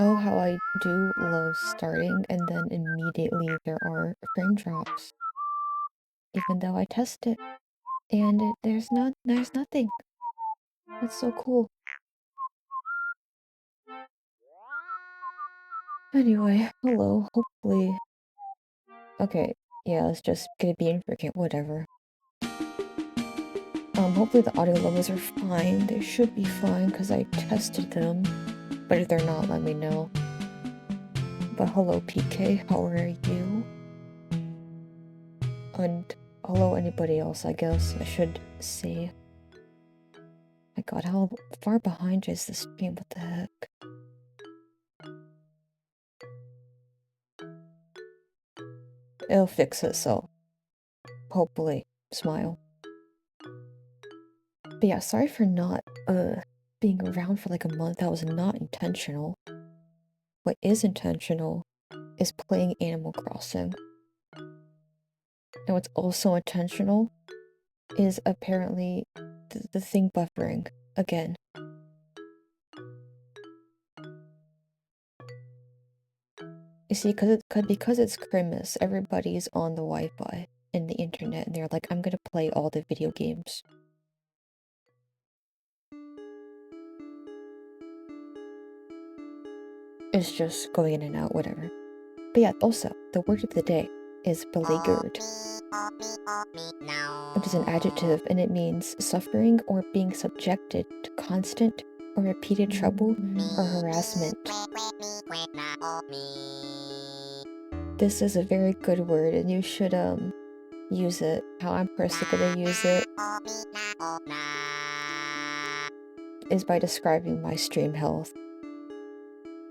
Oh, how I do love starting and then immediately there are frame drops. Even though I test it and there's nothing. That's so cool. Anyway, hello. Hopefully. Okay, yeah, it's just gonna be infrequent, whatever. Hopefully the audio levels are fine. They should be fine because I tested them. But if they're not, let me know. But hello, PK, how are you? And hello, anybody else, I guess I should say. My god, how far behind is this game? What the heck? It'll fix itself. Hopefully. Smile. But yeah, sorry for not, being around for like a month. That was not intentional. What is intentional is playing Animal Crossing. And what's also intentional is apparently the thing buffering again. You see, because it's Crimmis, everybody's on the Wi-Fi and the internet, and they're like, I'm gonna play all the video games. It's just going in and out, whatever. But yeah, also, the word of the day is beleaguered, which is an adjective, and it means suffering or being subjected to constant or repeated trouble or harassment. This is a very good word, and you should, use it. How I'm personally gonna use it is by describing my stream health.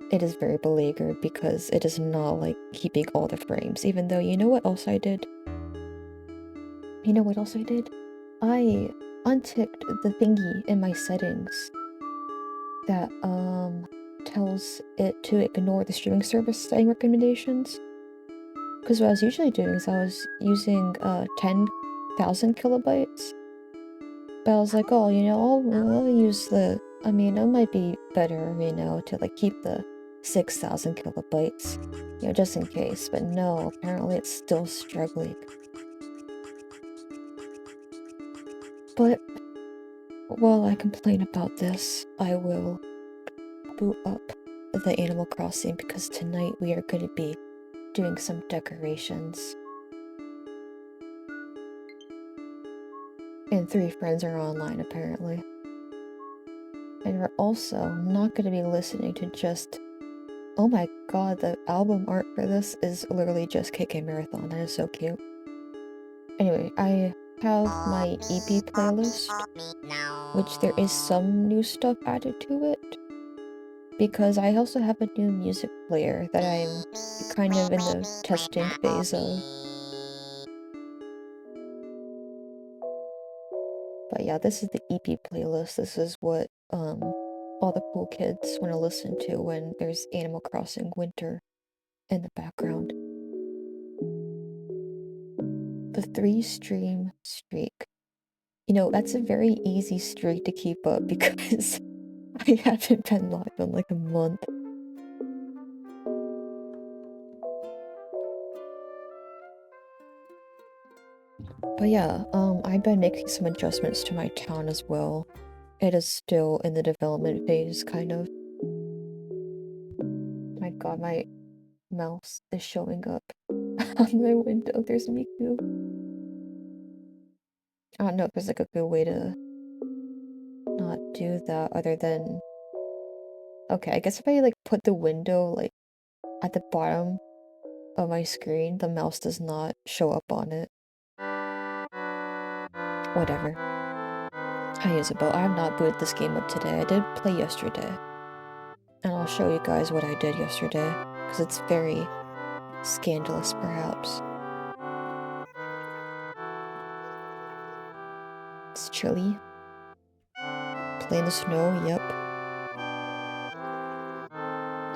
It is very beleaguered because it is not like keeping all the frames, even though you know what else I did? You know what else I did? I unticked the thingy in my settings that tells it to ignore the streaming service setting recommendations. Because what I was usually doing is I was using 10,000 kilobytes. But I was like, oh, you know, I'll use the, I mean, it might be better, you know, to like keep the 6,000 kilobytes, you know, just in case. But no, apparently it's still struggling. But while I complain about this, I will boot up the Animal Crossing because tonight we are going to be doing some decorations. And 3 friends are online, apparently. And we're also not going to be listening to just... Oh my god, the album art for this is literally just KK Marathon. That is so cute. Anyway, I have my EP playlist, which there is some new stuff added to it. Because I also have a new music player that I'm kind of in the testing phase of. But yeah, this is the EP playlist. This is what all the cool kids want to listen to when there's Animal Crossing Winter in the background. The 3-stream streak. You know, that's a very easy streak to keep up because I haven't been live in like a month. But yeah, I've been making some adjustments to my town as well. It is still in the development phase, kind of. My god, my mouse is showing up on my window. There's Miku. I don't know if there's like a good way to not do that other than... Okay, I guess if I like put the window like at the bottom of my screen, the mouse does not show up on it. Whatever. Hi Isabel, I have not booted this game up today. I did play yesterday. And I'll show you guys what I did yesterday, because it's very scandalous, perhaps. It's chilly. Play in the snow, yep.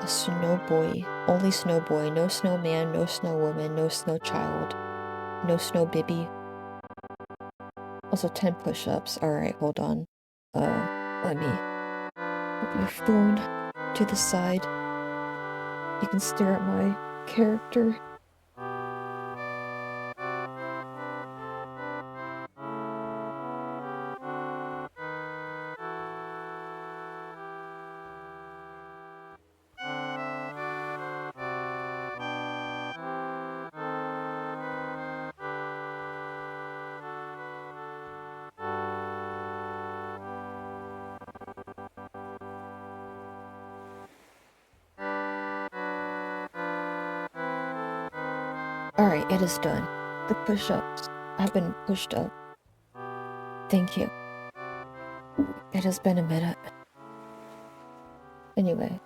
A snow boy. Only snow boy. No snowman, no snow woman, no snow child. No snow bibby. Also 10 push-ups. Alright, hold on. Let me put my phone to the side. You can stare at my character. Alright, it is done. The push-ups have been pushed up. Thank you. It has been a minute. Anyway,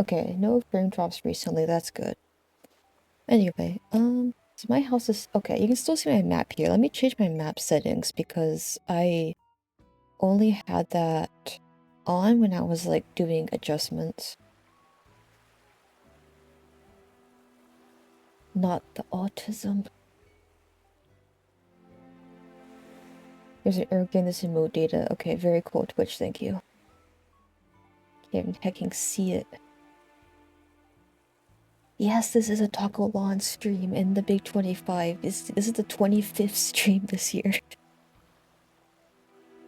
okay, no frame drops recently, that's good. Anyway, so my house is... Okay, you can still see my map here. Let me change my map settings because I only had that on when I was, like, doing adjustments. Not the autism. There's an error getting this in mode data. Okay, very cool, Twitch, thank you. Can't hecking see it. Yes, this is a Taco Lawn stream in the Big 25. This is the 25th stream this year.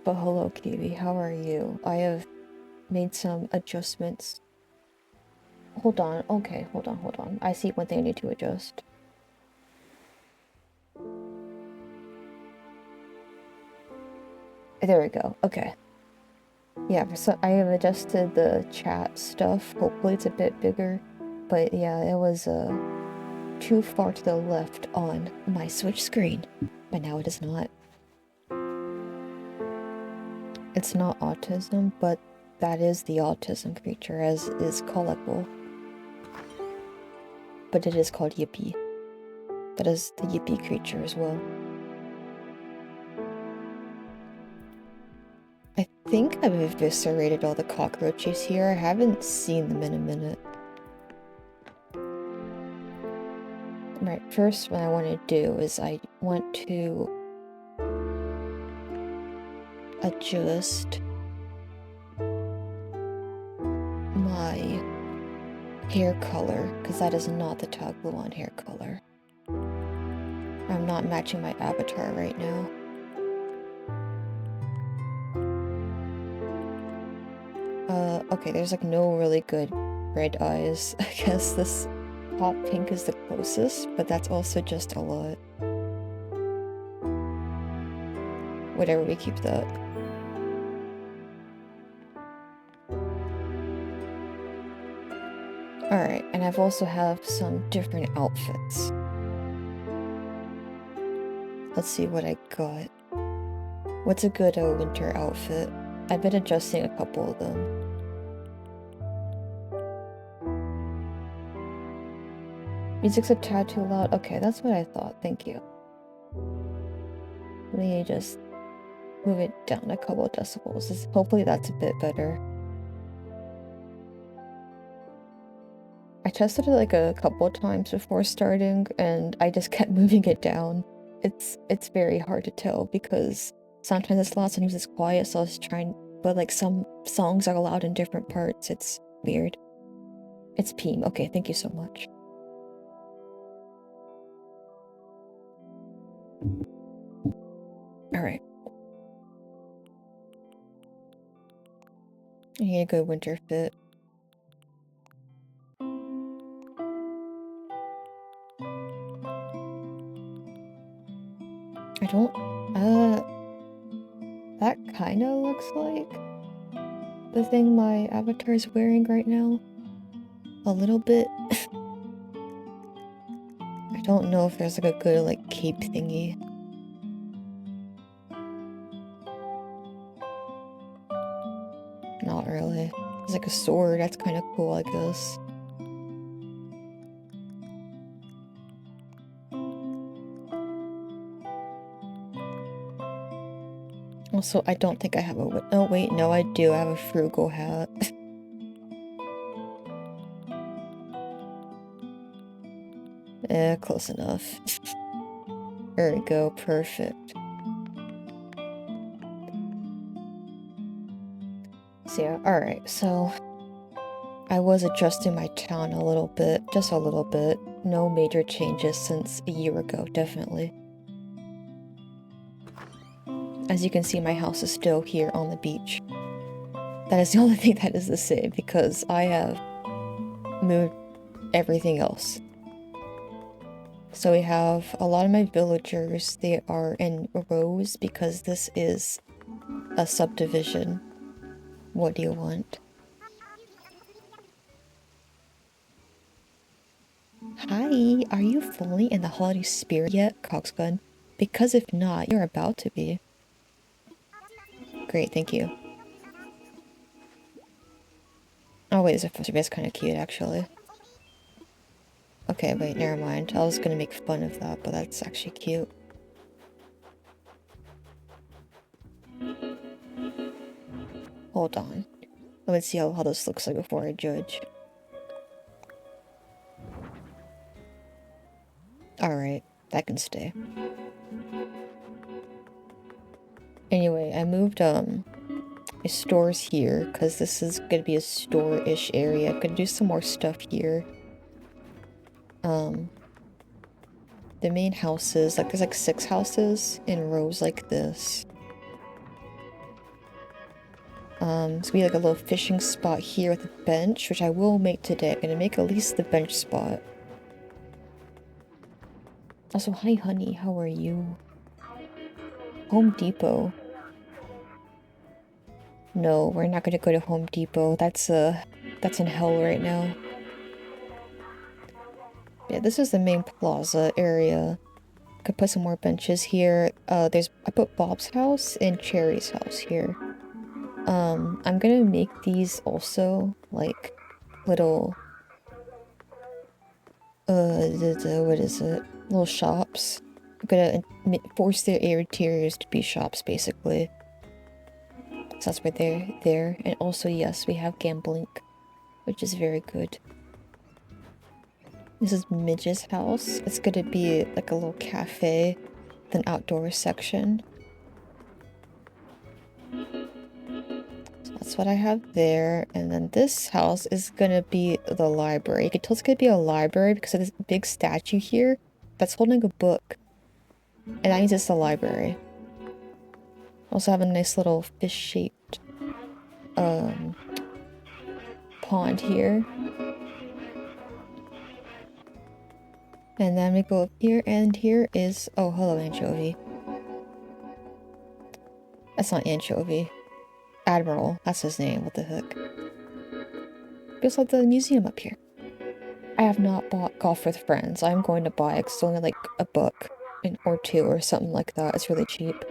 But hello, Kiwi, how are you? I have made some adjustments. Hold on, okay, hold on. I see one thing I need to adjust. There we go, okay. Yeah, so I have adjusted the chat stuff. Hopefully it's a bit bigger. But yeah, it was too far to the left on my Switch screen. But now it is not. It's not autism, but that is the autism creature, as is collectible. But it is called Yippee. That is the Yippee creature as well. I think I've eviscerated all the cockroaches here. I haven't seen them in a minute. Right, first what I want to do is I want to adjust my hair color, because that is not the tag blue on hair color. I'm not matching my avatar right now. Okay, there's like no really good red eyes. I guess this hot pink is the closest, but that's also just a lot. Whatever, we keep that. Alright, and I've also have some different outfits. Let's see what I got. What's a good winter outfit? I've been adjusting a couple of them. Music's a tad too loud. Okay, that's what I thought. Thank you. Let me just move it down a couple of decibels. Hopefully that's a bit better. I tested it like a couple of times before starting, and I just kept moving it down. It's very hard to tell because sometimes it's loud, sometimes it's quiet, so I was trying, but like some songs are loud in different parts. It's weird. It's Peem. Okay, thank you so much. Alright. I need a good winter fit. I don't, that kinda looks like the thing my avatar is wearing right now. A little bit. I don't know if there's like a good like cape thingy. Not really. It's like a sword, that's kinda cool, I guess. Also, I don't think I have a... Oh, wait, no, I do. I have a frugal hat. Close enough. There we go, perfect. So yeah, alright, so... I was adjusting my town a little bit, just a little bit. No major changes since a year ago, definitely. As you can see, my house is still here on the beach. That is the only thing that is the same, because I have moved everything else. So we have a lot of my villagers, they are in rows because this is a subdivision. What do you want? Hi, are you fully in the holiday spirit yet, Coxgun? Because if not, you're about to be. Great, thank you. Oh wait, there's a foster base, kind of cute actually. Okay, wait, never mind. I was gonna make fun of that, but that's actually cute. Hold on. Let me see how this looks like before I judge. Alright, that can stay. Anyway, I moved my stores here because this is gonna be a store-ish area. I'm gonna do some more stuff here. The main houses, like there's like 6 houses in rows like this. It's gonna be like a little fishing spot here with a bench, which I will make today. I'm gonna make at least the bench spot. Also, hi honey, how are you? Home Depot. No, we're not gonna go to Home Depot. That's in hell right now. Yeah, this is the main plaza area. Could put some more benches here. I put Bob's house and Cherry's house here. I'm gonna make these also like little what is it? Little shops. I'm gonna force their interiors to be shops basically. So that's where they're there. And also yes, we have gambling, which is very good. This is Midge's house. It's gonna be like a little cafe with an outdoor section. So that's what I have there. And then this house is gonna be the library. You can tell it's gonna be a library because of this big statue here that's holding a book. And that means it's the library. Also have a nice little fish-shaped pond here. And then we go up here, and here is... Oh, hello, Anchovy. That's not Anchovy. Admiral, that's his name, what the heck. We also have the museum up here. I have not bought Golf with Friends. I'm going to buy it because it's only like a book or 2 or something like that. It's really cheap.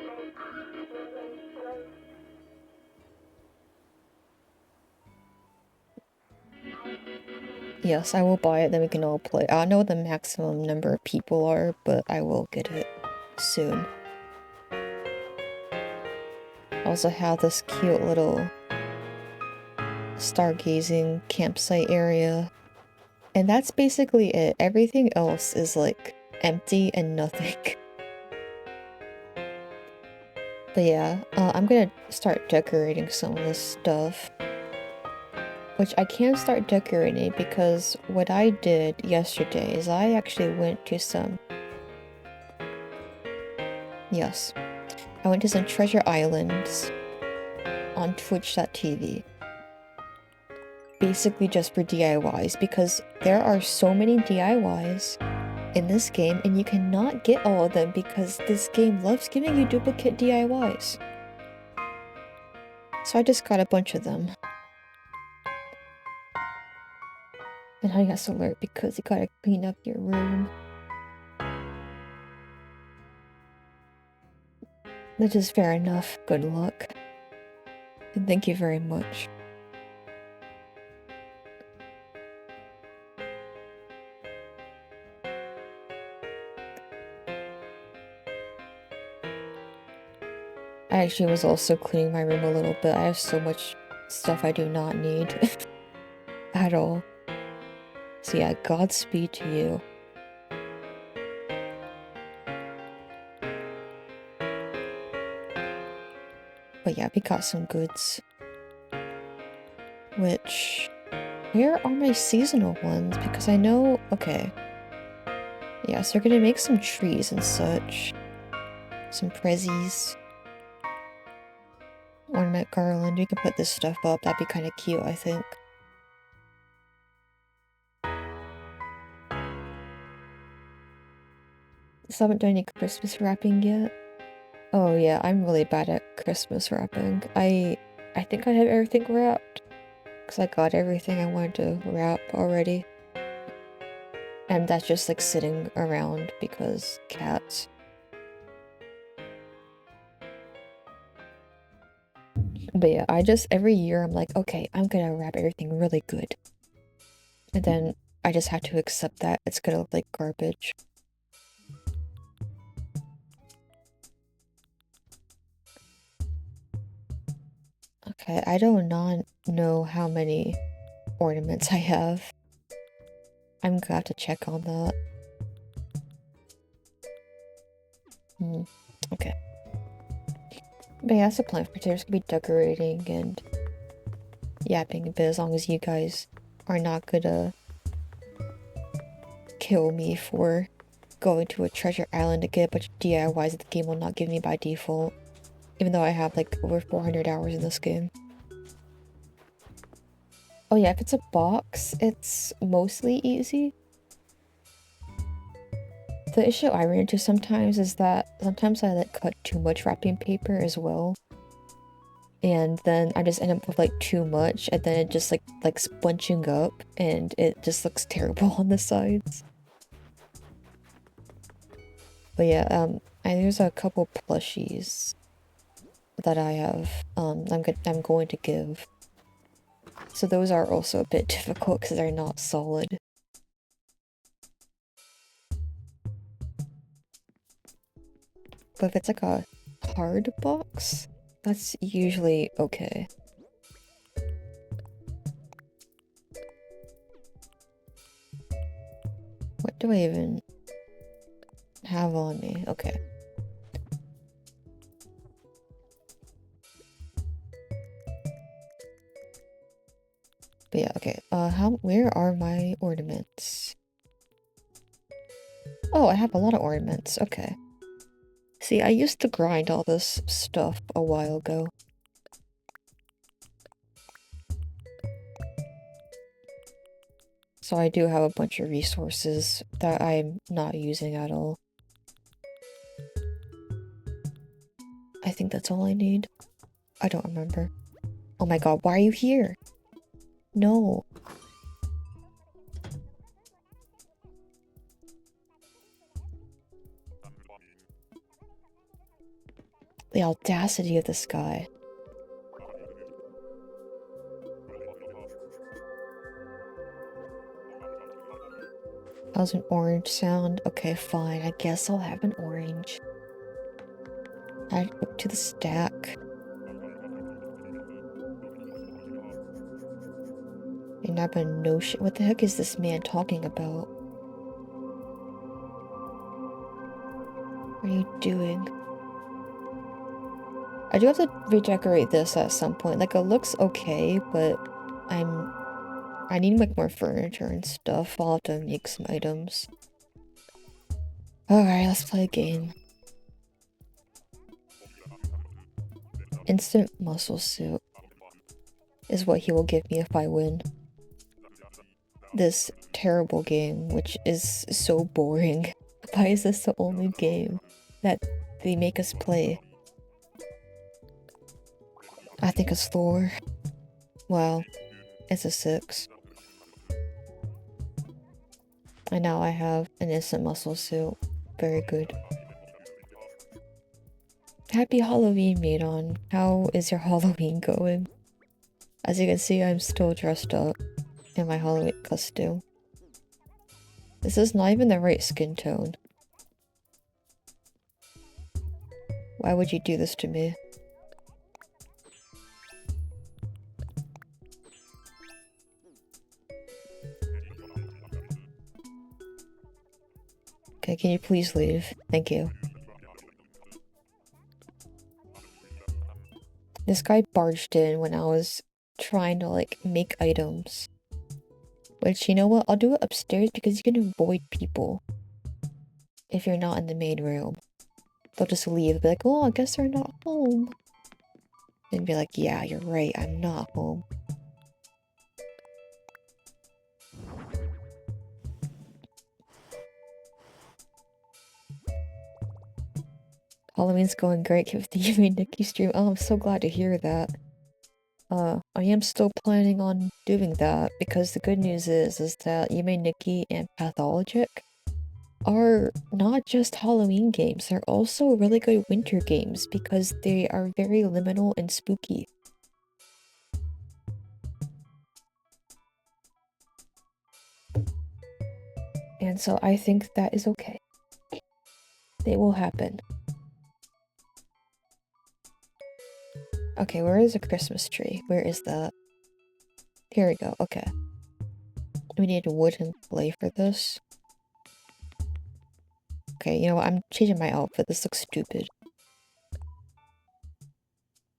Yes, I will buy it, then we can all play. I don't know what the maximum number of people are, but I will get it soon. I also have this cute little stargazing campsite area. And that's basically it. Everything else is like empty and nothing. But yeah, I'm gonna start decorating some of this stuff. Which I can start decorating because what I did yesterday is I actually went to some... Yes. I went to some treasure islands on twitch.tv. Basically just for DIYs because there are so many DIYs in this game and you cannot get all of them because this game loves giving you duplicate DIYs. So I just got a bunch of them. And honey has to alert because you gotta clean up your room. Which is fair enough. Good luck. And thank you very much. I actually was also cleaning my room a little bit. I have so much stuff I do not need. At all. So yeah, Godspeed to you. But yeah, we got some goods. Which... Where are my seasonal ones? Because I know... Okay. Yeah, so we're gonna make some trees and such. Some prezzies. Ornament garland. We can put this stuff up. That'd be kind of cute, I think. Still haven't done any Christmas wrapping yet. Oh yeah, I'm really bad at Christmas wrapping. I think I have everything wrapped. Because I got everything I wanted to wrap already. And that's just like sitting around because cats. But yeah, every year I'm like, okay, I'm gonna wrap everything really good. And then I just have to accept that it's gonna look like garbage. Okay, I do not know how many ornaments I have. I'm gonna have to check on that. Okay. But yeah, that's the plan for today. There's gonna be decorating and yapping a bit as long as you guys are not gonna kill me for going to a treasure island to get a bunch of DIYs that the game will not give me by default. Even though I have like over 400 hours in this game. Oh yeah, if it's a box, it's mostly easy. The issue I run into sometimes is that sometimes I like cut too much wrapping paper as well. And then I just end up with like too much and then it just like bunching up and it just looks terrible on the sides. But yeah, there's a couple plushies that I have, I'm going to give. So those are also a bit difficult because they're not solid. But if it's like a hard box, that's usually okay. What do I even have on me? Okay. But yeah, okay. Where are my ornaments? Oh, I have a lot of ornaments. Okay. See, I used to grind all this stuff a while ago. So I do have a bunch of resources that I'm not using at all. I think that's all I need. I don't remember. Oh my god, why are you here? No. The audacity of this guy. That was an orange sound. Okay, fine. I guess I'll have an orange. Add it to the stack. And I've been no shit. What the heck is this man talking about? What are you doing? I do have to redecorate this at some point. Like, it looks okay, but I need like more furniture and stuff. I'll have to make some items. Alright, let's play a game. Instant muscle suit is what he will give me if I win. This terrible game, which is so boring. Why is this the only game that they make us play? I think it's Thor. Well, it's a 6. And now I have an instant muscle suit. Very good. Happy Halloween, Maidon. How is your Halloween going? As you can see, I'm still dressed up in my Halloween costume. This is not even the right skin tone. Why would you do this to me? Okay, can you please leave? Thank you. This guy barged in when I was trying to, like, make items. Which, you know what? I'll do it upstairs because you can avoid people if you're not in the main room. They'll just leave, be like, oh, I guess they're not home. And be like, yeah, you're right, I'm not home. Halloween's going great with the You and Nikki stream. Oh, I'm so glad to hear that. I am still planning on doing that because the good news is that Yume Nikki and Pathologic are not just Halloween games, they're also really good winter games because they are very liminal and spooky. And so I think that is okay. They will happen. Okay, where is a Christmas tree? Where is that? Here we go, okay. We need a wooden play for this. Okay, you know what? I'm changing my outfit. This looks stupid.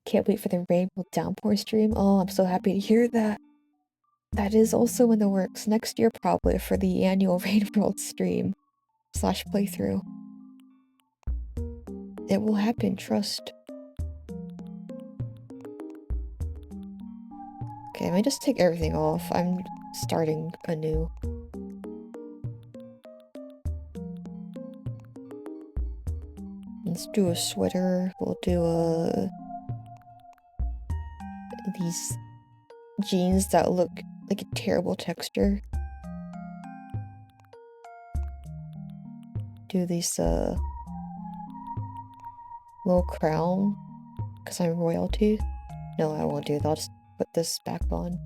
Can't wait for the Rainbow Downpour stream. Oh, I'm so happy to hear that. That is also in the works. Next year, probably, for the annual Rain World stream. / playthrough. It will happen, trust. Okay, let me just take everything off. I'm starting anew. Let's do a sweater. We'll do these jeans that look like a terrible texture. Do these little crown because I'm royalty. No, I won't do that. I'll just put this back on.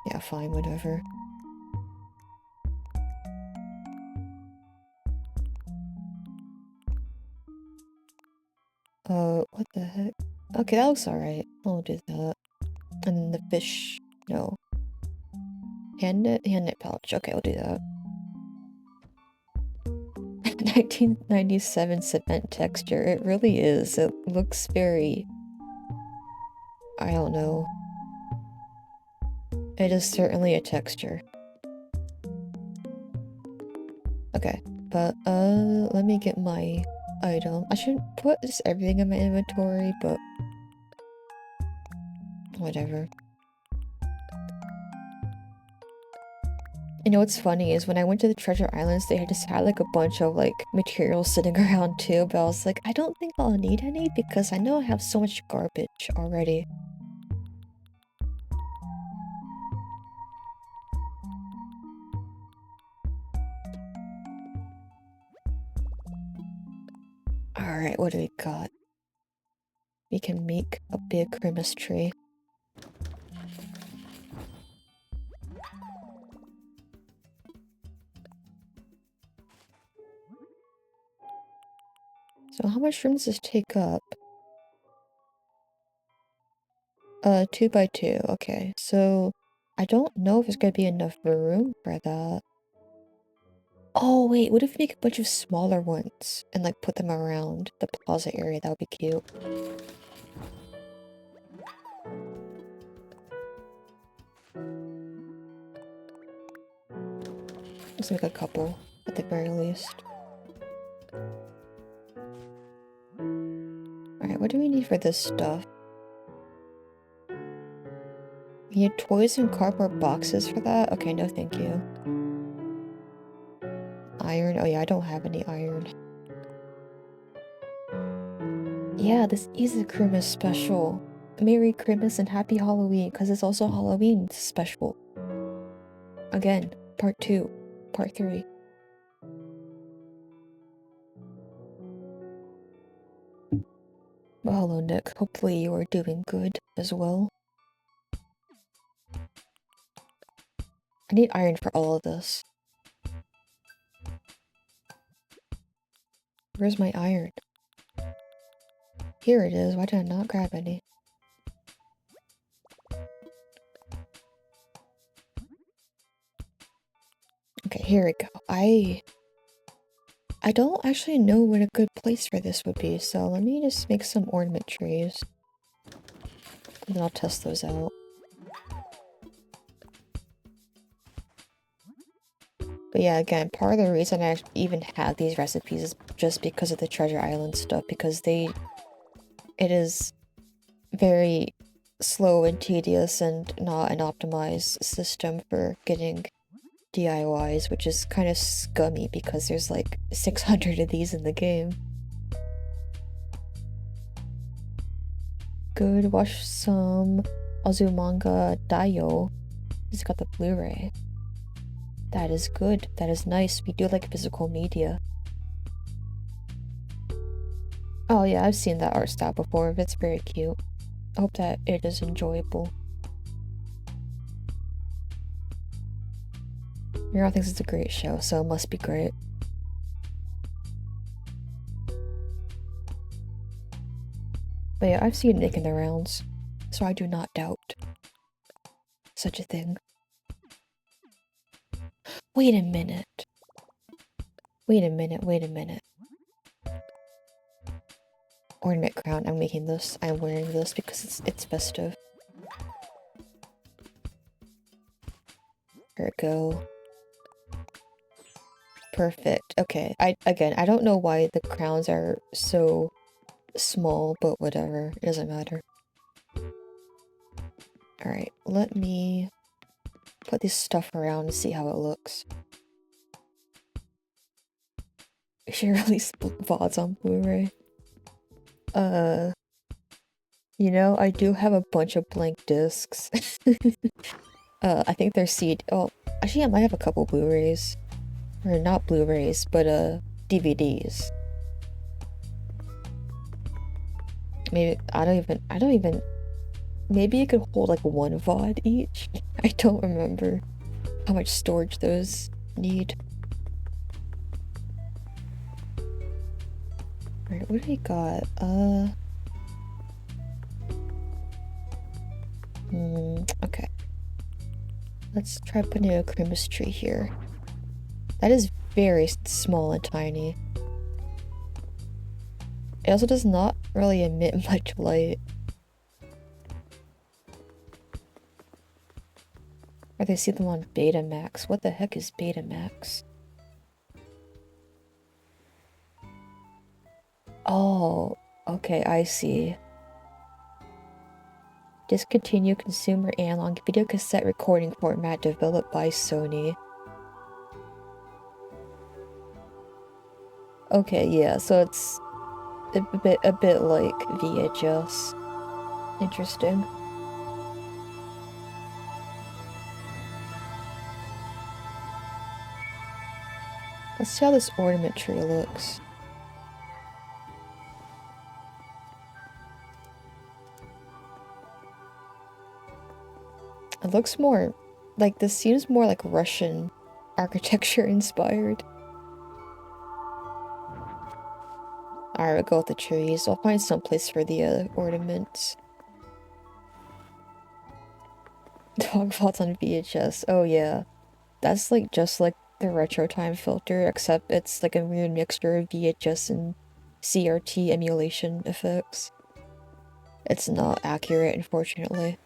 Yeah, fine, whatever. What the heck? Okay, that looks alright. I'll do that. And then the fish, no. Hand knit pouch. Okay, I'll do that. 1997 cement texture. It really is. It looks very... I don't know. It is certainly a texture. Okay, but let me get my item. I shouldn't put just everything in my inventory, but whatever. You know what's funny is when I went to the Treasure Islands, they just had like a bunch of like materials sitting around too, but I was like, I don't think I'll need any because I know I have so much garbage already. Alright, what do we got? We can make a big Crimmis tree. So how much room does this take up? 2 by 2. Okay, so I don't know if there's gonna be enough room for that. Oh wait, what if we make a bunch of smaller ones and like put them around the plaza area? That would be cute. Let's make a couple at the very least. Alright, what do we need for this stuff? We need toys and cardboard boxes for that? Okay, no thank you. Iron? Oh yeah, I don't have any iron. Yeah, this is a Crimmis special. Merry Crimmis and Happy Halloween, because it's also Halloween special. Again, part 2, part 3. Well, hello Nick, hopefully you are doing good as well. I need iron for all of this. Where's my iron? Here it is, why did I not grab any? Okay, here we go. I don't actually know what a good place for this would be, so let me just make some ornament trees. And then I'll test those out. But yeah, again, part of the reason I even have these recipes is just because of the Treasure Island stuff, because it is very slow and tedious and not an optimized system for getting DIYs, which is kind of scummy because there's like 600 of these in the game. Good, watch some Azumanga Daioh. He's got the Blu-ray. That is good. That is nice. We do like physical media. Oh yeah, I've seen that art style before. It's very cute. I hope that it is enjoyable. Miro thinks it's a great show, so it must be great. But yeah, I've seen it making the rounds, so I do not doubt such a thing. Wait a minute. Wait a minute, wait a minute. Ornament crown, I'm making this. I'm wearing this because it's festive. There we go. Perfect. Okay. I don't know why the crowns are so small, but whatever. It doesn't matter. Alright, let me put this stuff around and see how it looks. We should release VODs on Blu-ray. You know, I do have a bunch of blank discs. I think they're CD. Oh, actually, I might have a couple Blu-rays. Or not Blu-rays, but DVDs. Maybe I don't even. Maybe it could hold like one VOD each. I don't remember how much storage those need. Alright, what do we got? Okay. Let's try putting a Crimmis tree here. That is very small and tiny. It also does not really emit much light. Or they see them on Betamax. What the heck is Betamax? Oh, okay, I see. Discontinue consumer analog video cassette recording format developed by Sony. Okay, yeah, so it's a bit like VHS. Interesting. Let's see how this ornament tree looks. It looks more like, this seems more like Russian architecture inspired. Alright, we'll go with the trees. I'll find some place for the ornaments. Dog vaults on VHS. Oh yeah. That's like just like the retro time filter, except it's like a weird mixture of VHS and CRT emulation effects. It's not accurate, unfortunately.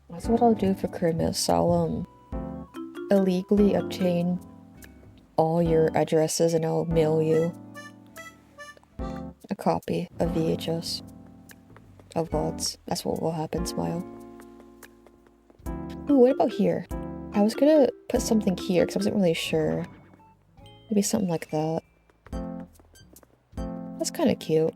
That's what I'll do for Crimmis. I'll illegally obtain all your addresses and I'll mail you a copy of VHS of VODs. That's what will happen, Smile. Ooh, what about here? I was gonna put something here because I wasn't really sure. Maybe something like that. That's kind of cute.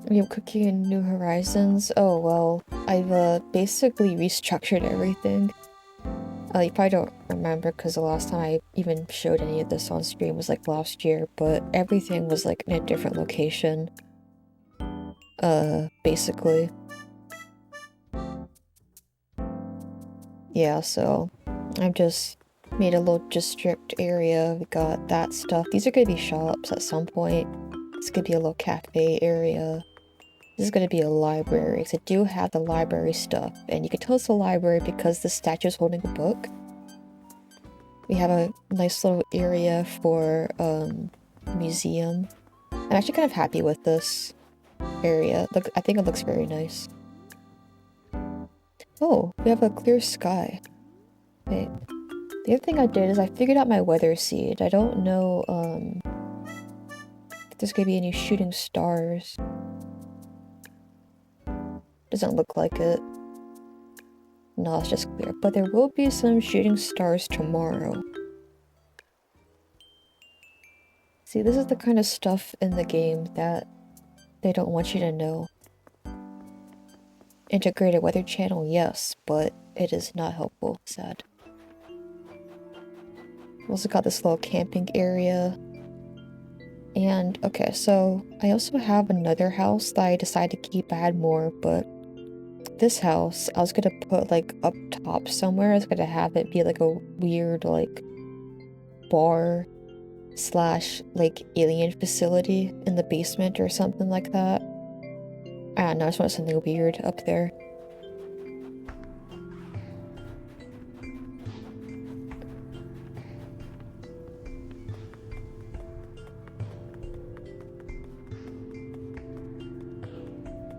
You're cooking in New Horizons? Oh, well, I've basically restructured everything. You probably don't remember because the last time I even showed any of this on stream was like last year, but everything was like in a different location. Basically. Yeah, so I've just made a little district area. We got that stuff. These are gonna be shops at some point. It's gonna be a little cafe area. This is gonna be a library, because I do have the library stuff. And you can tell it's a library because the statue is holding a book. We have a nice little area for museum. I'm actually kind of happy with this. area. Look, I think it looks very nice. Oh, we have a clear sky. Wait. The other thing I did is I figured out my weather seed. I don't know, if there's gonna be any shooting stars. Doesn't look like it. No, it's just clear. But there will be some shooting stars tomorrow. See, this is the kind of stuff in the game that they don't want you to know. Integrated weather channel, yes, but it is not helpful. Sad. We also got this little camping area. And, okay, so I also have another house that I decided to keep. I had more, but this house, I was gonna put, like, up top somewhere. I was gonna have it be, like, a weird, like, bar slash, like, alien facility in the basement or something like that. I don't know, I just want something weird up there.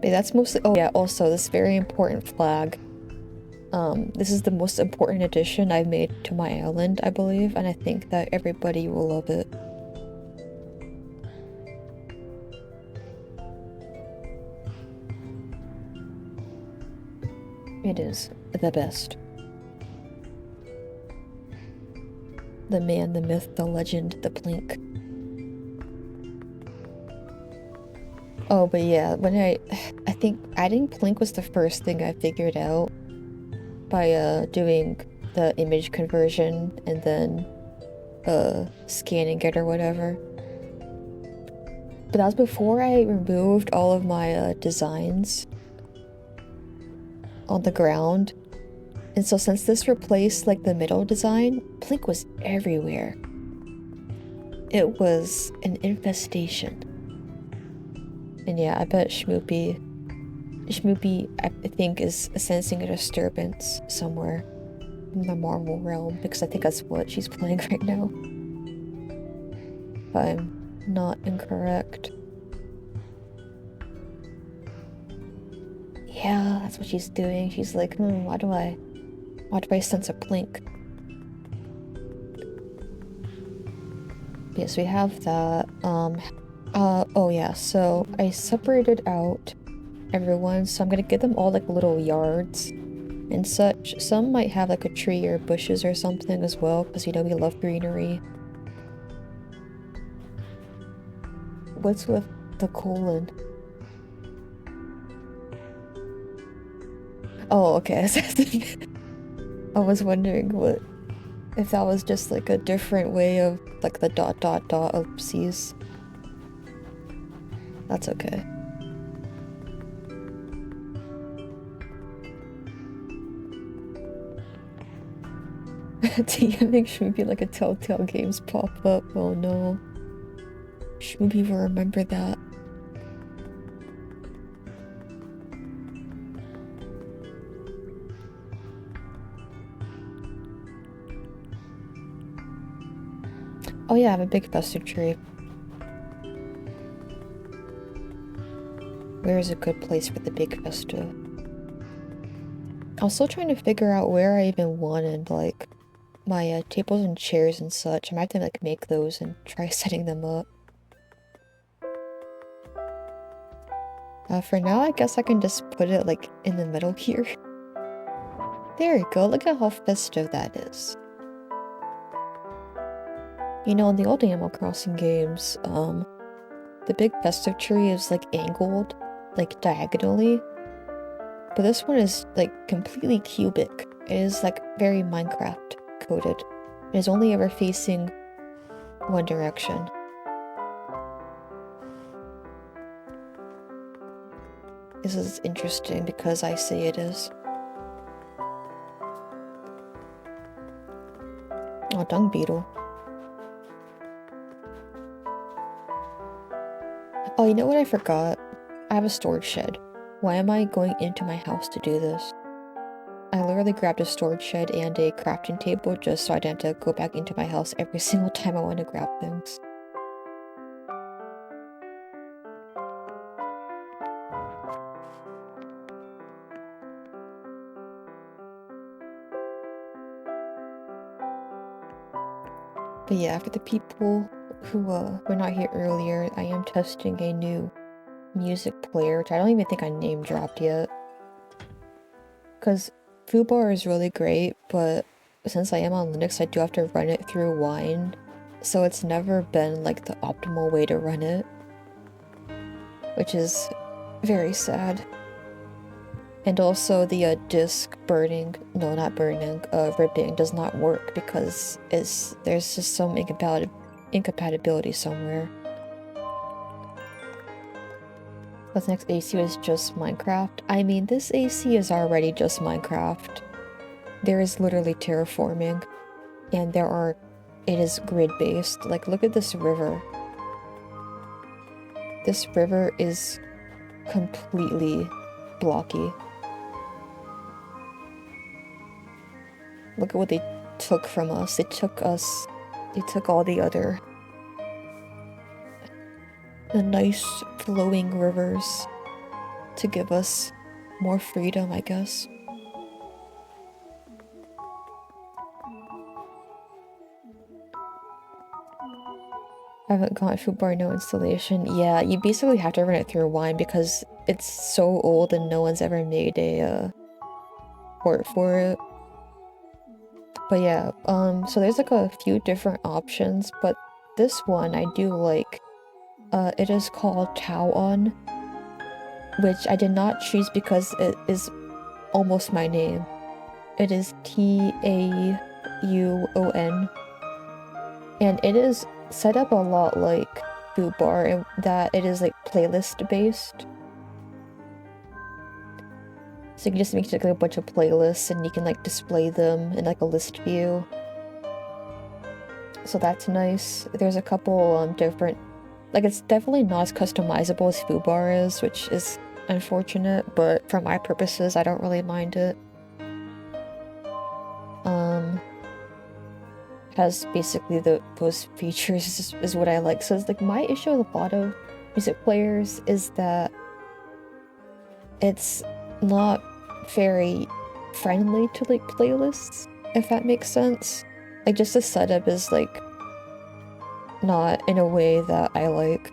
But that's mostly— oh yeah, also this very important flag. This is the most important addition I've made to my island, I believe, and I think that everybody will love it. It is the best. The man, the myth, the legend, the plink. Oh, but yeah, when I think adding plink was the first thing I figured out by doing the image conversion and then scanning it or whatever. But that was before I removed all of my designs on the ground. And so since this replaced like the middle design, plink was everywhere. It was an infestation. And yeah, I bet Schmoopy, I think, is sensing a disturbance somewhere in the Marvel realm, because I think that's what she's playing right now. If I'm not incorrect. Yeah, that's what she's doing. She's like, why do I sense a plink? Yes, we have that. Oh yeah, so I separated out everyone, so I'm gonna give them all like little yards and such. Some might have like a tree or bushes or something as well, because you know we love greenery. What's with the colon? Oh, okay. I was wondering if that was just like a different way of like the ... ellipses. That's okay. DMing Shmoopy like a Telltale Games pop-up. Oh no. Shmoopy will remember that. Oh yeah, I have a big festive tree. Where is a good place for the big festive? I was still trying to figure out where I even wanted, like, my tables and chairs and such. I might have to, like, make those and try setting them up. For now, I guess I can just put it, like, in the middle here. There you go, look at how festive that is. You know, in the old Animal Crossing games, the big festive tree is, like, angled, like, diagonally. But this one is, like, completely cubic. It is, like, very Minecraft coded. It is only ever facing one direction. This is interesting because I say it is. Oh, dung beetle. Oh, you know what I forgot? I have a storage shed. Why am I going into my house to do this? I literally grabbed a storage shed and a crafting table just so I didn't have to go back into my house every single time I want to grab things. But yeah, for the people who were not here earlier, I am testing a new music player, which I don't even think I name dropped yet. Because foobar is really great, but since I am on Linux, I do have to run it through Wine, so it's never been like the optimal way to run it, which is very sad. And also the disk burning, no, not burning, ripping does not work because there's just some incompatibility somewhere. This next AC is just Minecraft. I mean, this AC is already just Minecraft. There is literally terraforming, and it is grid-based. Like, look at this river. This river is completely blocky. Look at what they took from us. They took all the nice flowing rivers to give us more freedom, I guess. I haven't got foobar no installation. Yeah, you basically have to run it through Wine because it's so old and no one's ever made a port for it. But yeah, so there's like a few different options, but this one I do like. It is called Tauon, which I did not choose because it is almost my name. It is Tauon, and it is set up a lot like foobar in that it is like playlist based. So you can just make like a bunch of playlists and you can like display them in like a list view. So that's nice. There's a couple different, like it's definitely not as customizable as foobar is, which is unfortunate, but for my purposes I don't really mind it. Has basically those features is what I like. So it's like my issue with a lot of music players is that it's not very friendly to like playlists, if that makes sense. Like just the setup is like not in a way that I like.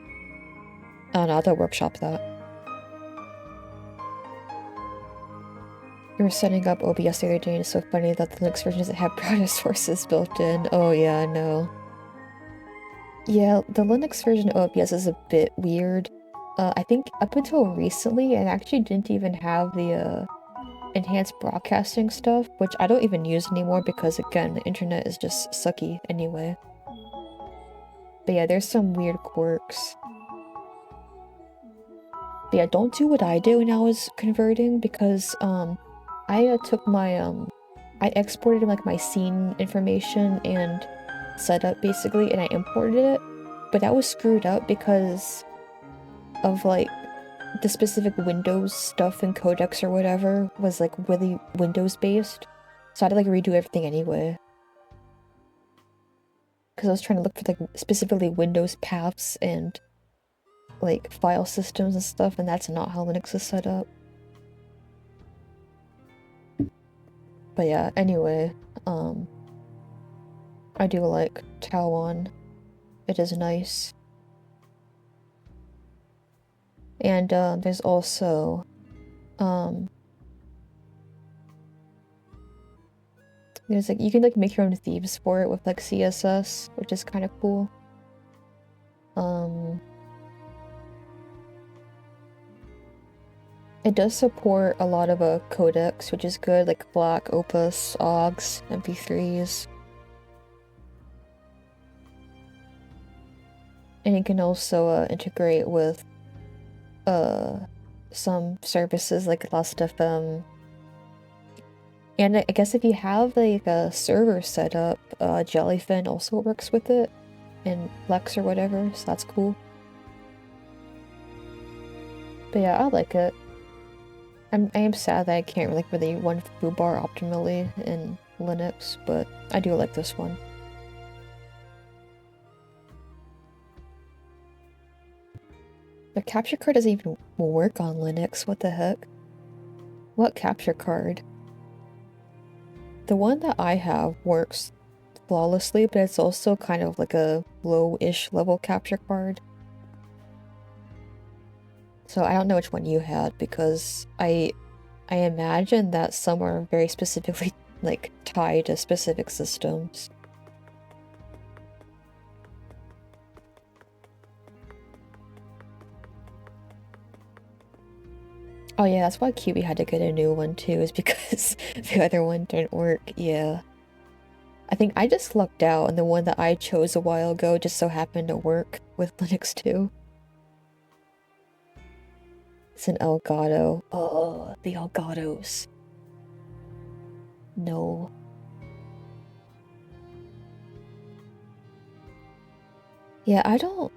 I don't know, I'll have to workshop that. We were setting up OBS the other day and it's so funny that the Linux version doesn't have browser sources built in. Oh yeah, no. Yeah, the Linux version of OBS is a bit weird. I think up until recently it actually didn't even have the enhanced broadcasting stuff, which I don't even use anymore because again, the internet is just sucky anyway. But yeah, there's some weird quirks. But yeah, don't do what I did when I was converting because I took my I exported like my scene information and setup basically and I imported it, but that was screwed up because of like the specific Windows stuff and codecs or whatever was like really Windows based, so I had to like redo everything anyway because I was trying to look for like specifically Windows paths and like file systems and stuff, and that's not how Linux is set up. But yeah, anyway, I do like Taiwan. It is nice. And there's also there's like you can like make your own themes for it with like CSS, which is kind of cool. It does support a lot of codecs, which is good, like FLAC, Opus, OGS, MP3s. And it can also integrate with some services like Last.fm. And I guess if you have like a server set up, Jellyfin also works with it, and Lex or whatever, so that's cool. But yeah, I like it. I am sad that I can't really run foobar optimally in Linux, but I do like this one. The capture card doesn't even work on Linux, what the heck? What capture card? The one that I have works flawlessly, but it's also kind of like a low-ish level capture card. So I don't know which one you had, because I imagine that some are very specifically like tied to specific systems. Oh yeah, that's why QB had to get a new one too, is because the other one didn't work. Yeah. I think I just lucked out, and the one that I chose a while ago just so happened to work with Linux too. It's an Elgato. Oh, the Elgatos. No. Yeah, I don't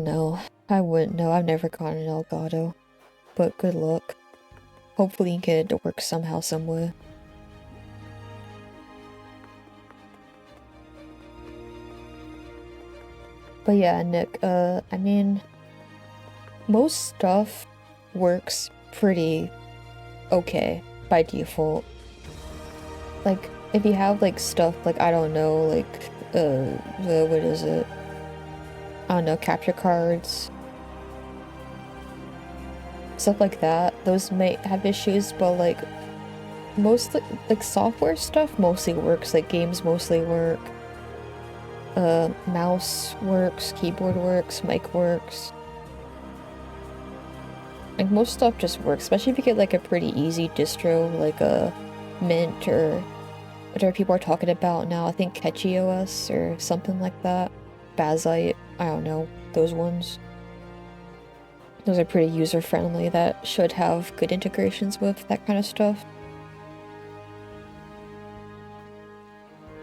know. I wouldn't know. I've never gotten an Elgato. But good luck. Hopefully you can get it to work somehow, somewhere. But yeah, Nick, I mean, most stuff works pretty okay by default. Like, if you have, like, stuff, like, I don't know, like, what is it? I don't know, capture cards. Stuff like that. Those might have issues, but, like, most, like, software stuff mostly works. Like, games mostly work. Mouse works, keyboard works, mic works. Like, most stuff just works, especially if you get, like, a pretty easy distro, like a Mint or whatever people are talking about now. I think Catchy OS or something like that. Bazite, I don't know, those ones. Those are pretty user-friendly, that should have good integrations with that kind of stuff.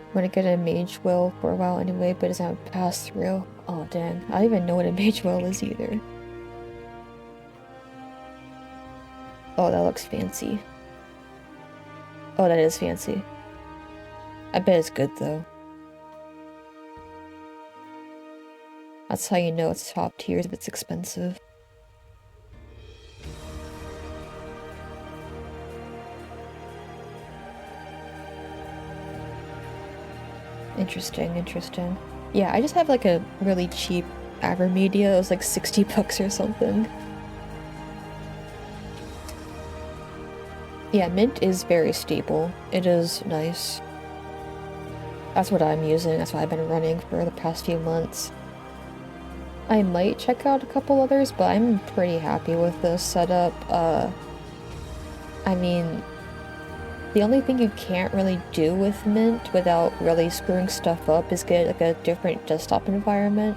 I'm gonna get a mage well for a while anyway, but it's not pass through. Oh dang, I don't even know what a mage well is either. Oh, that looks fancy. Oh, that is fancy. I bet it's good though. That's how you know it's top tier if it's expensive. Interesting, interesting. Yeah, I just have like a really cheap Avermedia. It was like 60 bucks or something. Yeah, Mint is very stable. It is nice. That's what I'm using. That's what I've been running for the past few months. I might check out a couple others, but I'm pretty happy with this setup. I mean, the only thing you can't really do with Mint without really screwing stuff up is get like a different desktop environment.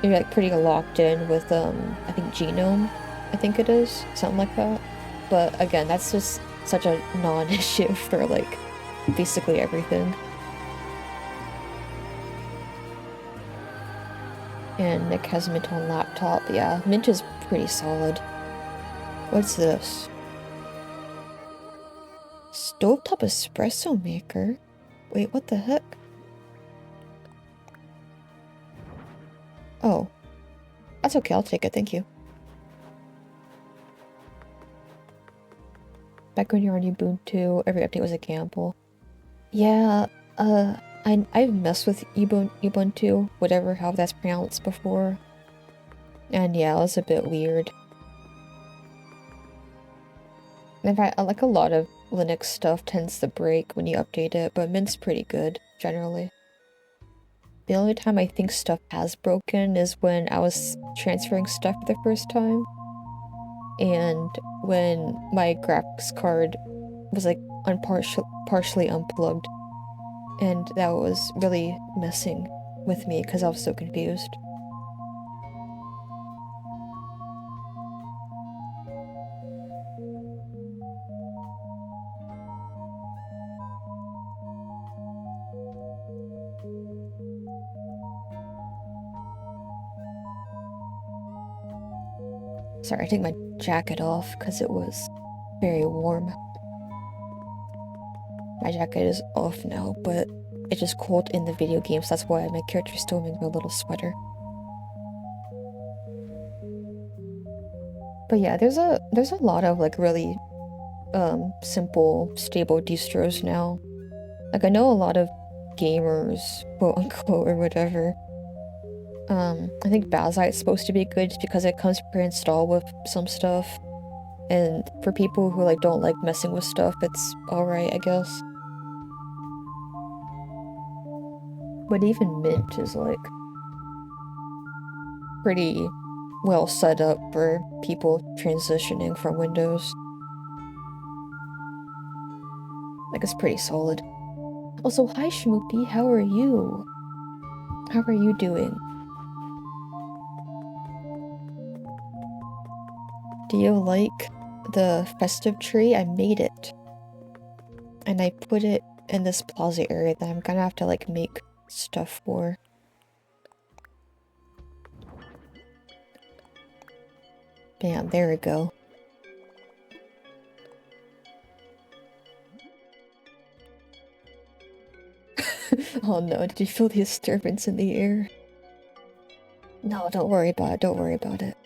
You're like pretty locked in with I think Genome, I think it is, something like that. But again, that's just such a non-issue for like basically everything. And Nick has Mint on laptop. Yeah, Mint is pretty solid. What's this? Stovetop espresso maker? Wait, what the heck? Oh. That's okay, I'll take it, thank you. Back when you were on Ubuntu, every update was a gamble. Yeah, I've messed with Ubuntu, whatever, how that's pronounced before. And yeah, it was a bit weird. In fact, like a lot of Linux stuff tends to break when you update it, but Mint's pretty good, generally. The only time I think stuff has broken is when I was transferring stuff for the first time. And when my graphics card was like partially unplugged. And that was really messing with me because I was so confused. Sorry, I took my jacket off because it was very warm. My jacket is off now, but it's just cold in the video game, so that's why my character's still wearing a little sweater. But yeah, there's a lot of like really simple, stable distros now. Like I know a lot of gamers, quote unquote, or whatever. I think Bazite's supposed to be good just because it comes pre-installed with some stuff. And for people who like don't like messing with stuff, it's alright, I guess. But even Mint is like pretty well set up for people transitioning from Windows. Like it's pretty solid. Also, hi Schmoopy, how are you? How are you doing? Do you like the festive tree? I made it. And I put it in this plaza area that I'm gonna have to like make stuff for. Bam, there we go. Oh no, did you feel the disturbance in the air? No, don't worry about it, don't worry about it.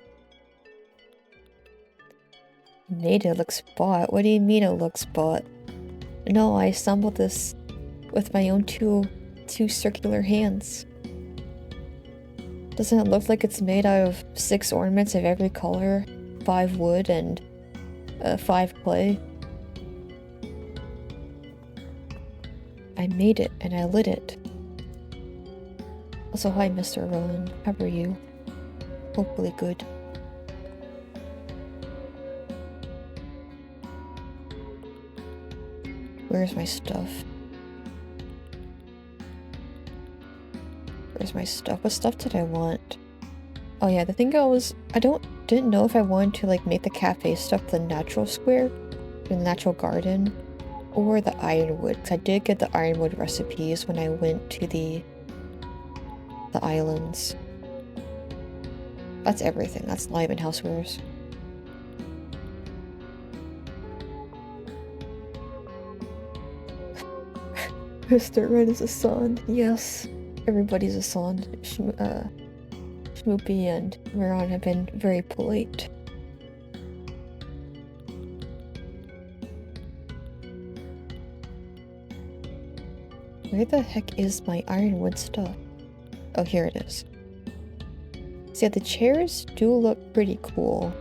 Made it looks bought? What do you mean it looks bought? No, I assembled this with my own two circular hands. Doesn't it look like it's made out of 6 ornaments of every color, 5 wood, and 5 clay? I made it, and I lit it. Also, hi Mr. Rowan, how are you? Hopefully good. Where's my stuff? Where's my stuff? What stuff did I want? Oh yeah, the thing didn't know if I wanted to like make the cafe stuff the natural square, the natural garden, or the ironwood. Because I did get the ironwood recipes when I went to the islands. That's everything. That's live in housewares. Mr. Red is a son. Yes, everybody's a son. Schmoopy and Miran have been very polite. Where the heck is my ironwood stuff? Oh, here it is. So yeah, the chairs do look pretty cool.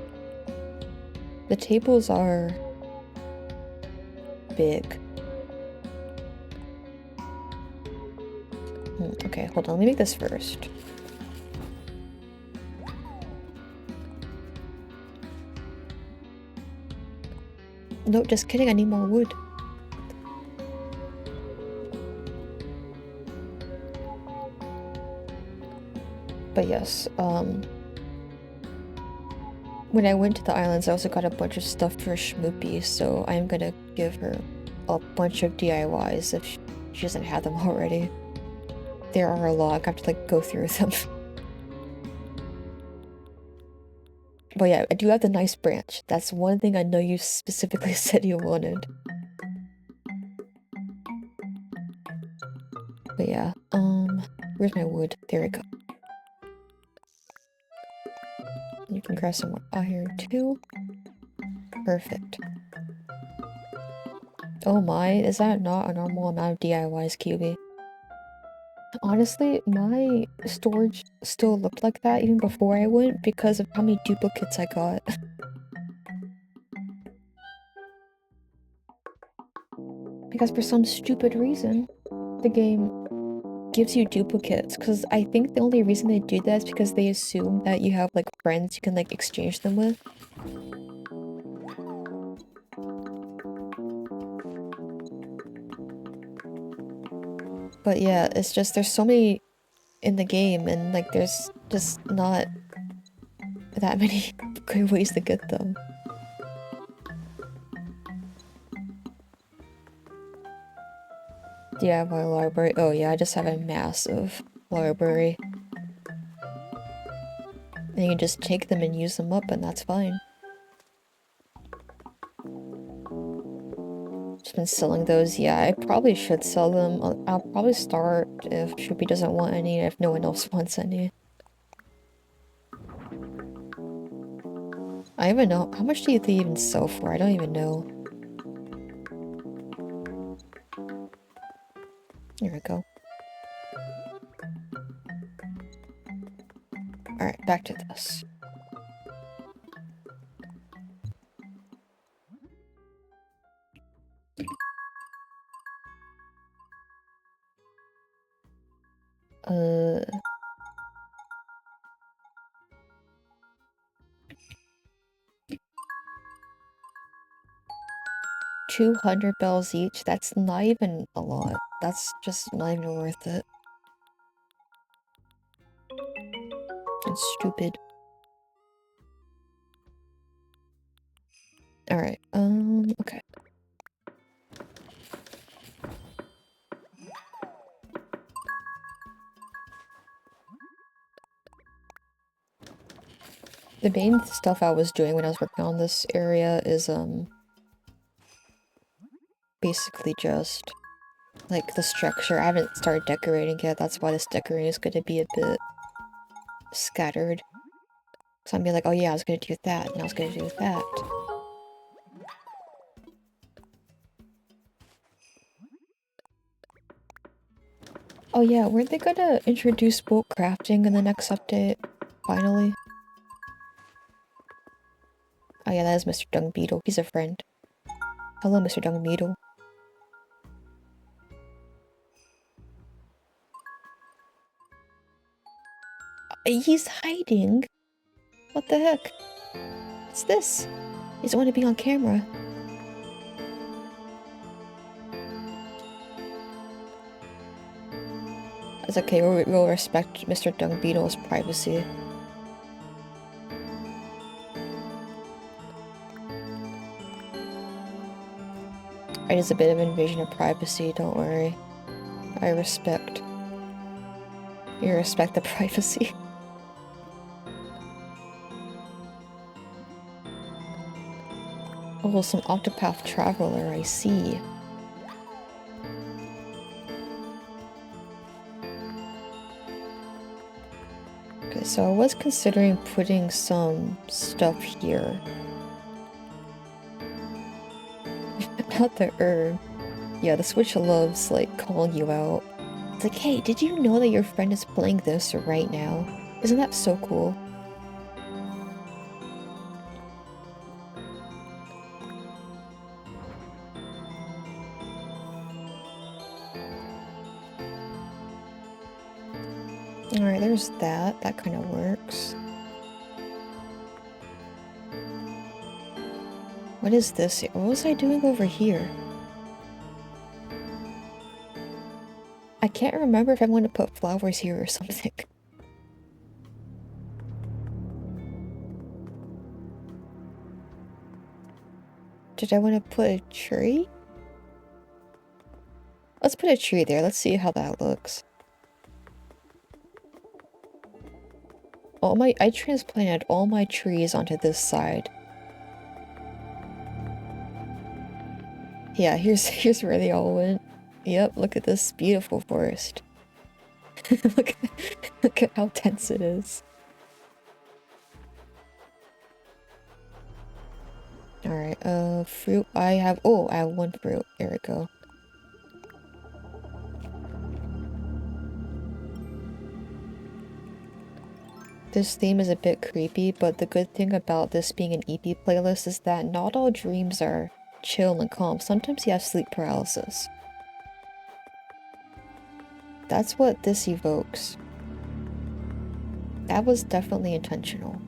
The tables are big. Okay, hold on, let me make this first. No, just kidding, I need more wood. But yes, when I went to the islands, I also got a bunch of stuff for Schmoopy, so I'm gonna give her a bunch of DIYs if she doesn't have them already. There are a lot, I have to like go through them. But yeah, I do have the nice branch. That's one thing I know you specifically said you wanted. But yeah, where's my wood? There we go. You can grab some more iron too. Perfect. Oh my, is that not a normal amount of DIYs, QB? Honestly, my storage still looked like that even before I went because of how many duplicates I got. Because for some stupid reason, the game gives you duplicates. Because I think the only reason they do that is because they assume that you have like friends you can like exchange them with. But yeah, it's just there's so many in the game and like there's just not that many good ways to get them. DIY library. Oh yeah, I just have a massive library. And you can just take them and use them up and that's fine. Just been selling those. Yeah, I probably should sell them. I'll probably start if Shoopy doesn't want any, if no one else wants any. I don't even know. How much do they even sell for? I don't even know. There we go. back to this. 200 bells each? That's not even a lot. That's just not even worth it. It's stupid. Alright, okay. The main stuff I was doing when I was working on this area is, basically just, like, the structure. I haven't started decorating yet, that's why this decorating is gonna be a bit scattered. So I'm being like, oh yeah, I was gonna do that, and I was gonna do that. Oh yeah, weren't they gonna introduce boat crafting in the next update? Finally? Oh yeah, that is Mr. Dung Beetle. He's a friend. Hello, Mr. Dung Beetle. He's hiding? What the heck? What's this? He doesn't want to be on camera. It's okay, we'll respect Mr. Dung Beetle's privacy. It is a bit of invasion of privacy, don't worry. I respect. You respect the privacy. Oh, some Octopath Traveler, I see. Okay, so I was considering putting some stuff here. Not the herb. Yeah, the Switch loves, like, calling you out. It's like, hey, did you know that your friend is playing this right now? Isn't that so cool? Alright, there's that. That kind of works. What is this? What was I doing over here? I can't remember if I want to put flowers here or something. Did I want to put a tree? Let's put a tree there. Let's see how that looks. I transplanted all my trees onto this side. Yeah, here's where they all went. Yep, look at this beautiful forest. look at how dense it is. Alright, fruit. I have one fruit. There we go. This theme is a bit creepy, but the good thing about this being an EP playlist is that not all dreams are chill and calm. Sometimes you have sleep paralysis. That's what this evokes. That was definitely intentional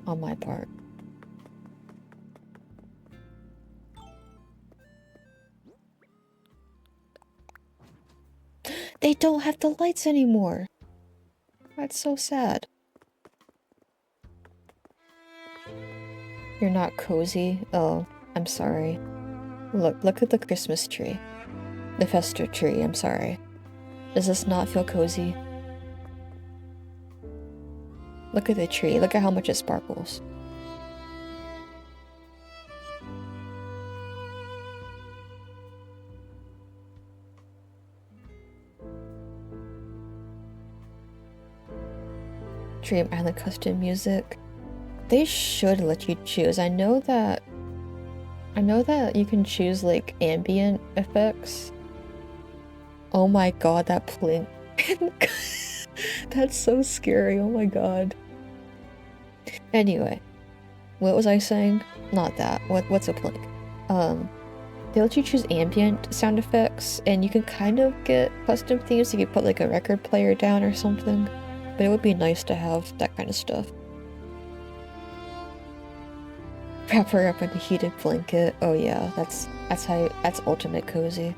on my part. They don't have the lights anymore. That's so sad. You're not cozy? Oh, I'm sorry. Look at the Christmas tree. The festive tree, I'm sorry. Does this not feel cozy? Look at the tree. Look at how much it sparkles. Dream Island custom music. They should let you choose. I know that you can choose like ambient effects. Oh my god, that plink. That's so scary. Oh my god. Anyway, what was I saying? Not that. What's a plink? They let you choose ambient sound effects, and you can kind of get custom themes. You could put like a record player down or something, but it would be nice to have that kind of stuff. Wrap her up in a heated blanket. Oh yeah, that's ultimate cozy.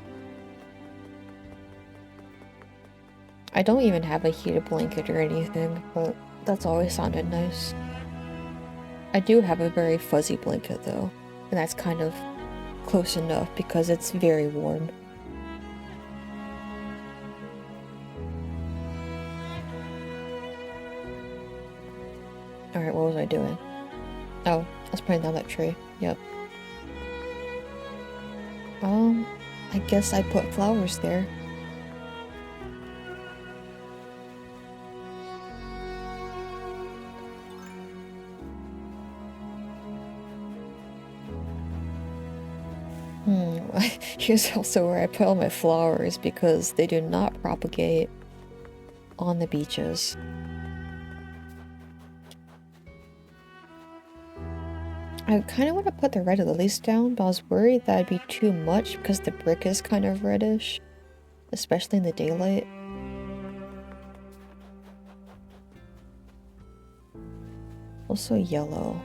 I don't even have a heated blanket or anything, but that's always sounded nice. I do have a very fuzzy blanket though, and that's kind of close enough because it's very warm. Alright, what was I doing? Oh, I was putting down that tree. Yep. I guess I put flowers there. Here's also where I put all my flowers because they do not propagate on the beaches. I kind of want to put the red lilies down, but I was worried that would be too much because the brick is kind of reddish, especially in the daylight. Also yellow.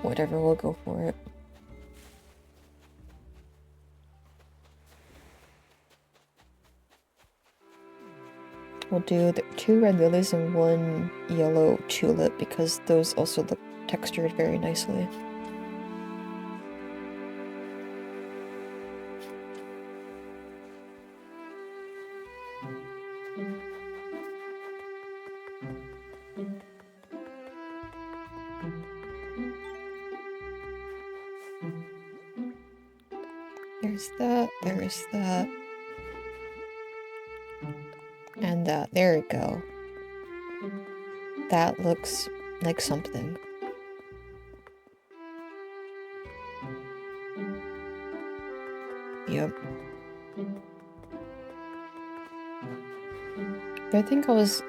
Whatever, we'll go for it. We'll do the 2 red lilies and 1 yellow tulip because those also look textured very nicely. There's that, there's that. And that, there we go. That looks like something. Yep. The other thing I was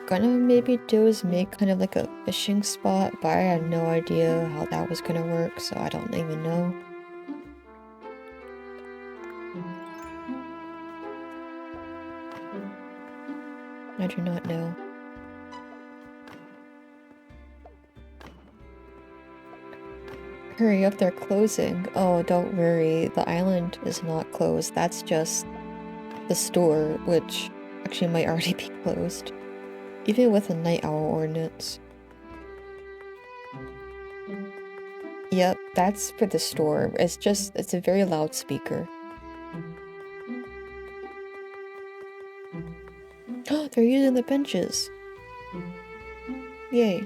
gonna maybe do is make kind of like a fishing spot, but I had no idea how that was gonna work, so I don't even know. I do not know. Hurry up, they're closing. Oh, don't worry, the island is not closed. That's just the store, which actually might already be closed. Even with a night owl ordinance. Yep, that's for the store. It's a very loud speaker. Oh, they're using the benches. Yay.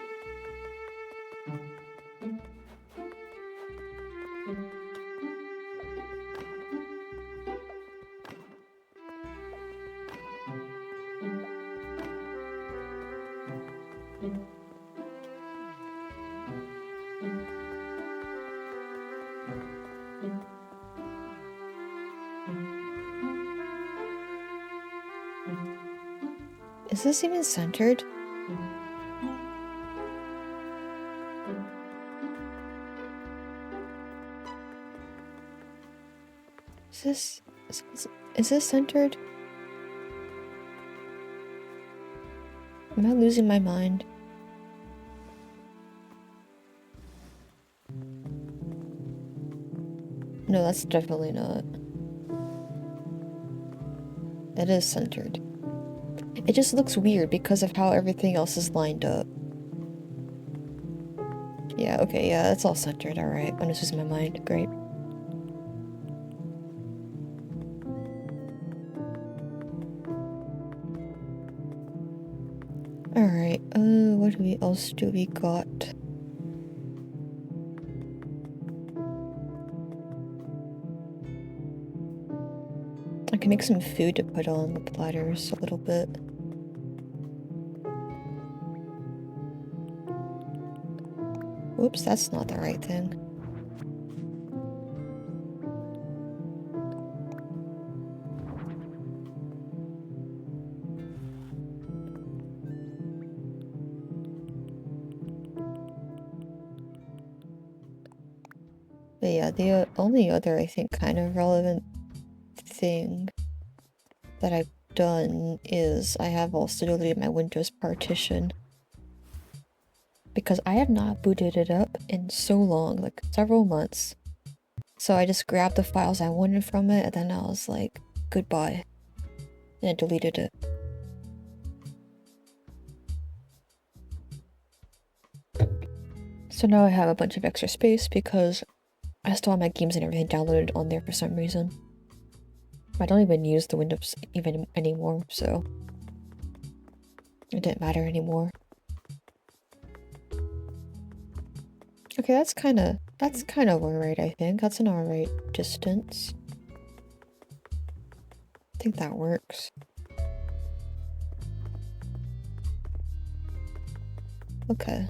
Is this even centered? Is this centered? Am I losing my mind? No, that's definitely not. It is centered. It just looks weird because of how everything else is lined up. Yeah, okay, yeah, it's all centered, alright. I'm just losing my mind. Great. Alright, what else do we got? I can make some food to put on the platters a little bit. Whoops, that's not the right thing. But yeah, the only other, I think, kind of relevant thing that I've done is I have also deleted my Windows partition. Because I have not booted it up in so long, like several months. So I just grabbed the files I wanted from it, and then I was like, goodbye. And I deleted it. So now I have a bunch of extra space because I still have my games and everything downloaded on there for some reason. I don't even use the Windows even anymore, so it didn't matter anymore. Okay, that's kind of alright, I think. That's an alright distance. I think that works. Okay.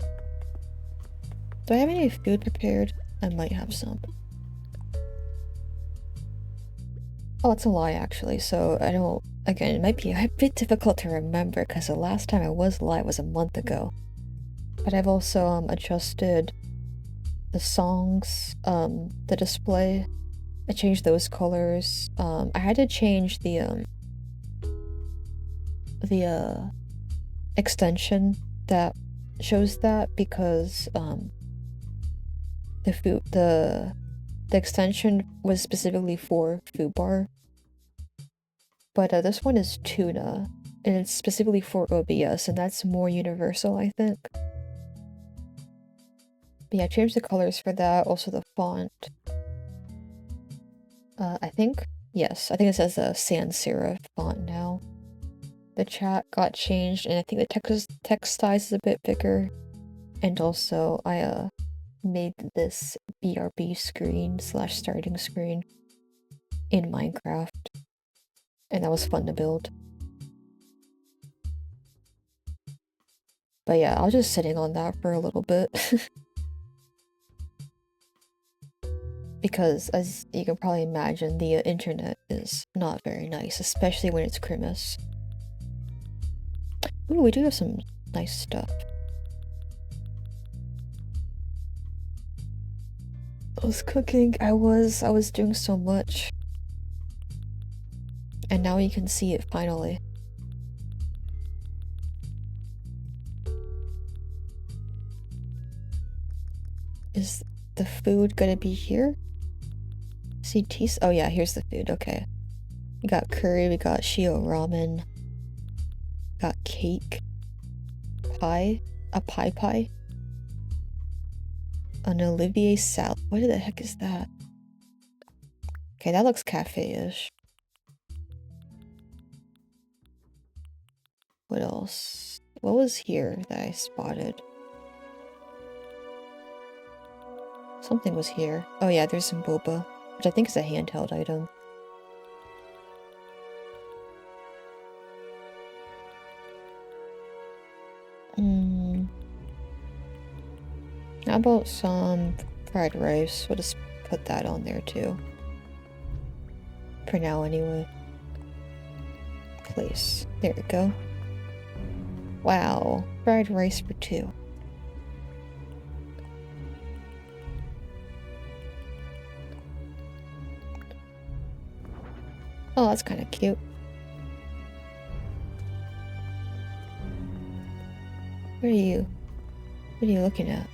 Do I have any food prepared? I might have some. Oh, it's a lie, actually, so I don't... Again, it might be a bit difficult to remember, because the last time I was live was a month ago. But I've also, adjusted the songs, the display. I changed those colors. I had to change the extension that shows that because, the extension was specifically for foobar. But this one is tuna, and it's specifically for OBS, and that's more universal, I think. But yeah, I changed the colors for that, also the font. I think, yes, I think it says a sans serif font now. The chat got changed, and I think the text size is a bit bigger. And also, I made this BRB screen / starting screen in Minecraft. And that was fun to build. But yeah, I was just sitting on that for a little bit. Because, as you can probably imagine, the internet is not very nice, especially when it's Crimmis. Ooh, we do have some nice stuff. I was cooking, I was doing so much. And now you can see it finally. Is the food gonna be here? CT's? Oh yeah, here's the food, okay. We got curry, we got shio ramen. Got cake. Pie? A pie? An Olivier salad. What the heck is that? Okay, that looks cafe-ish. What else? What was here that I spotted? Something was here. Oh yeah, there's some boba, which I think is a handheld item. How about some fried rice? We'll just put that on there too. For now, anyway. Place. There we go. Wow. Fried rice for 2. Oh, that's kind of cute. What are you looking at?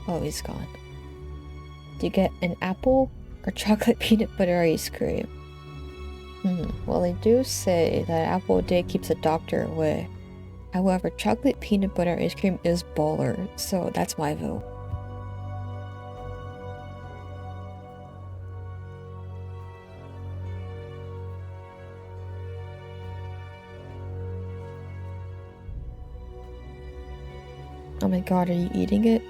Oh, he's gone. Do you get an apple or chocolate peanut butter ice cream? Well, they do say that apple a day keeps a doctor away. However, chocolate peanut butter ice cream is baller, so that's my vote. Oh my god, are you eating it?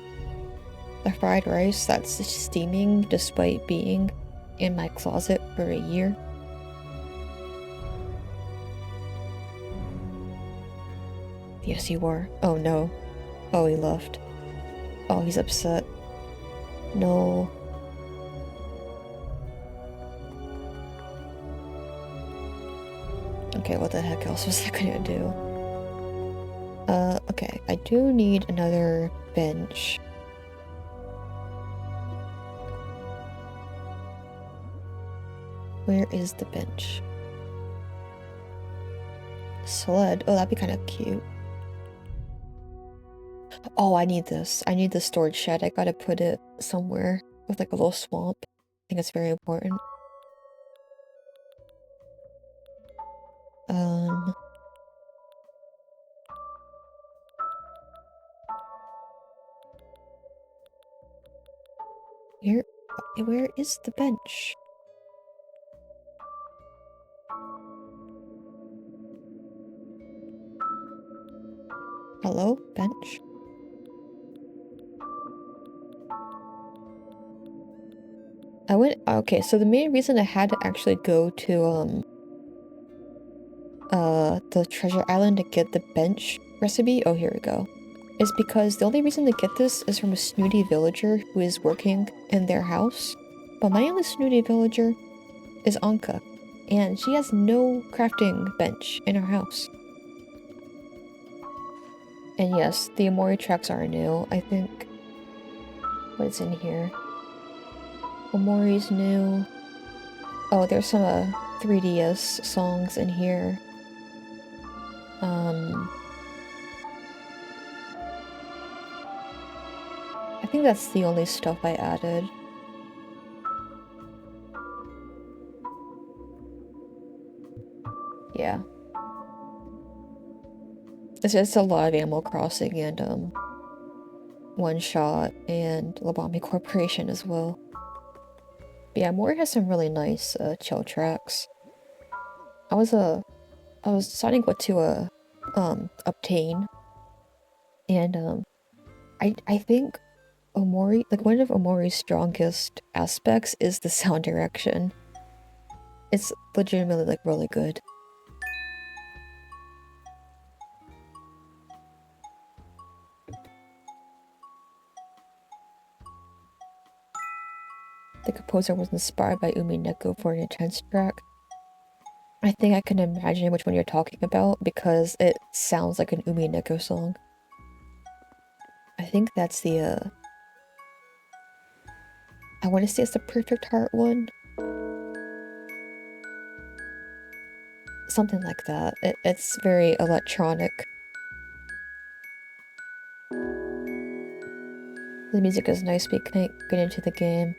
The fried rice that's steaming despite being in my closet for a year? Yes, you are. Oh no. Oh, he left. Oh, he's upset. No. Okay, what the heck else was I gonna do? Okay, I do need another bench. Where is the bench? Sled. Oh, that'd be kind of cute. Oh, I need this. I need the storage shed. I gotta put it somewhere with like a little swamp. I think it's very important. Where is the bench? Hello, bench? Okay, so the main reason I had to actually go to, the treasure island to get the bench recipe, oh, here we go, is because the only reason to get this is from a snooty villager who is working in their house. But my only snooty villager is Anka, and she has no crafting bench in her house. And yes, the Omori tracks are new. I think... what's in here? Omori's new. Oh, there's some 3DS songs in here. I think that's the only stuff I added. Yeah. It's just a lot of Animal Crossing and, One Shot and Labami Corporation as well. But yeah, Mori has some really nice, chill tracks. I was deciding what to, obtain. And, I think Omori, like one of Omori's strongest aspects is the sound direction. It's legitimately, like, really good. The composer was inspired by Umi Neko for an intense track. I think I can imagine which one you're talking about because it sounds like an Umi Neko song. I think that's the, I want to say it's the Perfect Heart one. Something like that. It's very electronic. The music is nice, we can't get into the game.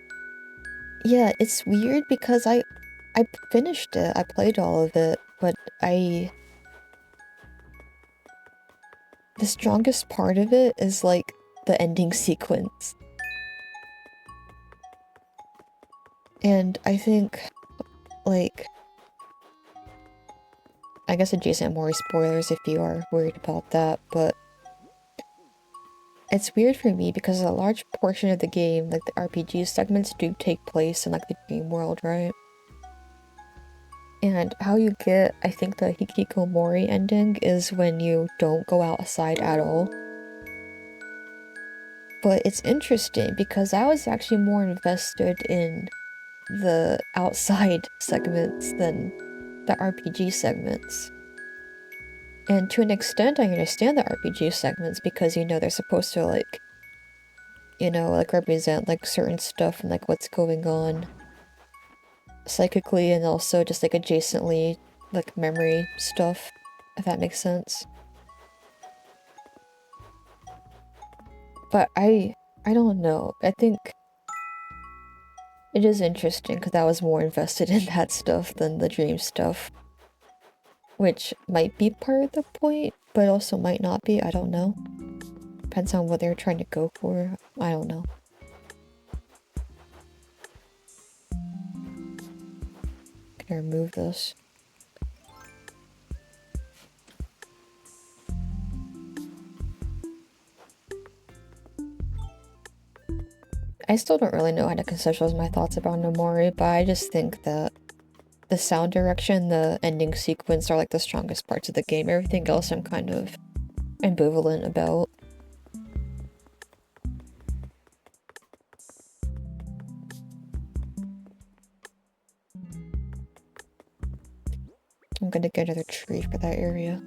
Yeah, it's weird because I finished it, I played all of it, but the strongest part of it is like the ending sequence. And I think, like, I guess adjacent Mori spoilers if you are worried about that, but it's weird for me because a large portion of the game, like the RPG segments, do take place in like the dream world, right? And how you get, I think, the Hikikomori ending is when you don't go outside at all. But it's interesting because I was actually more invested in the outside segments than the RPG segments. And to an extent, I understand the RPG segments because, you know, they're supposed to, like, you know, like, represent, like, certain stuff and, like, what's going on psychically and also just, like, adjacently, like, memory stuff, if that makes sense. But I don't know. I think it is interesting because I was more invested in that stuff than the dream stuff. Which might be part of the point, but also might not be, I don't know. Depends on what they're trying to go for, I don't know. Can I remove this? I still don't really know how to conceptualize my thoughts about Nomori, but I just think that the sound direction, the ending sequence are like the strongest parts of the game. Everything else I'm kind of ambivalent about. I'm gonna get another tree for that area.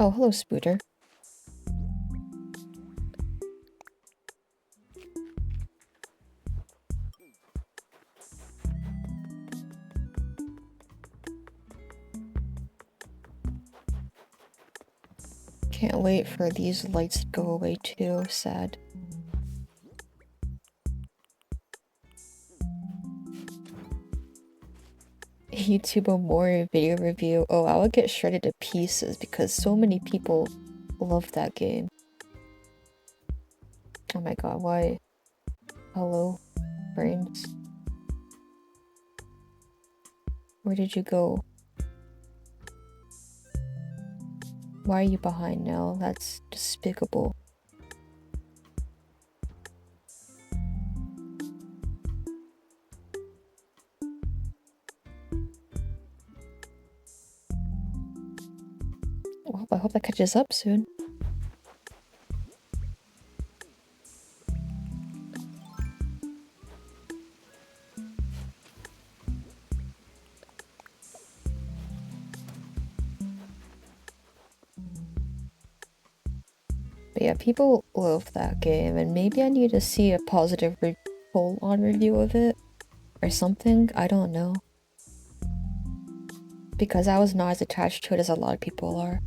Oh, hello, Spooter. Can't wait for these lights to go away too. Sad. YouTube more video review. Oh, I would get shredded to pieces because so many people love that game. Oh my god, why? Hello, frames. Where did you go? Why are you behind now? That's despicable. Well, I hope that catches up soon. But yeah, people love that game, and maybe I need to see a positive full-on review of it or something. I don't know. Because I was not as attached to it as a lot of people are.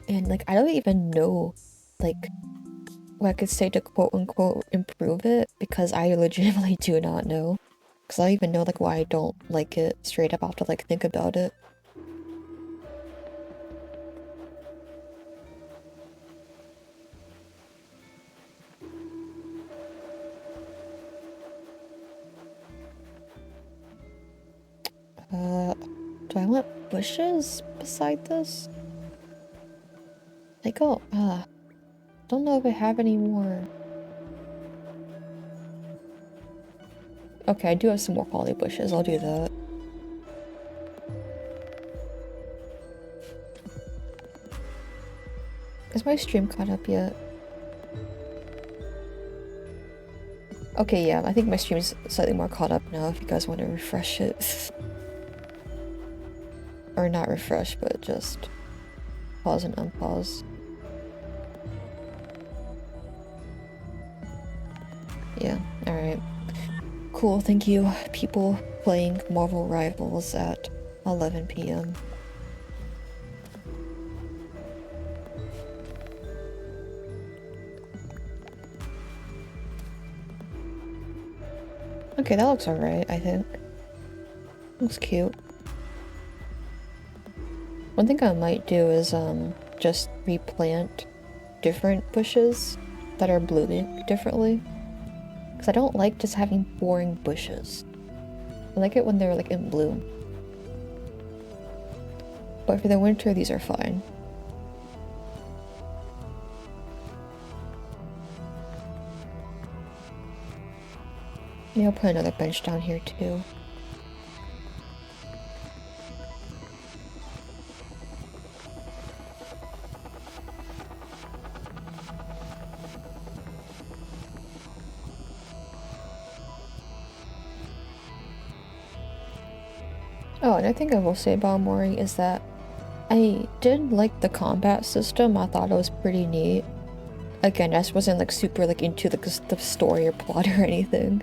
And like, I don't even know, like, what I could say to quote-unquote improve it, because I legitimately do not know. Because I don't even know, like, why I don't like it straight up. I have to, like, think about it. Do I want bushes beside this? Like, oh, don't know if I have any more. Okay, I do have some more holly bushes. I'll do that. Is my stream caught up yet? Okay, yeah, I think my stream's slightly more caught up now if you guys want to refresh it. Or not refresh, but just pause and unpause. Yeah, alright. Cool, thank you, people playing Marvel Rivals at 11 p.m. Okay, that looks alright, I think. Looks cute. One thing I might do is, just replant different bushes that are blooming differently. Because I don't like just having boring bushes. I like it when they're, like, in bloom. But for the winter, these are fine. Maybe I'll put another bench down here, too. Oh, and I think I will say about Mori is that I did like the combat system. I thought it was pretty neat. Again, I just wasn't like super like into the story or plot or anything.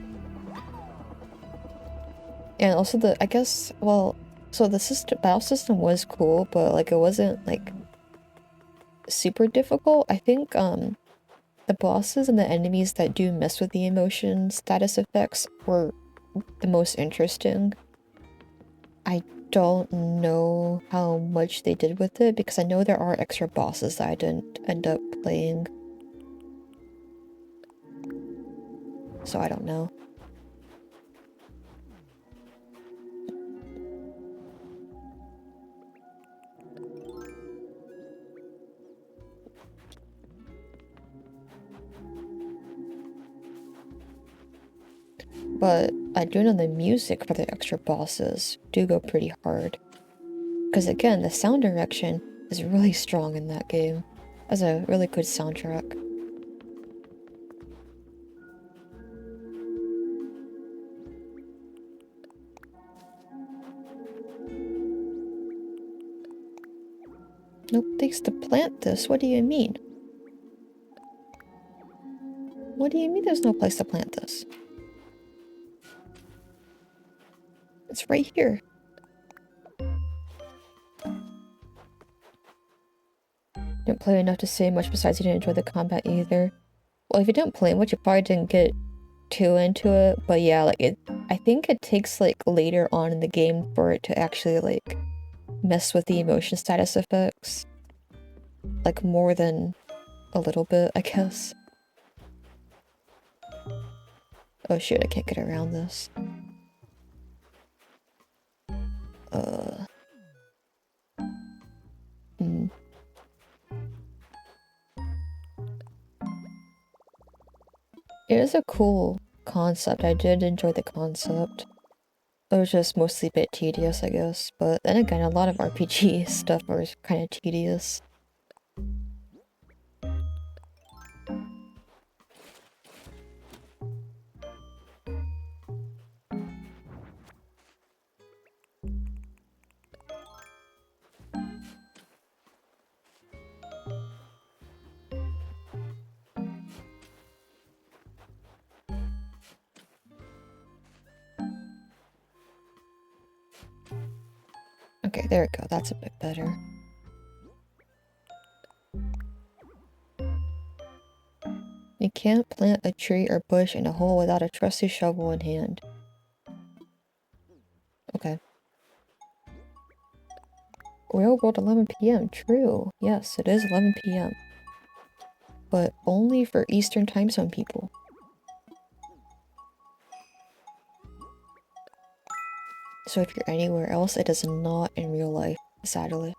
And also I guess, well, so the battle system was cool, but like it wasn't like super difficult. I think the bosses and the enemies that do mess with the emotion status effects were the most interesting. I don't know how much they did with it because I know there are extra bosses that I didn't end up playing. So I don't know. But I do know the music for the extra bosses do go pretty hard. Because again, the sound direction is really strong in that game. Has a really good soundtrack. Nope, takes to plant this. What do you mean? What do you mean there's no place to plant this? It's right here. Didn't play enough to say much besides you didn't enjoy the combat either. Well, if you didn't play much, you probably didn't get too into it. But yeah, like I think it takes like later on in the game for it to actually like mess with the emotion status effects. Like more than a little bit, I guess. Oh shoot, I can't get around this. Hmm. It is a cool concept. I did enjoy the concept. It was just mostly a bit tedious, I guess. But then again, a lot of RPG stuff was kind of tedious. Okay, there we go. That's a bit better. You can't plant a tree or bush in a hole without a trusty shovel in hand. Okay. Real world 11 p.m. True. Yes, it is 11 p.m. But only for Eastern time zone people. So if you're anywhere else, it is not in real life, sadly.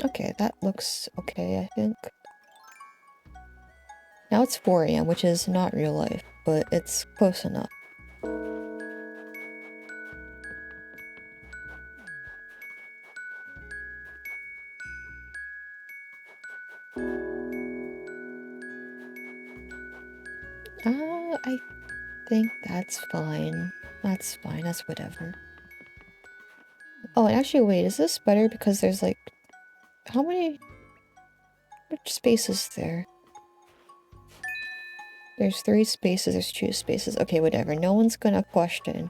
Okay, that looks okay, I think. Now it's 4 a.m., which is not real life, but it's close enough. I think that's fine. That's fine, that's whatever. Oh, and actually, wait, is this better because there's like... How many... Which space is there? There's 3 spaces, there's 2 spaces. Okay, whatever. No one's gonna question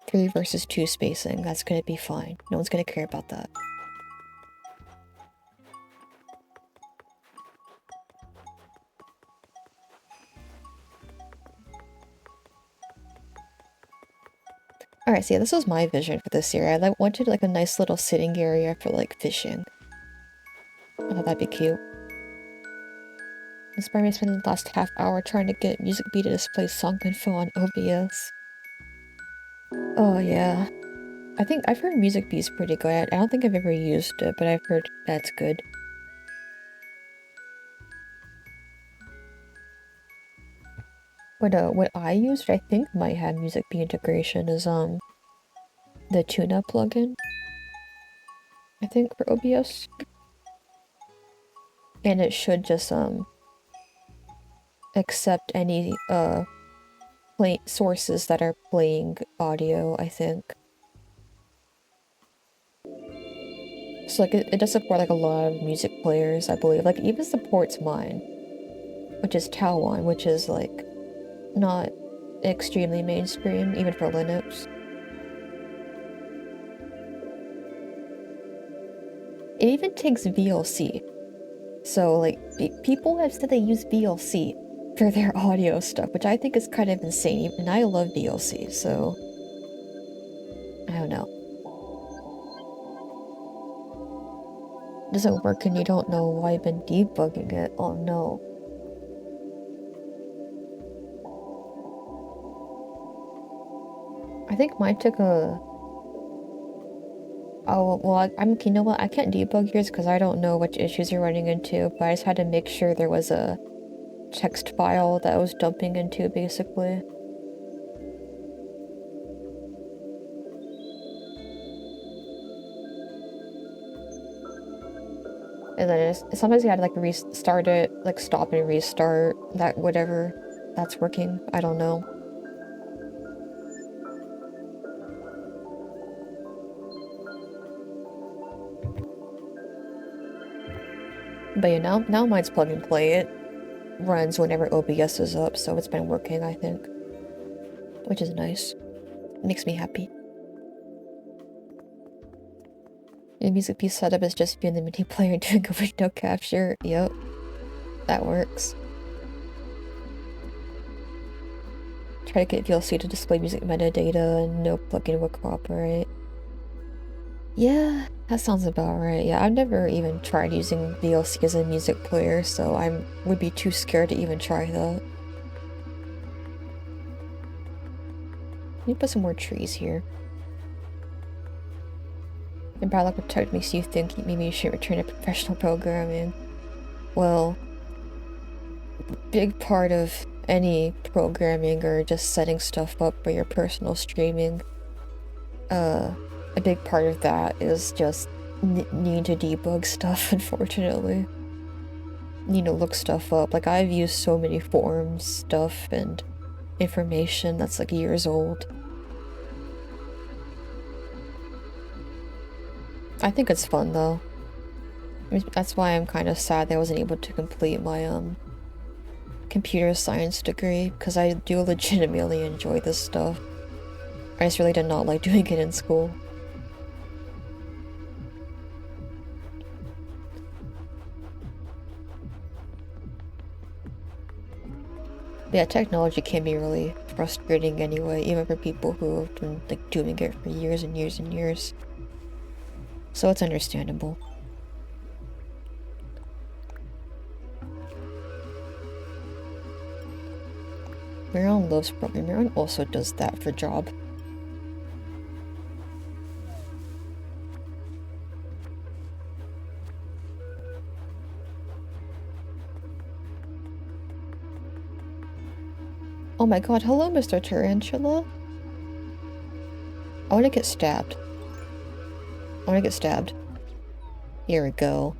3 versus 2 spacing. That's gonna be fine. No one's gonna care about that. Alright, so yeah, this was my vision for this area. I wanted like a nice little sitting area for like fishing. I thought that'd be cute. Inspired me to spend the last half hour trying to get Music Bee to display song info on OBS. Oh yeah. I think I've heard Music Bee's pretty good. I don't think I've ever used it, but I've heard that's good. What I used, I think might have Music Bee integration is the tune-up plugin. I think for OBS. And it should just accept any sources that are playing audio, I think. So like it does support like a lot of music players, I believe. Like it even supports mine, which is Talon, which is like not extremely mainstream, even for Linux. It even takes VLC. So like people have said they use VLC for their audio stuff, which I think is kind of insane, and I love VLC, so I don't know. It doesn't work and you don't know why I've been debugging it. Oh no. I think mine took a... Oh, well, you know what? I can't debug yours because I don't know which issues you're running into, but I just had to make sure there was a text file that I was dumping into, basically. And then sometimes you had to like restart it, like stop and restart, that whatever that's working. I don't know. But yeah, now mine's plug and play. It runs whenever OBS is up, so it's been working, I think. Which is nice. Makes me happy. The music piece setup is just being the MIDI player doing a window capture. Yep, that works. Try to get VLC to display music metadata and no plugin will cooperate. Yeah, that sounds about right. Yeah, I've never even tried using VLC as a music player, so I would be too scared to even try that. Let me put some more trees here. And bad luck with tech makes you think maybe you should return to professional programming. Well, big part of any programming or just setting stuff up for your personal streaming, a big part of that is just need to debug stuff, unfortunately. Need to look stuff up. Like, I've used so many forums stuff and information that's like years old. I think it's fun though. I mean, that's why I'm kind of sad that I wasn't able to complete my computer science degree, because I do legitimately enjoy this stuff. I just really did not like doing it in school. But yeah, technology can be really frustrating anyway, even for people who have been like doing it for years and years and years. So it's understandable. Marion loves programming. Marion also does that for job. Oh my god, hello, Mr. Tarantula. I want to get stabbed. I want to get stabbed. Here we go.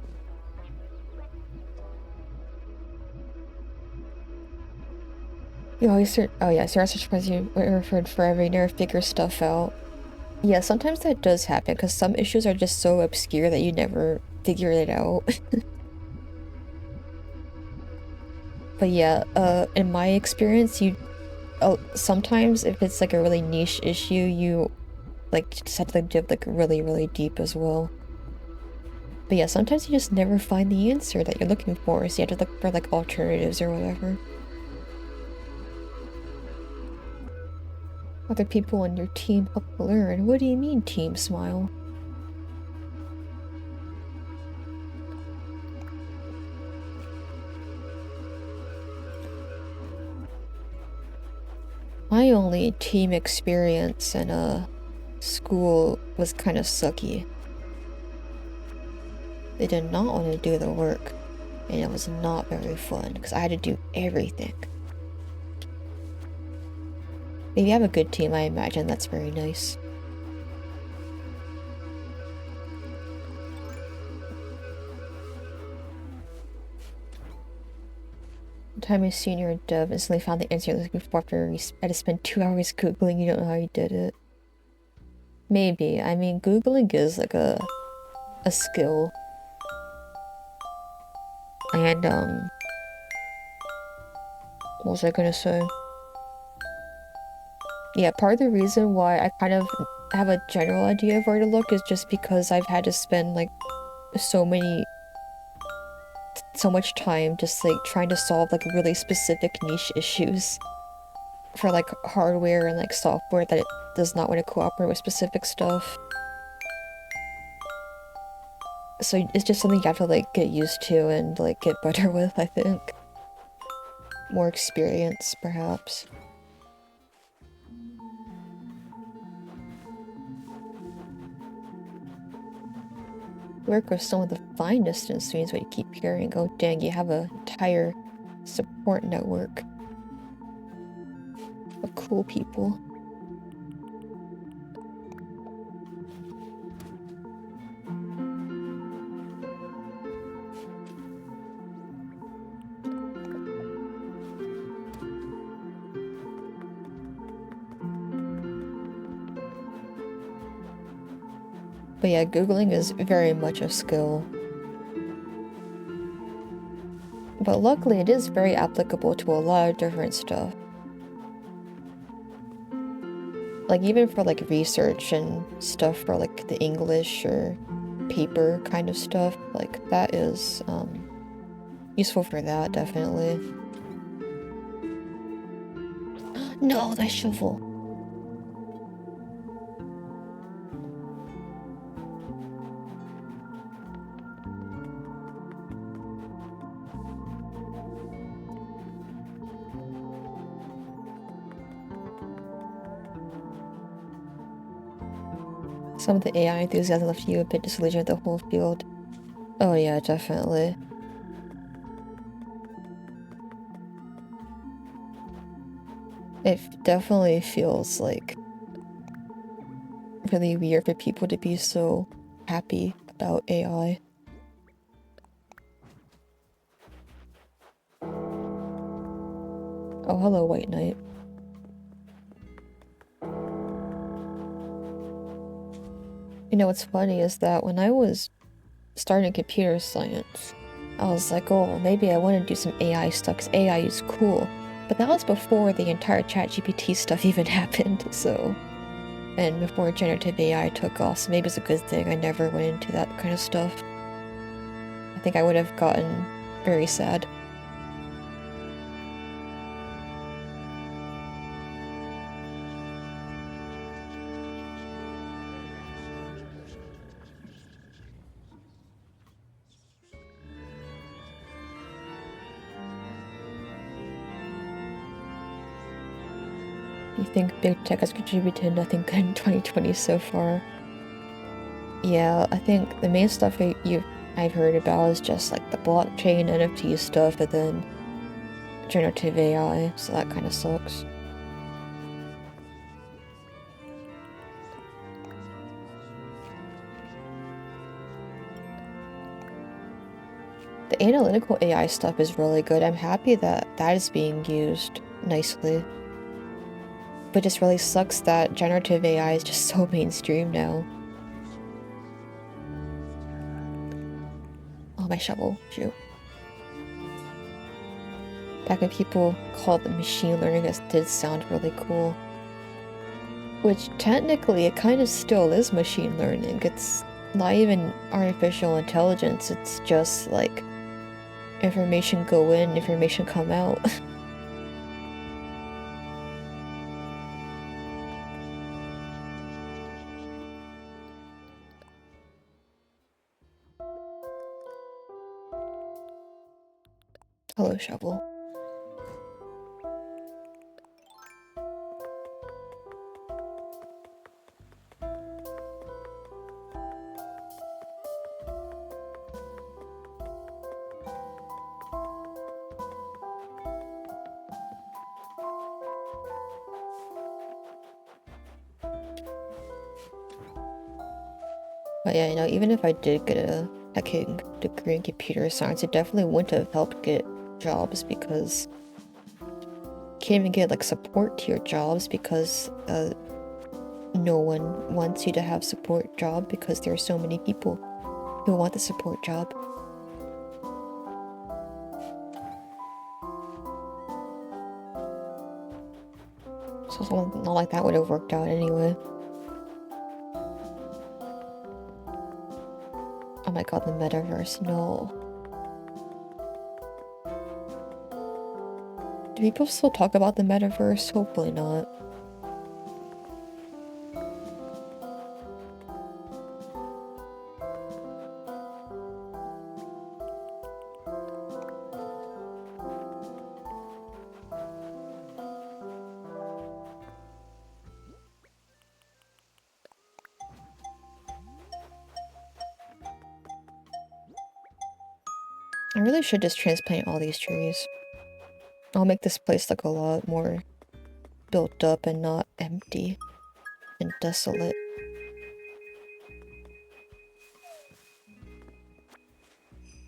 You always hear— oh yeah, Sarah surprised you referred forever, you never figure stuff out. Yeah, sometimes that does happen, because some issues are just so obscure that you never figure it out. But yeah, in my experience, sometimes if it's like a really niche issue, you like just have to like dig like really, really deep as well. But yeah, sometimes you just never find the answer that you're looking for, so you have to look for like alternatives or whatever. Other people on your team help learn. What do you mean, team smile? My only team experience in school was kind of sucky. They did not want to do the work, and it was not very fun because I had to do everything. If you have a good team, I imagine that's very nice. The time a senior dev instantly found the answer I was looking for after I had to spend 2 hours Googling. You don't know how you did it. Maybe. I mean, Googling is like a skill. And, what was I gonna say? Yeah, part of the reason why I kind of have a general idea of where to look is just because I've had to spend, like, so much time just, like, trying to solve, like, really specific niche issues for, like, hardware and, like, software that it does not want to cooperate with specific stuff. So it's just something you have to, like, get used to and, like, get better with, I think. More experience, perhaps. Work with some of the finest in students, what you keep hearing. Oh dang, you have an entire support network of cool people. But yeah, Googling is very much a skill. But luckily it is very applicable to a lot of different stuff. Like even for like research and stuff for like the English or paper kind of stuff, like that is useful for that, definitely. No, that shovel. Some of the AI enthusiasm left you a bit disillusioned with the whole field. Oh yeah, definitely. It definitely feels like really weird for people to be so happy about AI. Oh, hello, White Knight. You know, what's funny is that when I was starting computer science, I was like, oh, maybe I want to do some AI stuff because AI is cool. But that was before the entire ChatGPT stuff even happened, so... And before generative AI took off, so maybe it's a good thing I never went into that kind of stuff. I think I would have gotten very sad. You think big tech has contributed nothing good in 2020 so far? Yeah, I think the main stuff I've heard about is just like the blockchain, NFT stuff, and then generative AI, so that kind of sucks. The analytical AI stuff is really good. I'm happy that that is being used nicely. But it just really sucks that generative AI is just so mainstream now. Oh, my shovel. Shoot. Back when people called it machine learning, it did sound really cool. Which, technically, it kind of still is machine learning. It's not even artificial intelligence, it's just, like, information go in, information come out. Hello, shovel. But yeah, you know, even if I did get a hacking degree in computer science, it definitely wouldn't have helped get jobs because you can't even get like support to your jobs because no one wants you to have support job because there are so many people who want the support job. So something not like that would have worked out anyway. Oh my god, the metaverse, no. Do people still talk about the metaverse? Hopefully not. I really should just transplant all these trees. I'll make this place look a lot more built up and not empty and desolate.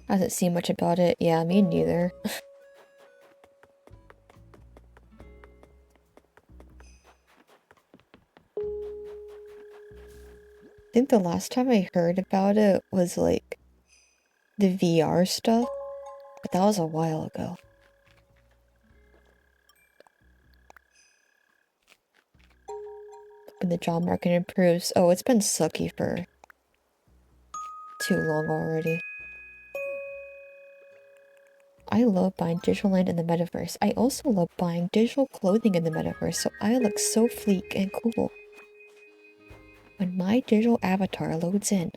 Hasn't seen much about it. Yeah, me neither. I think the last time I heard about it was like the VR stuff. But that was a while ago. When the job market improves. Oh, it's been sucky for too long already. I love buying digital land in the metaverse. I also love buying digital clothing in the metaverse, so I look so fleek and cool when my digital avatar loads in.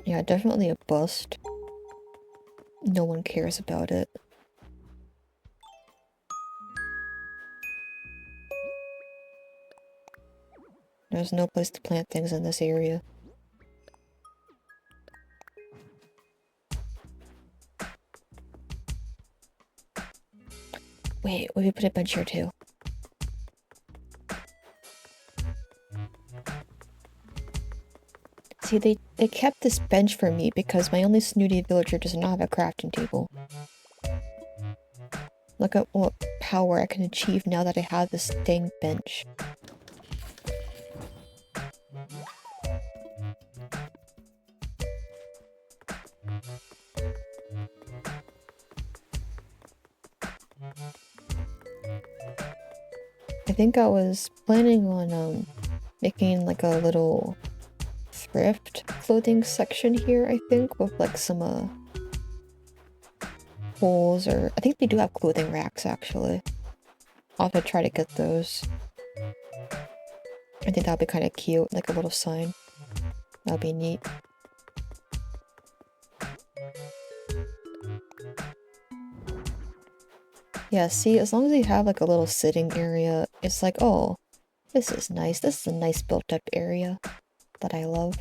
Yeah, definitely a bust. No one cares about it. There's no place to plant things in this area. Wait, what if we put a bench here too? See, they kept this bench for me because my only snooty villager does not have a crafting table. Look at what power I can achieve now that I have this dang bench. I think I was planning on making like a little thrift clothing section here, I think, with like some holes, or I think they do have clothing racks actually. I'll have to try to get those. I think that'll be kind of cute, like a little sign. That'll be neat. Yeah, see, as long as you have like a little sitting area, it's like, oh, this is nice. This is a nice built up area that I love.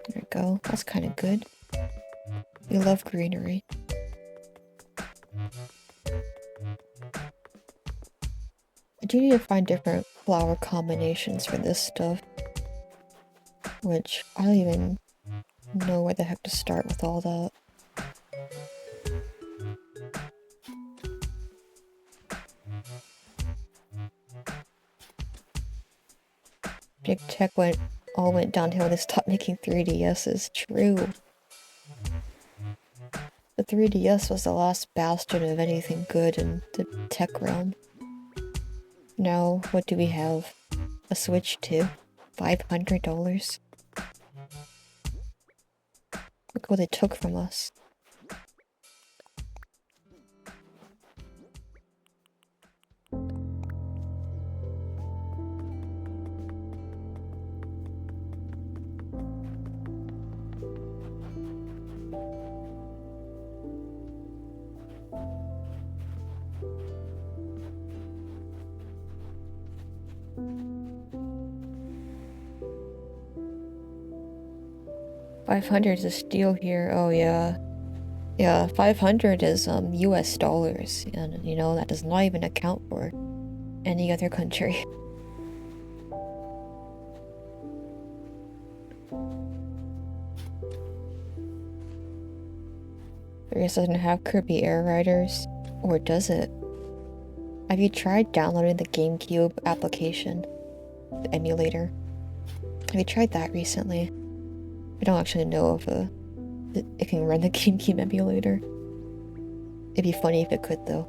There we go. That's kind of good. We love greenery. I do need to find different flower combinations for this stuff. Which, I don't even know where the heck to start with all that. Big Tech all went downhill when they stopped making 3DSs. True. The 3DS was the last bastion of anything good in the tech realm. Now, what do we have? A Switch 2? $500? Look what they took from us. $500 is a steal here. Oh yeah. Yeah, 500 is US dollars, and you know, that does not even account for any other country. I guess it doesn't have Kirby Air Riders, or does it? Have you tried downloading the GameCube application? The emulator? Have you tried that recently? I don't actually know if it can run the GameCube emulator. It'd be funny if it could, though.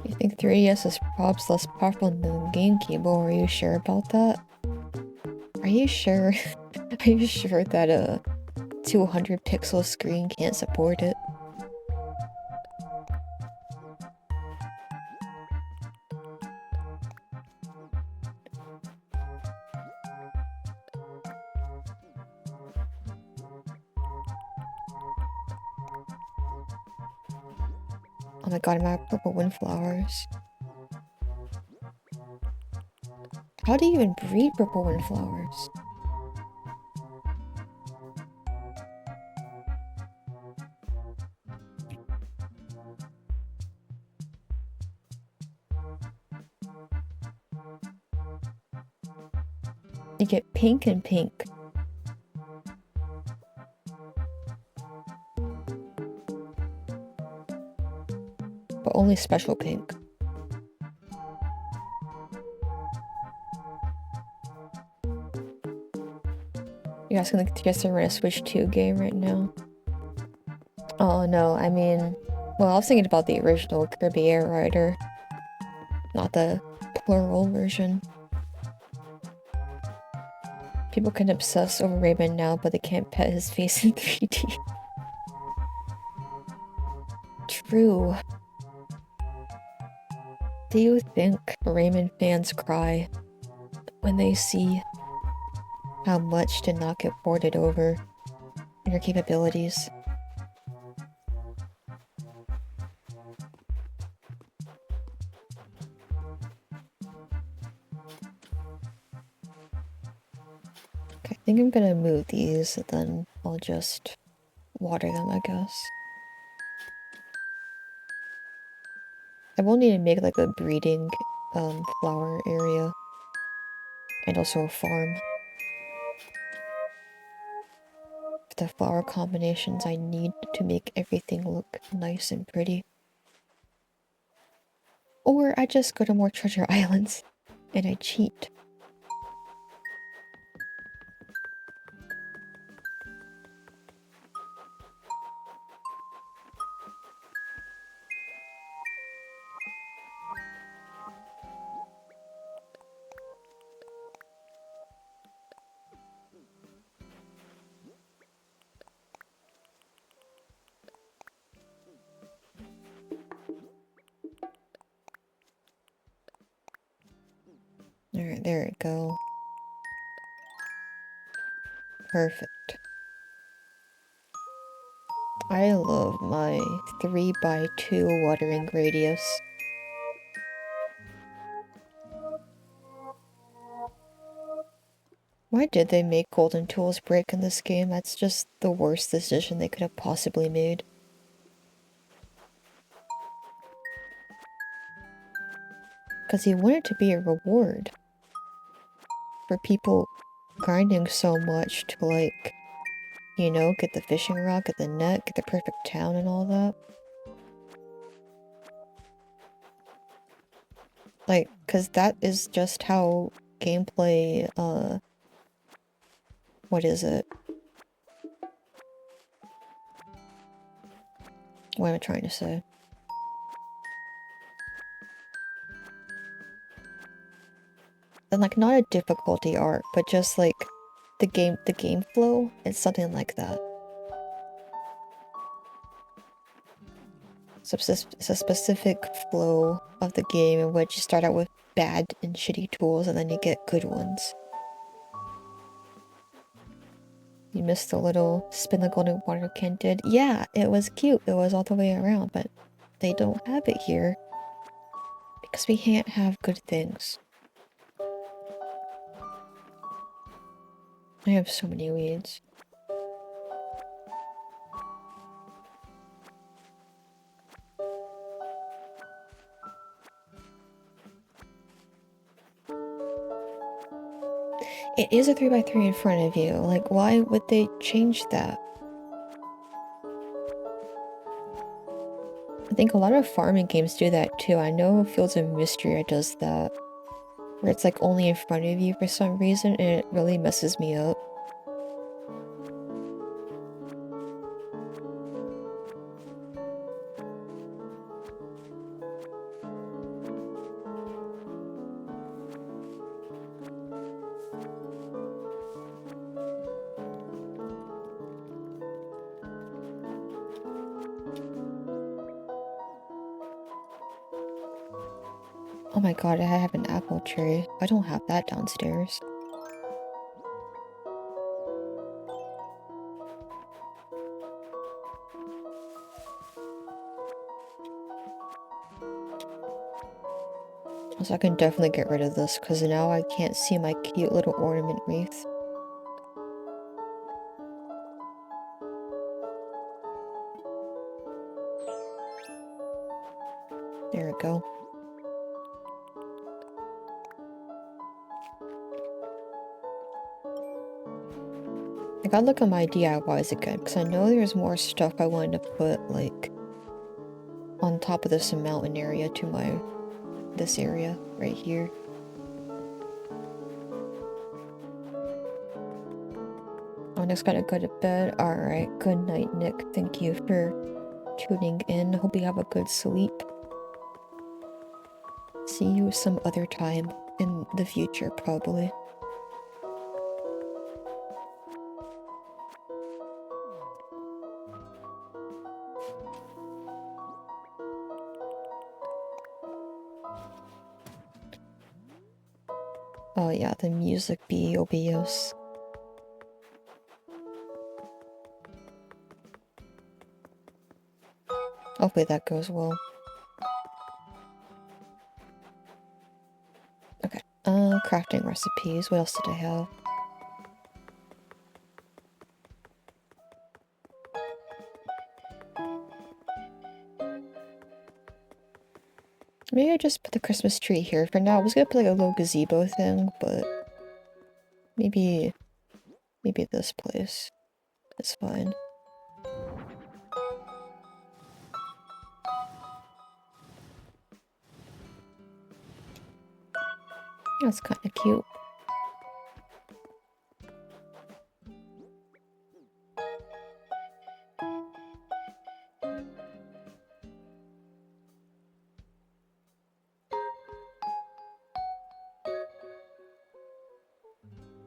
You think 3DS is probs less powerful than the GameCube? Are you sure about that? Are you sure? Are you sure that a 200 pixel screen can't support it? Oh my god, I'm out of purple windflowers. How do you even breed purple windflowers? You get pink and pink. But only special pink. You guys gonna guess we're in a Switch 2 game right now? Oh no, I mean... Well, I was thinking about the original Kirby Air Rider. Not the plural version. People can obsess over Rayman now, but they can't pet his face in 3D. True. Do you think Rayman fans cry when they see how much did not get ported over in your capabilities? Okay, I think I'm gonna move these, and then I'll just water them, I guess. I will need to make like a breeding flower area. And also a farm. The flower combinations I need to make everything look nice and pretty. Or I just go to more treasure islands and I cheat. Alright, there we go. Perfect. I love my 3x2 watering radius. Why did they make golden tools break in this game? That's just the worst decision they could have possibly made. Because you want it to be a reward for people grinding so much to, like, you know, get the fishing rod, get the net, get the perfect town and all that. Like, because that is just how gameplay, what is it? What am I trying to say? And like, not a difficulty art, but just like the game flow, it's something like that. It's a specific flow of the game in which you start out with bad and shitty tools and then you get good ones. You missed the little spin the golden water can did. Yeah, it was cute. It was all the way around, but they don't have it here because we can't have good things. I have so many weeds. It is a 3x3 in front of you. Like, why would they change that? I think a lot of farming games do that too. I know Fields of Mystery does that. Where it's like only in front of you for some reason and it really messes me up. Oh my god, I have an apple tree. I don't have that downstairs. So I can definitely get rid of this, because now I can't see my cute little ornament wreath. There we go. I gotta look at my DIYs again, because I know there's more stuff I wanted to put, like, on top of this mountain area to this area right here. I just gotta go to bed. Alright, good night, Nick. Thank you for tuning in. Hope you have a good sleep. See you some other time in the future, probably. Oh yeah, the music be obvious. Hopefully that goes well. Okay, crafting recipes. What else did I have? Maybe I just put the Christmas tree here for now. I was gonna put like a little gazebo thing, but maybe this place is fine. That's kind of cute.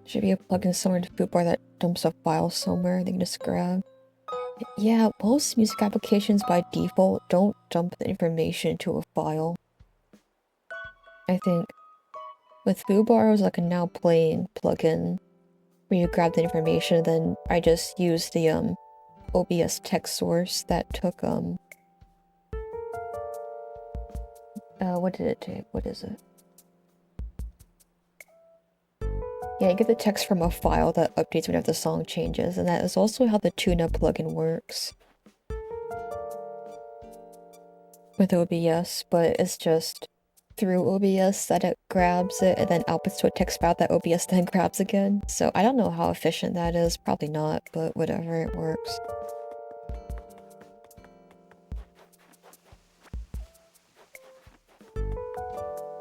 Should be a plugin somewhere to food bar that dumps a file somewhere they can just grab. Yeah, most music applications by default don't dump the information to a file. I think with Foobar, it was like a now playing plugin where you grab the information, then I just used the OBS text source that took what did it take? What is it? Yeah, you get the text from a file that updates whenever the song changes, and that is also how the tune-up plugin works with OBS, but it's just through OBS that it grabs it and then outputs to a text file that OBS then grabs again. So I don't know how efficient that is, probably not, but whatever, it works.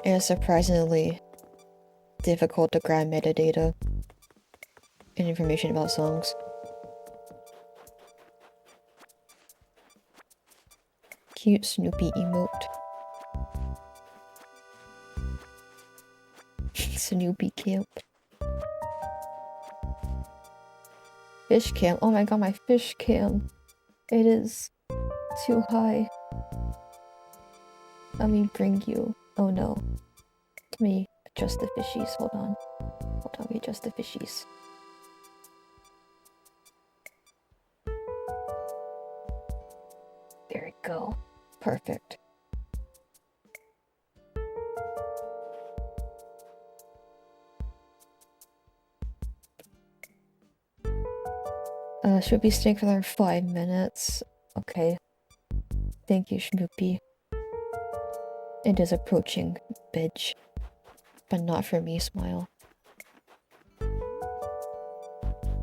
It is surprisingly difficult to grab metadata and information about songs. Cute Snoopy emote. Snoopy camp. Fish cam. Oh my god, my fish cam. It is too high. Let me bring you. Oh no. Let me adjust the fishies. Hold on. Let me adjust the fishies. There we go. Perfect. Should be staying for another 5 minutes. Okay. Thank you, Snoopy. It is approaching, bitch. But not for me, smile.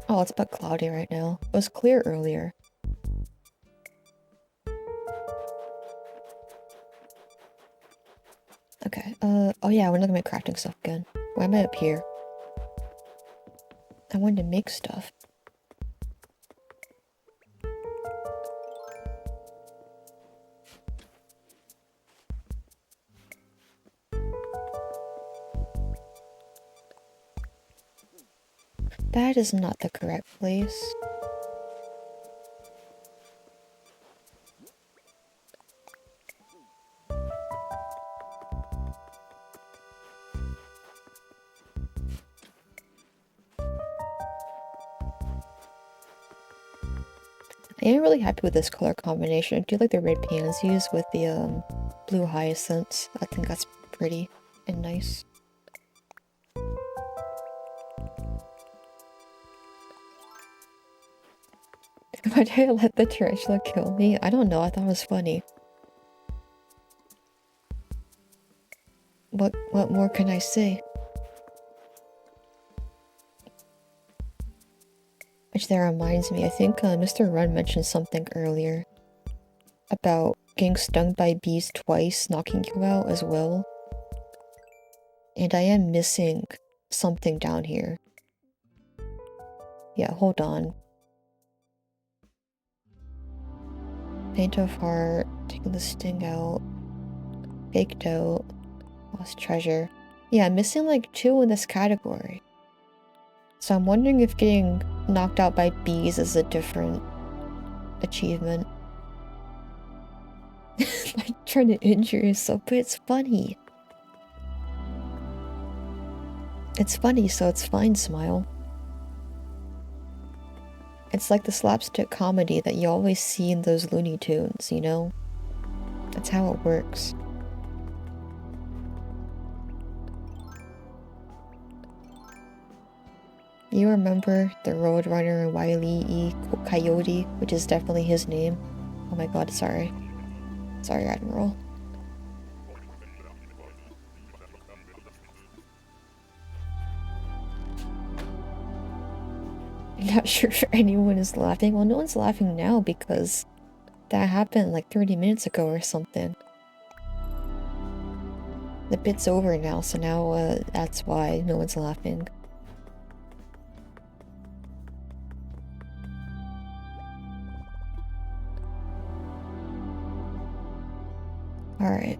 Oh, it's but cloudy right now. It was clear earlier. Okay, oh yeah, we're not gonna make crafting stuff again. Why am I up here? I wanted to make stuff. That is not the correct place. I am really happy with this color combination. I do like the red pansies with the blue hyacinths. I think that's pretty and nice. Why did I let the tarantula kill me? I don't know, I thought it was funny. What more can I say? Which that reminds me, I think Mr. Run mentioned something earlier about getting stung by bees twice, knocking you out as well. And I am missing something down here. Yeah, hold on. Paint of heart, taking the sting out, baked out, lost treasure. Yeah, I'm missing like 2 in this category. So I'm wondering if getting knocked out by bees is a different achievement. I'm trying to injure yourself, but it's funny. It's funny, so it's fine, smile. It's like the slapstick comedy that you always see in those Looney Tunes, you know? That's how it works. You remember the Roadrunner and Wile E. Coyote, which is definitely his name. Oh my god, sorry. Sorry, Admiral. I'm not sure if anyone is laughing. Well, no one's laughing now because that happened like 30 minutes ago or something. The bit's over now, so now that's why no one's laughing. Alright,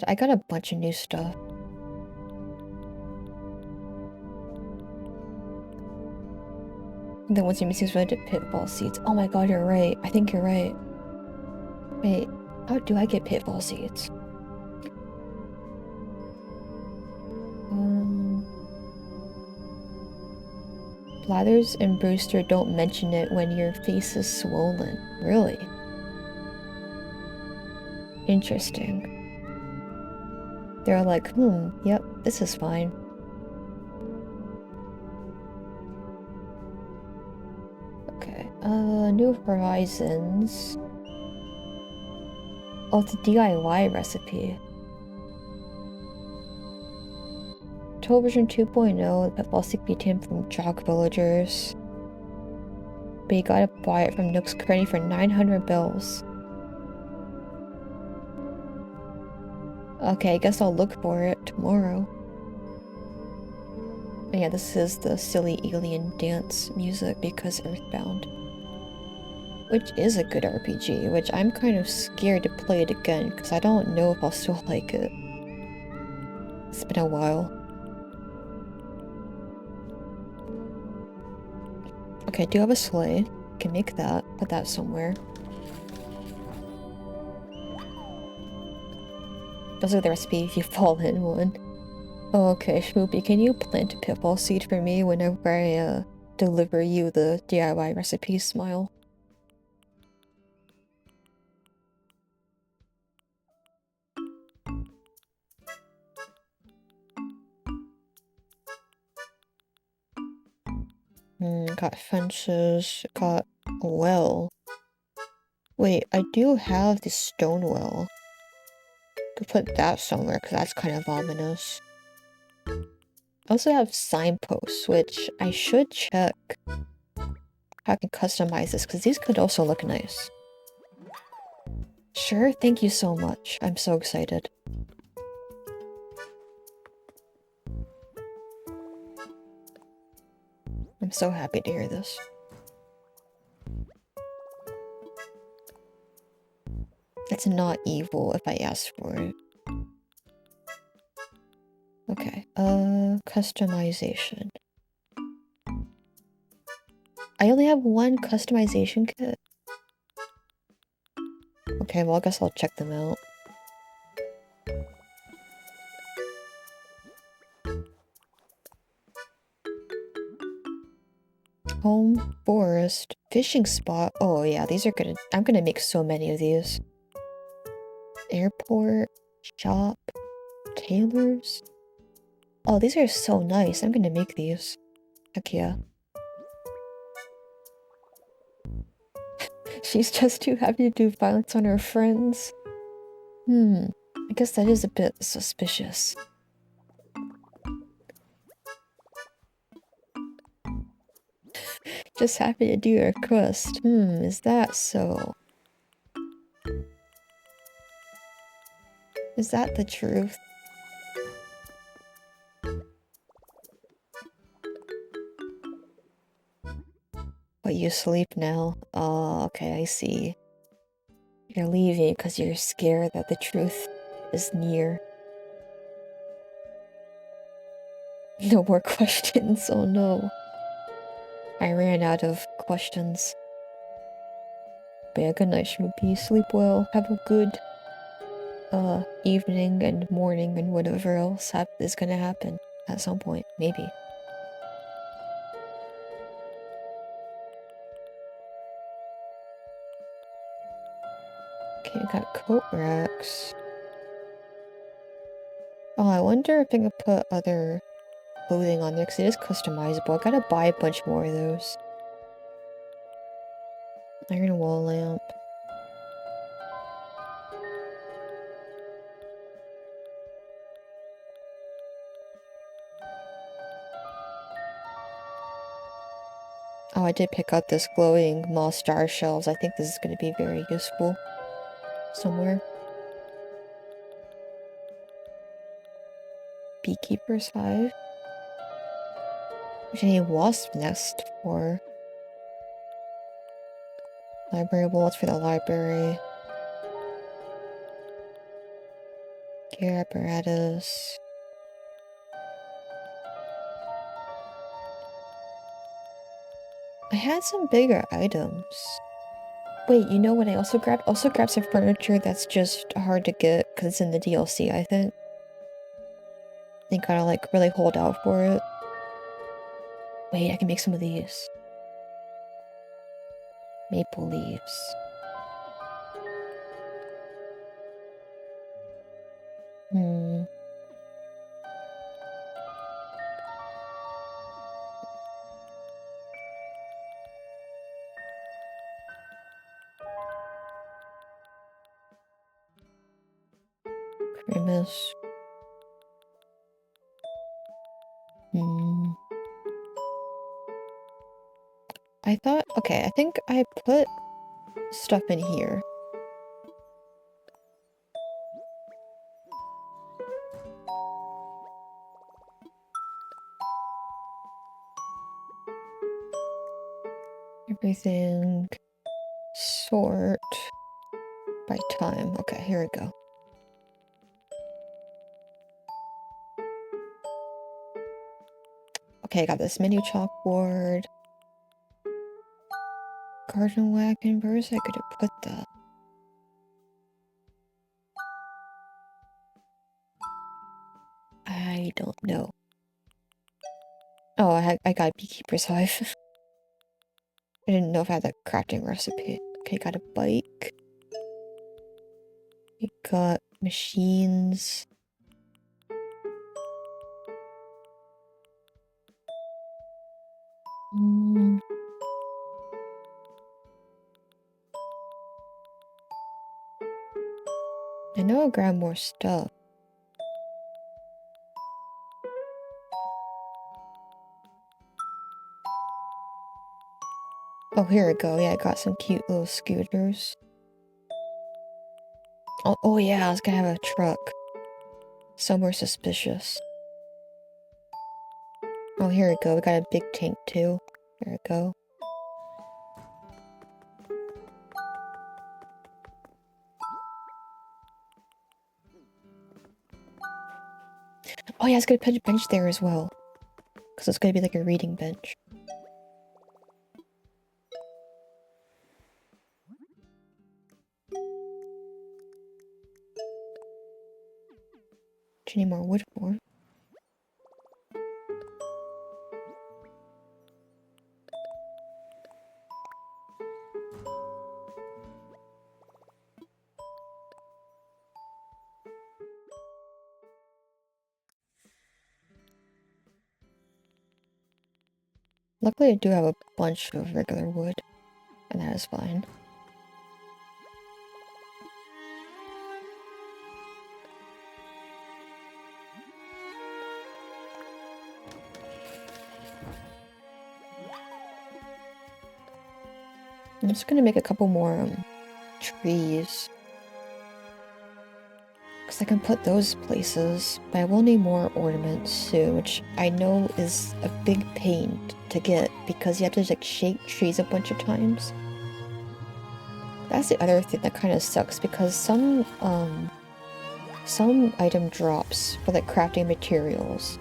I got a bunch of new stuff. Then once you miss related pitfall seeds. Oh my god, you're right. I think you're right. Wait, how do I get pitfall seeds? Blathers and Brewster don't mention it when your face is swollen. Really? Interesting. They're like, yep, this is fine. Okay, New Horizons. Oh, it's a DIY recipe. Tool version 2.0, the pitfall seek became from Jock Villagers. But you gotta buy it from Nook's Cranny for 900 bells. Okay, I guess I'll look for it tomorrow. And yeah, this is the silly alien dance music because Earthbound. Which is a good RPG, which I'm kind of scared to play it again because I don't know if I'll still like it. It's been a while. Okay, I do have a sleigh. Can make that. Put that somewhere. Those are the recipe if you fall in one. Oh, okay, Shmoopy, can you plant a pitfall seed for me whenever I deliver you the DIY recipe, smile? Got fences, got a well. Wait, I do have the stone well. Could put that somewhere, because that's kind of ominous. I also have signposts, which I should check how I can customize this, because these could also look nice. Sure, thank you so much. I'm so excited. I'm so happy to hear this. It's not evil if I ask for it. Okay, customization. I only have one customization kit. Okay, well I guess I'll check them out. Home, forest, fishing spot. Oh yeah, these are gonna... I'm gonna make so many of these. Airport, shop, tailors. Oh, these are so nice. I'm gonna make these. Heck yeah. She's just too happy to do violence on her friends. I guess that is a bit suspicious. Just happy to do her quest. Is that so? Is that the truth? But you sleep now? Oh, okay, I see. You're leaving because you're scared that the truth is near. No more questions, oh no. I ran out of questions. But yeah, good night, Shmoopy. Sleep well. Have a good evening and morning and whatever else is gonna happen at some point. Maybe. Okay, I got coat racks. Oh, I wonder if I can put other clothing on there because it is customizable. I gotta buy a bunch more of those. Iron wall lamp. Oh, I did pick up this glowing moss star shells. I think this is going to be very useful somewhere. Beekeeper's hive. Which I need wasp nest for. Library bullets for the library. Gear apparatus. I had some bigger items. Wait, you know what I also grabbed? Also grabbed some furniture that's just hard to get because it's in the DLC, I think. You gotta like really hold out for it. Wait, I can make some of these. Maple leaves. Crimmis. I thought, okay, I think I put stuff in here. Everything sort by time. Okay, here we go. Okay, I got this menu chalkboard. Garden wagon, where is I gonna put that? I don't know. Oh, I got Beekeeper's hive. I didn't know if I had the crafting recipe. Okay, got a bike. We got machines. I know I'll grab more stuff. Oh, here we go. Yeah, I got some cute little scooters. Oh yeah, I was gonna have a truck. Somewhere suspicious. Oh, here we go. We got a big tank too. There we go. Oh yeah, it's gonna put a bench there as well. Because it's gonna be like a reading bench. What do you need more wood for? Luckily I do have a bunch of regular wood, and that is fine. I'm just gonna make a couple more trees. Because I can put those places, but I will need more ornaments soon, which I know is a big pain to get because you have to like shake trees a bunch of times. That's the other thing that kind of sucks because some item drops for like crafting materials.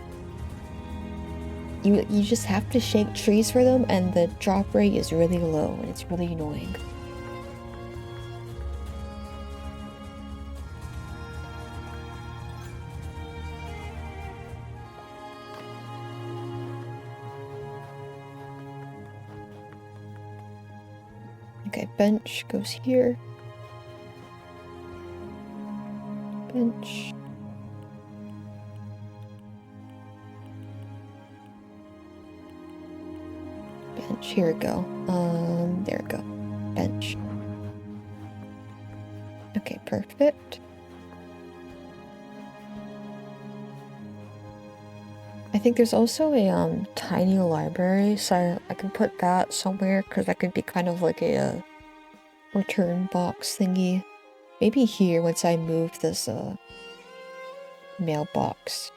You just have to shake trees for them and the drop rate is really low and it's really annoying. Okay, bench goes here. Bench. Bench, here we go. There we go. Bench. Okay, perfect. I think there's also a tiny library, so I can put that somewhere because that could be kind of like a return box thingy. Maybe here once I move this mailbox.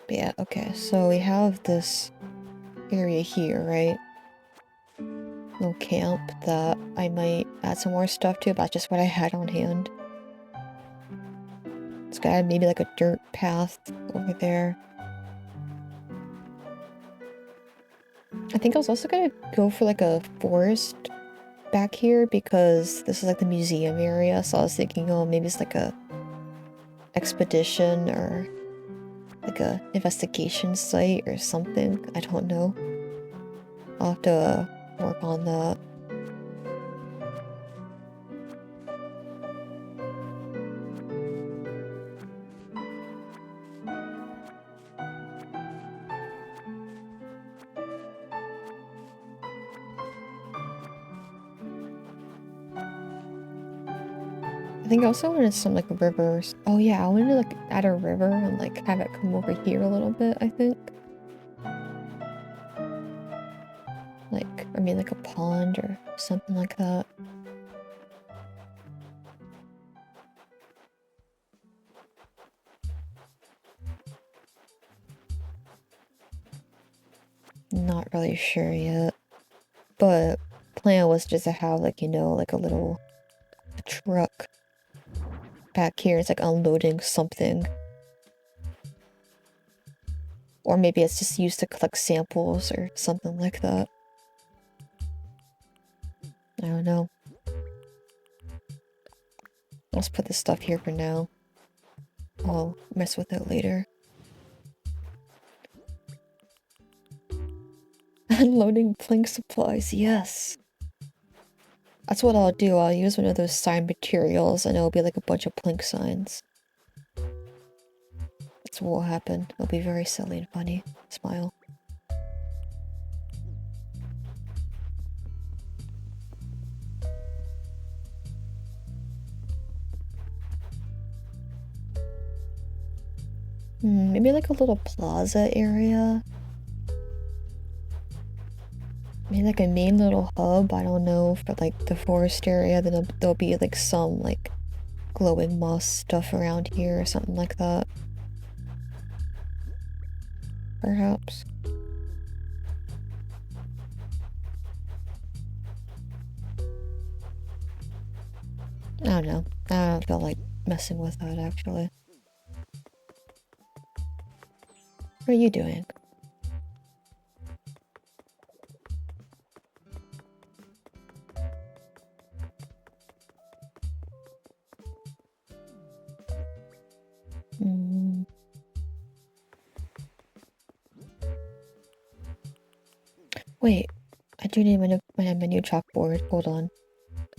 But yeah, okay, so we have this area here, right? Little camp that I might add some more stuff to, but that's just what I had on hand. It's got maybe like a dirt path over there. I think I was also gonna go for like a forest back here because this is like the museum area, so I was thinking, oh, maybe it's like a expedition or like a investigation site or something. I don't know. I'll have to work on that. I think I also wanted some like rivers. Oh yeah, I wanted to like add a river and like have it come over here a little bit, I think. Like, I mean like a pond or something like that. Not really sure yet. But plan was just to have like, you know, like a little truck back here. It's like unloading something. Or maybe it's just used to collect samples or something like that. I don't know. Let's put this stuff here for now. I'll mess with it later. Unloading plank supplies, yes. That's what I'll do. I'll use one of those sign materials and it'll be like a bunch of plank signs. That's what will happen. It'll be very silly and funny. Smile. Maybe like a little plaza area. Maybe like a main little hub, I don't know, for like the forest area. Then there'll be like some like glowing moss stuff around here or something like that. Perhaps. I don't know. I don't feel like messing with that actually. What are you doing? Wait, I do need my menu chalkboard. Hold on.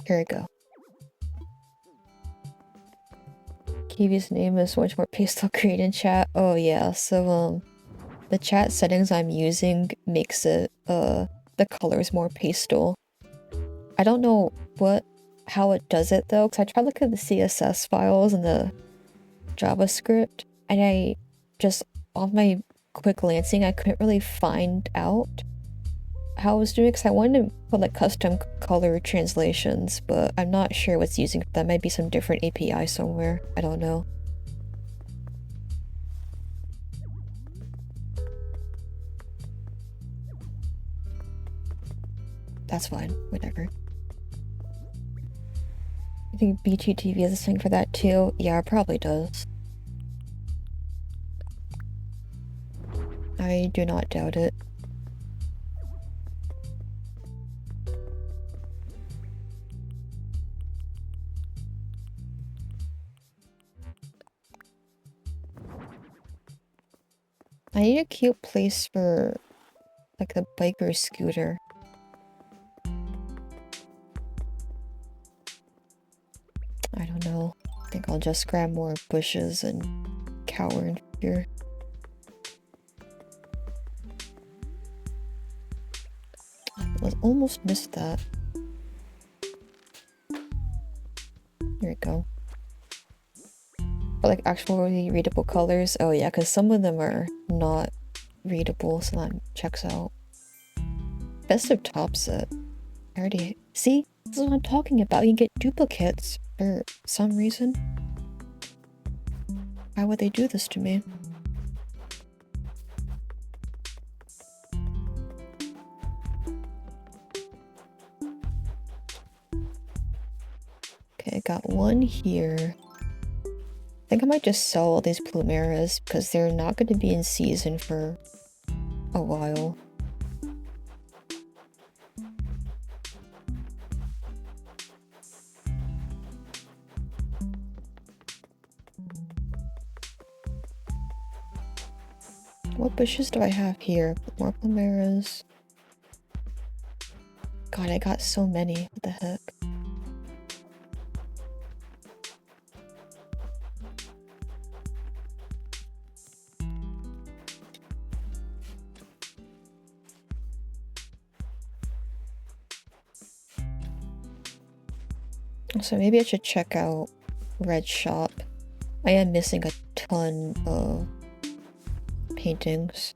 Here we go. Kiwi's name is much more pastel green in chat. Oh yeah, so the chat settings I'm using makes it the colors more pastel. I don't know how it does it though, because I tried looking at the CSS files and the JavaScript, and I just off my quick glancing I couldn't really find out how I was doing, because I wanted to put like custom color translations, but I'm not sure what's using. That might be some different API somewhere. I don't know. That's fine, whatever. I think BGTV has a thing for that too. Yeah, it probably does. I do not doubt it. I need a cute place for like the biker scooter. I don't know. I think I'll just grab more bushes and cower in fear. I almost missed that. Here we go. But like actually readable colors. Oh yeah, because some of them are not readable, so that checks out. Best of top set. I already see. This is what I'm talking about. You can get duplicates for some reason. Why would they do this to me? Okay, I got one here. I think I might just sell all these plumeras because they're not going to be in season for a while. What bushes do I have here? More plumeras. God, I got so many. What the heck? So maybe I should check out Red Shop. I am missing a ton of paintings.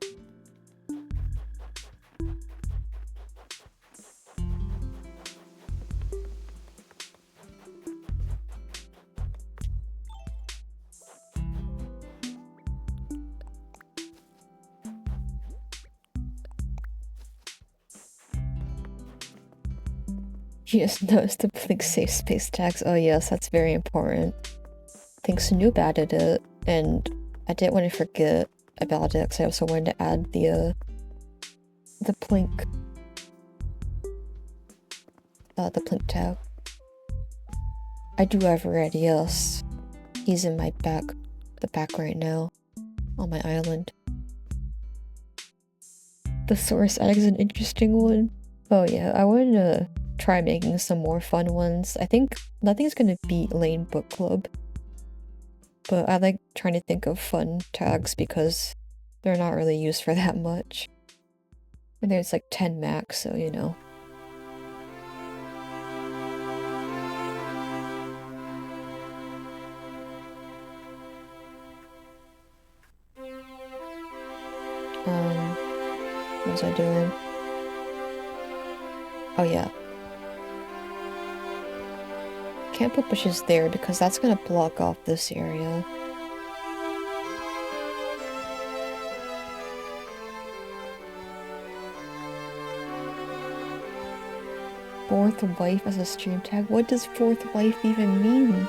You just noticed the blink safe space tags. Oh yes, that's very important. I think Snoop added it, and I didn't want to forget about it because I also wanted to add the plink tag. I do have Red, yes. He's in the back right now, on my island. The source egg is an interesting one. Oh yeah, I wanted to try making some more fun ones. I think nothing's gonna beat Lane Book Club. But I like trying to think of fun tags because they're not really used for that much. I think it's like 10 max, so you know. What was I doing? Oh yeah. Can't put bushes there because that's gonna block off this area. Fourth wife as a stream tag? What does fourth wife even mean?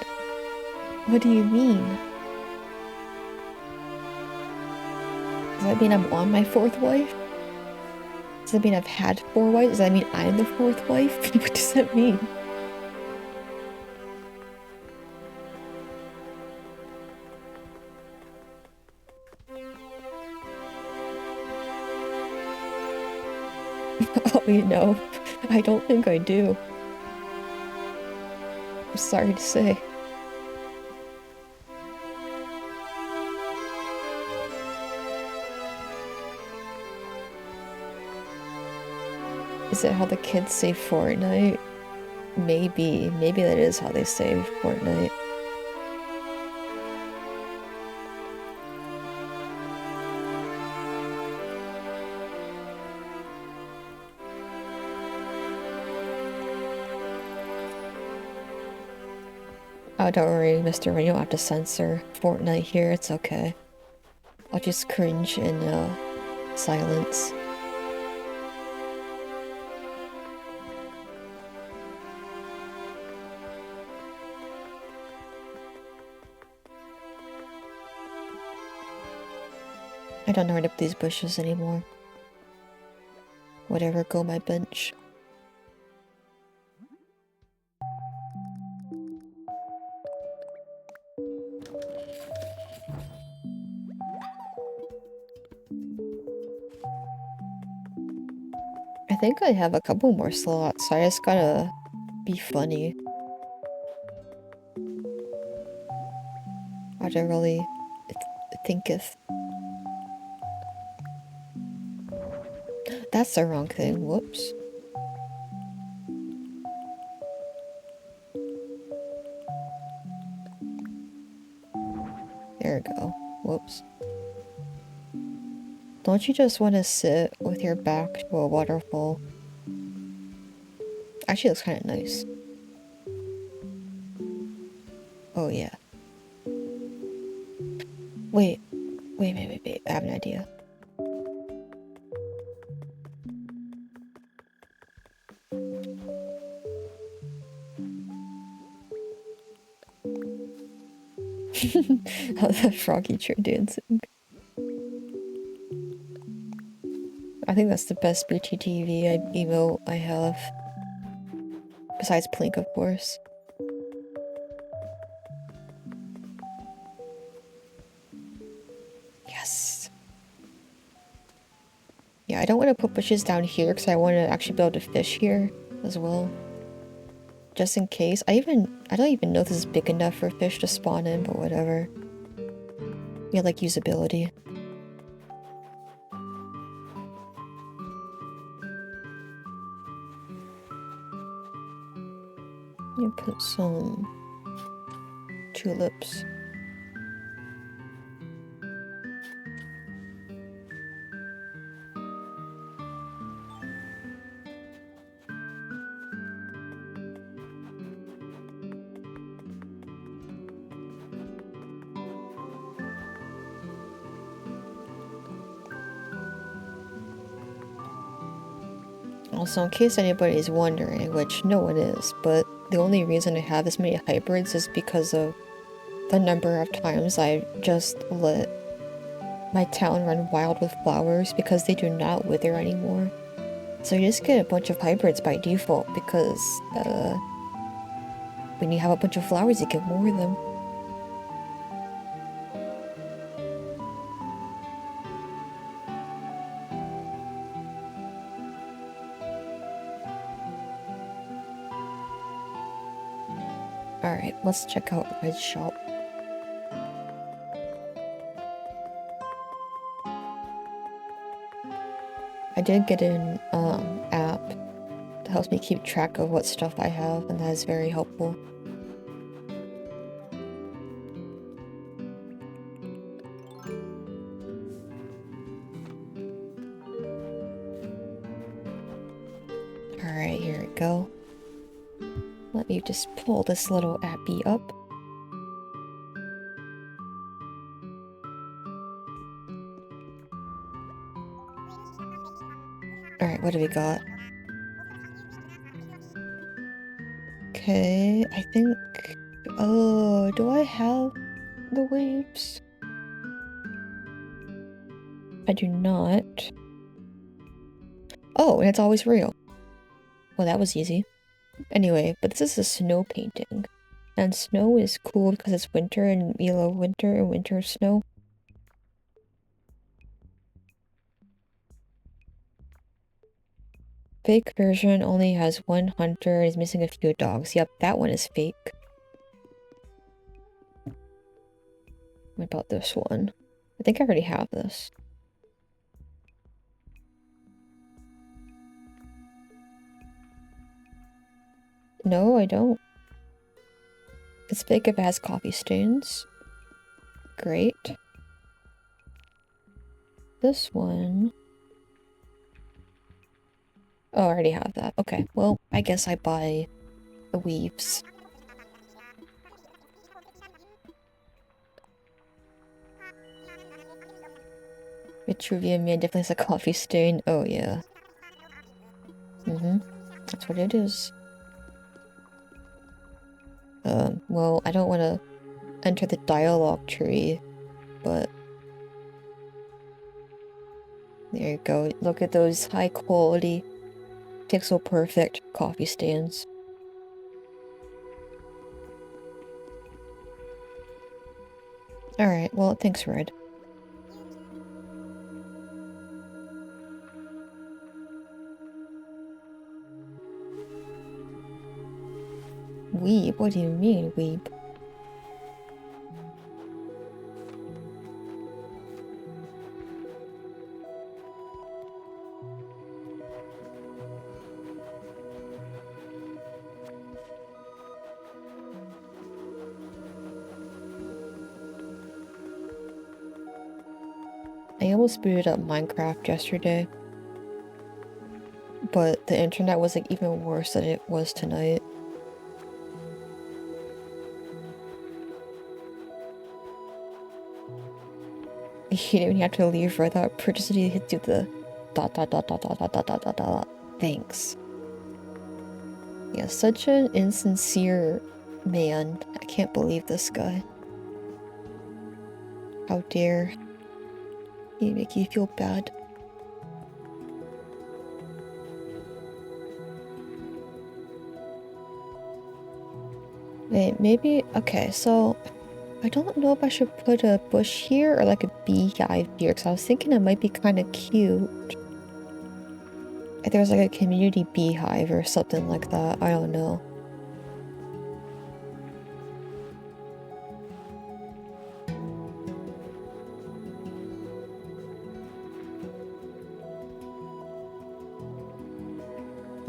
What do you mean? Does that mean I'm on my fourth wife? Does that mean I've had 4 wives? Does that mean I'm the 4th wife? What does that mean? Oh, you know, I don't think I do. I'm sorry to say. Is it how the kids say Fortnite? Maybe. Maybe that is how they say Fortnite. Oh, don't worry, Mr. Rain, you don't have to censor Fortnite here, it's okay. I'll just cringe in silence. I don't know where to put these bushes anymore. Whatever, go my bench. I think I have a couple more slots, so I just gotta be funny. I don't really thinketh. That's the wrong thing, whoops. There we go, whoops. Don't you just want to sit with your back to a waterfall? Actually, looks kind of nice. Oh yeah. Wait. I have an idea. The froggy chair dancing. I think that's the best BTTV emote I have. Besides Plink, of course. Yes. Yeah, I don't want to put bushes down here because I want to actually be able to fish here as well. Just in case. I don't even know if this is big enough for fish to spawn in, but whatever. Yeah, like usability. You put some tulips. Also, in case anybody is wondering, which no one is, but the only reason I have this many hybrids is because of the number of times I just let my town run wild with flowers because they do not wither anymore. So you just get a bunch of hybrids by default because when you have a bunch of flowers you get more of them. Alright, let's check out Red's shop. I did get an app that helps me keep track of what stuff I have, and that is very helpful. Alright, here we go. Let me just pull this little appy up. Alright, what do we got? Okay, I think... Oh, do I have the waves? I do not. Oh, and it's always real. Well, that was easy. Anyway, but this is a snow painting. And snow is cool because it's winter and yellow winter and winter snow. Fake version only has one hunter and is missing a few dogs. Yep, that one is fake. What about this one? I think I already have this. No, I don't. It's fake if it has coffee stains. Great. This one... Oh, I already have that. Okay, well, I guess I buy the weaves. Vitruvian man definitely has a coffee stain. Oh, yeah. That's what it is. Well, I don't want to enter the dialogue tree, but... There you go. Look at those high quality, pixel perfect coffee stains. Alright, well, thanks, Red. Weeb? What do you mean, weeb? I almost booted up Minecraft yesterday, but the internet was like even worse than it was tonight. You didn't even have to leave for that purchase to hit you the dot dot dot dot dot dot dot dot dot dot. Thanks. Yeah, such an insincere man. I can't believe this guy. How dare he make you feel bad? Wait, maybe... Okay, so... I don't know if I should put a bush here or like a beehive here, because I was thinking it might be kind of cute. If there's like a community beehive or something like that, I don't know.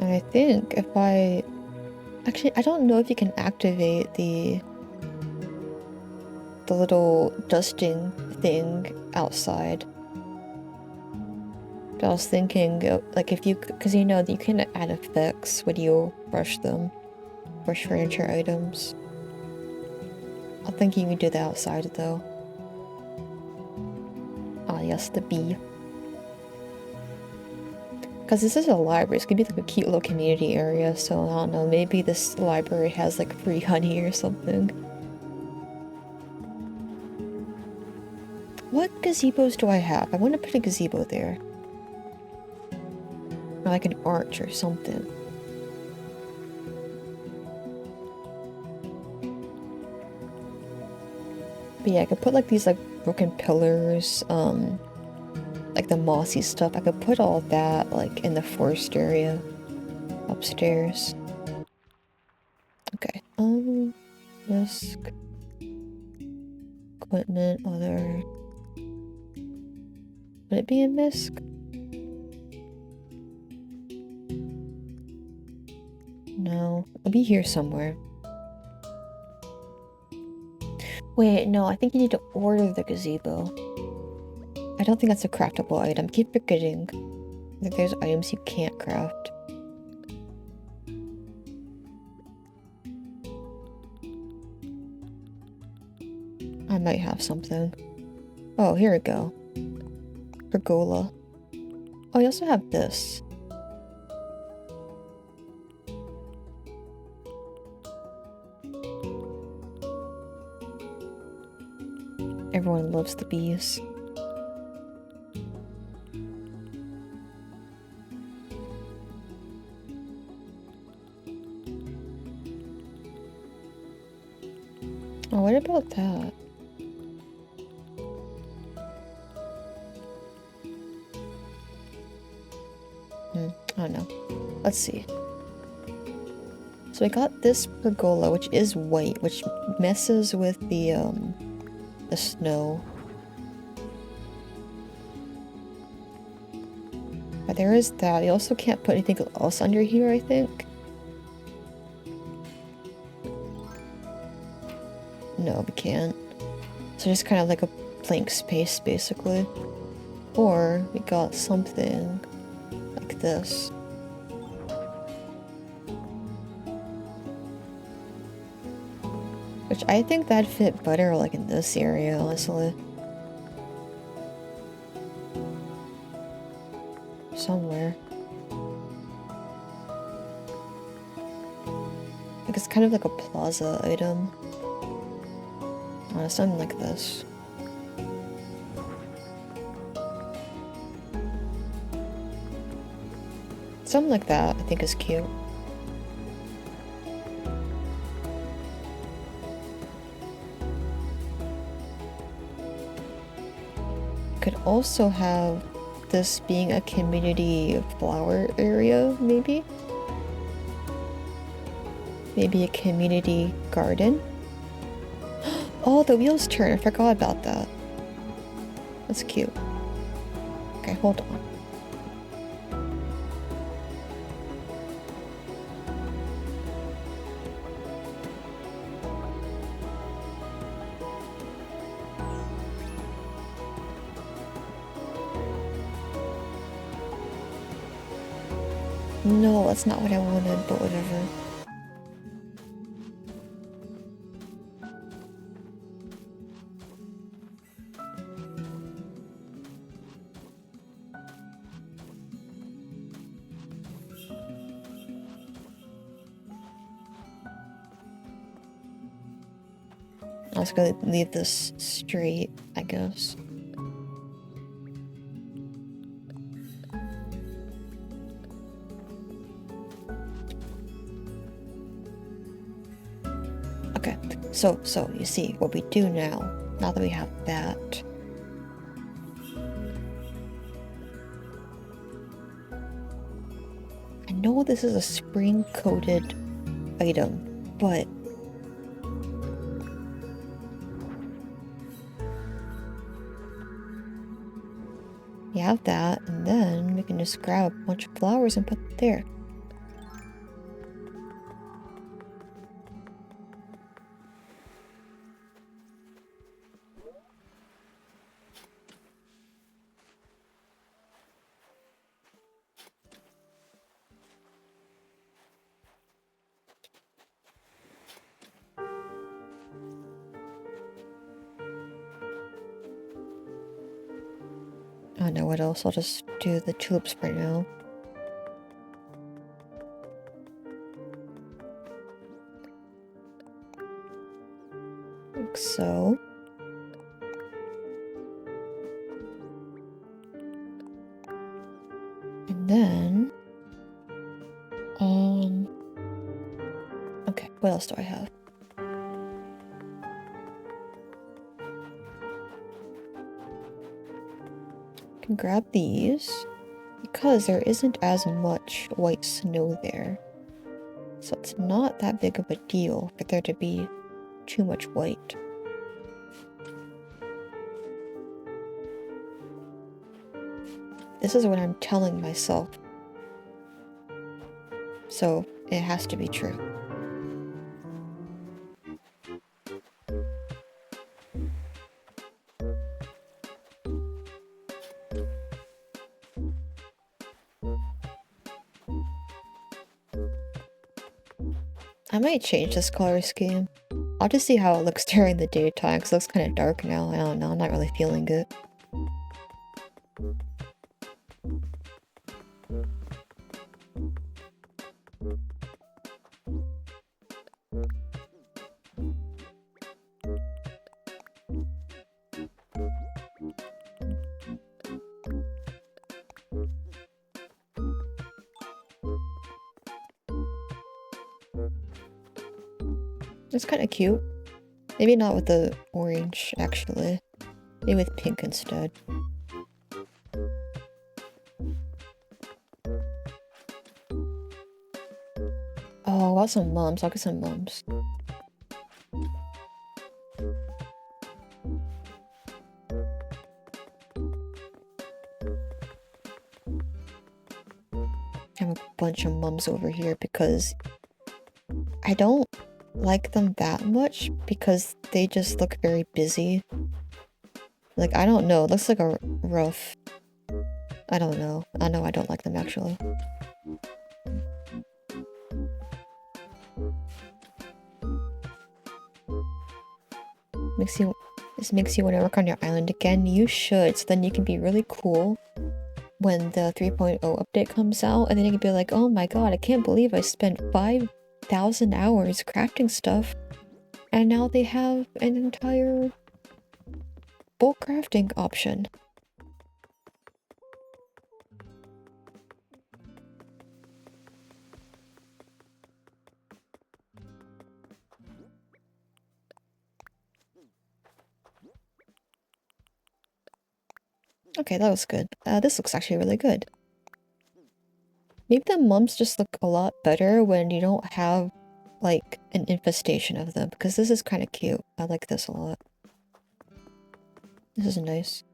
And I think if I... Actually, I don't know if you can activate the little dusting thing outside. But I was thinking, like, if you... Because you know that you can add effects when you brush them. Brush furniture items. I think you can do that outside, though. Ah, yes, the bee. Because this is a library, it's gonna be like a cute little community area, so I don't know, maybe this library has like free honey or something. What gazebos do I have? I want to put a gazebo there. Or like an arch or something. But yeah, I could put like these like broken pillars, like the mossy stuff. I could put all that like in the forest area upstairs. Okay, desk, equipment, other. Would it be in Misk? No, it'll be here somewhere. Wait, no, I think you need to order the gazebo. I don't think that's a craftable item. Keep forgetting. I think there's items you can't craft. I might have something. Oh, here we go. Pergola. Oh, I also have this. Everyone loves the bees. Oh, what about that? I don't know. Let's see. So I got this pergola, which is white, which messes with the snow. But there is that. You also can't put anything else under here, I think. No, we can't. So just kind of like a blank space, basically. Or we got something like this. Which I think that'd fit better like in this area, honestly. Somewhere. Like it's kind of like a plaza item. Something like this. Something like that I think is cute. Could also have this being a community flower area, maybe? Maybe a community garden? Oh, the wheels turn. I forgot about that. That's cute. Okay, hold on. No, that's not what I wanted, but whatever. I was gonna leave this straight, I guess. Okay, so you see what we do now that we have that. I know this is a spring-coated item, but you have that, and then we can just grab a bunch of flowers and put it there. I don't know what else, I'll just do the tulips for now. Like so. And then... okay, what else do I have? I can grab these, because there isn't as much white snow there. So it's not that big of a deal for there to be too much white. This is what I'm telling myself. So it has to be true. I might change this color scheme. I'll just see how it looks during the daytime, because it looks kind of dark now. I don't know, I'm not really feeling it. It's kind of cute. Maybe not with the orange, actually. Maybe with pink instead. Oh, I want some mums. I'll get some mums. I have a bunch of mums over here because I don't like them that much because they just look very busy. Like, I don't know. It looks like a rough... I don't know. I know I don't like them, actually. This makes you want to work on your island again. You should, so then you can be really cool when the 3.0 update comes out, and then you can be like, oh my god, I can't believe I spent 5,000 hours crafting stuff, and now they have an entire bulk crafting option. Okay, that was good. This looks actually really good. Maybe the mums just look a lot better when you don't have, like, an infestation of them, because this is kind of cute. I like this a lot. This is nice.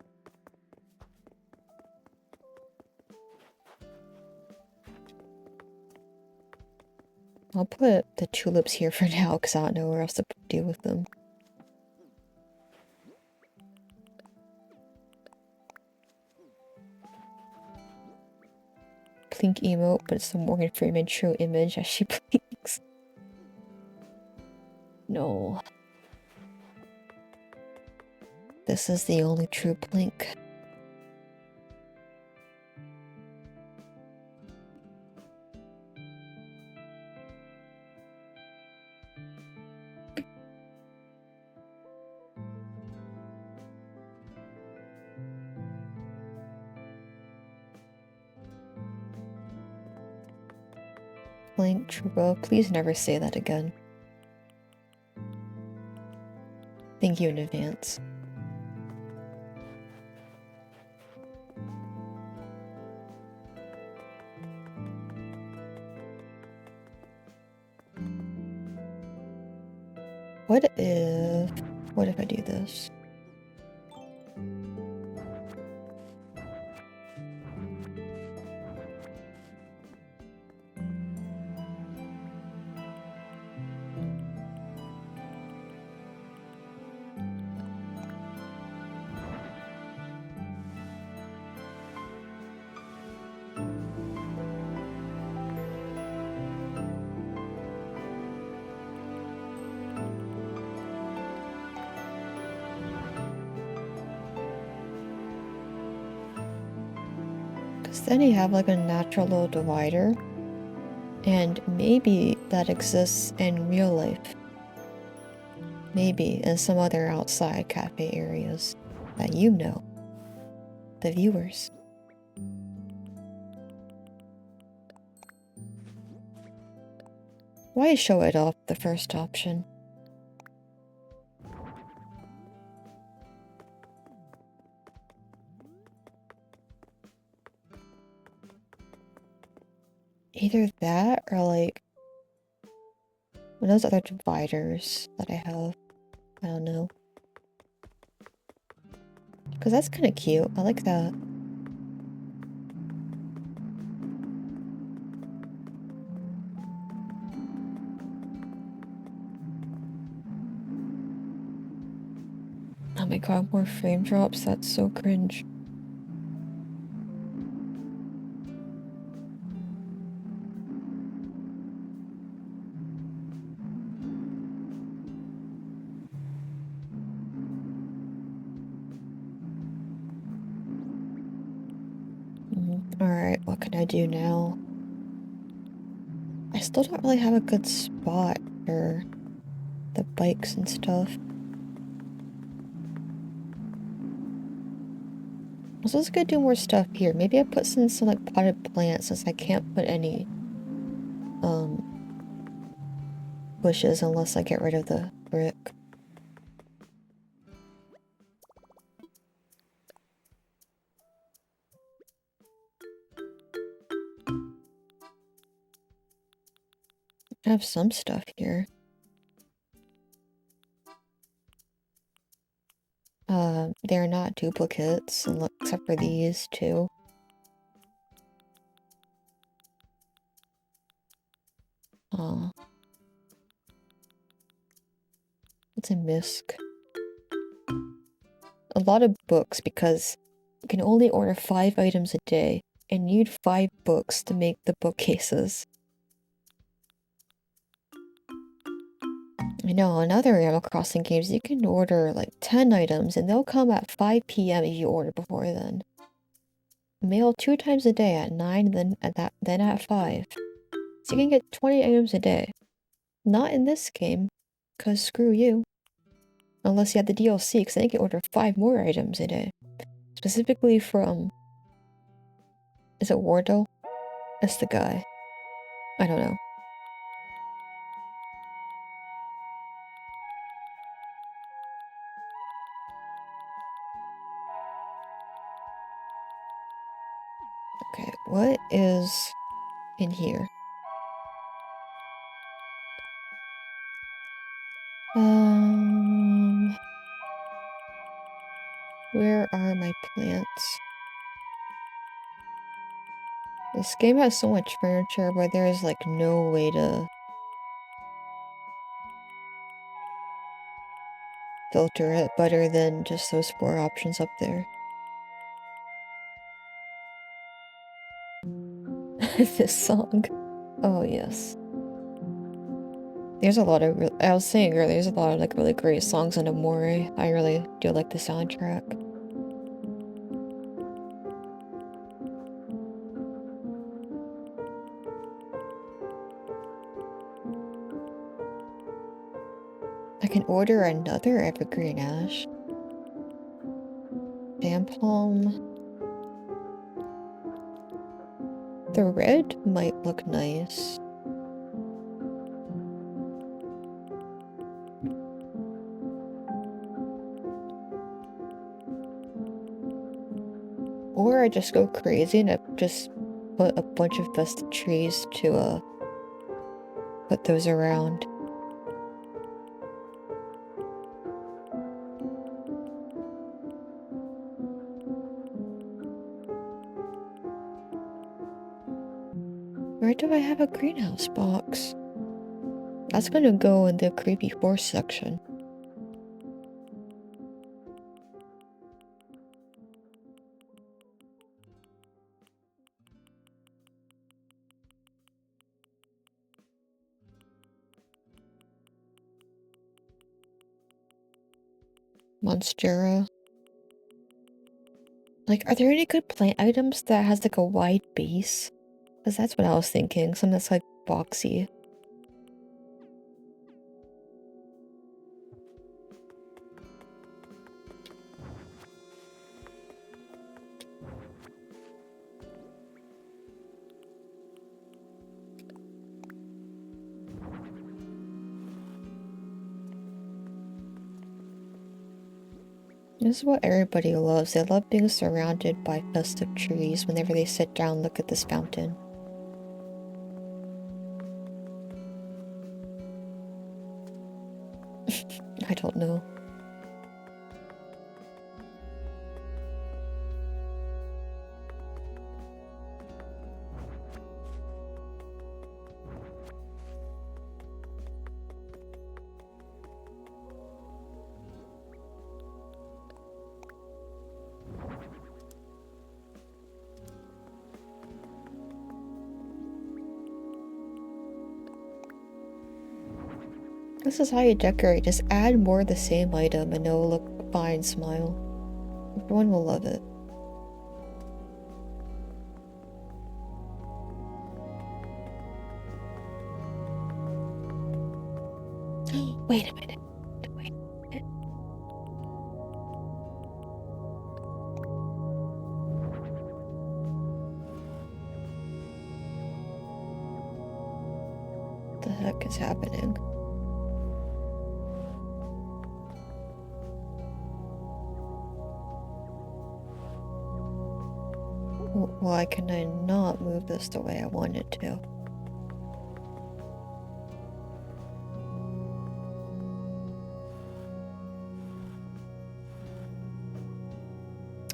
I'll put the tulips here for now, because I don't know where else to deal with them. Plink emote, but it's the Morgan Freeman true image as she blinks. No. This is the only true blink. Blink, Trubo, please never say that again. Thank you in advance. What if I do this? Because then you have like a natural little divider, and maybe that exists in real life. Maybe in some other outside cafe areas that you know, the viewers. Why show it off the first option? Either that or like one of those other dividers that I have. I don't know. Because that's kind of cute. I like that. Oh my god, more frame drops? That's so cringe. Alright, what can I do now? I still don't really have a good spot for the bikes and stuff. I was just gonna do more stuff here. Maybe I put some like potted plants since I can't put any bushes unless I get rid of the brick. I have some stuff here. They're not duplicates, except for these two. It's a misc. A lot of books because you can only order 5 items a day and you need 5 books to make the bookcases. I know, in other Animal Crossing games you can order like 10 items and they'll come at 5 p.m. if you order before then. Mail 2 times a day at 9, then at 5. So you can get 20 items a day. Not in this game, cause screw you. Unless you have the DLC, cause then you can order 5 more items a day. Specifically from... Is it Wardo? That's the guy. I don't know. Okay, what is in here? Where are my plants? This game has so much furniture, but there is like no way to filter it better than just those 4 options up there. This song. Oh yes. There's a lot of, I was saying earlier, there's a lot of like really great songs in Amore. I really do like the soundtrack. I can order another evergreen ash. Jam palm. The red might look nice. Or I just go crazy and I just put a bunch of festive trees to put those around. Where do I have a greenhouse box? That's gonna go in the creepy horse section. Monstera. Like, are there any good plant items that has like a wide base? Because that's what I was thinking. Something that's like boxy. This is what everybody loves. They love being surrounded by festive trees whenever they sit down and look at this fountain. I don't know. This is how you decorate. Just add more of the same item and it'll look fine, smile. Everyone will love it. Wait a minute. Wait a minute. What the heck is happening? Why can I not move this the way I want it to?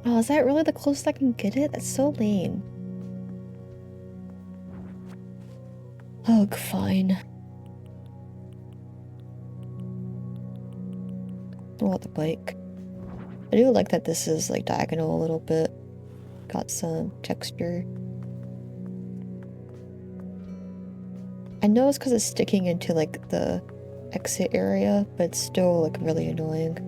Oh, is that really the closest I can get it? That's so lame. Ugh, fine. Well, the bike. I do like that this is like diagonal a little bit. Got some texture. I know it's because it's sticking into like the exit area, but it's still like really annoying.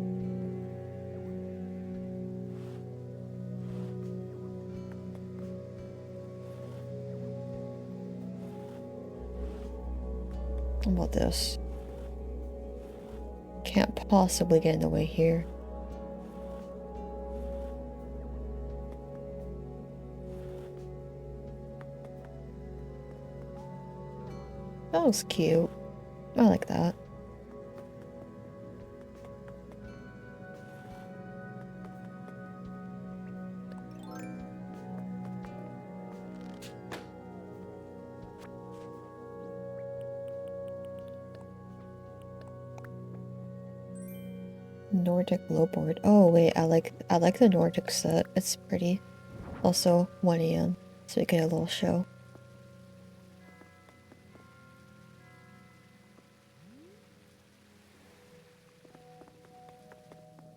How about this? Can't possibly get in the way here. That was cute. I like that. Nordic lowboard. Oh wait, I like the Nordic set. It's pretty. Also 1 AM, so we get a little show.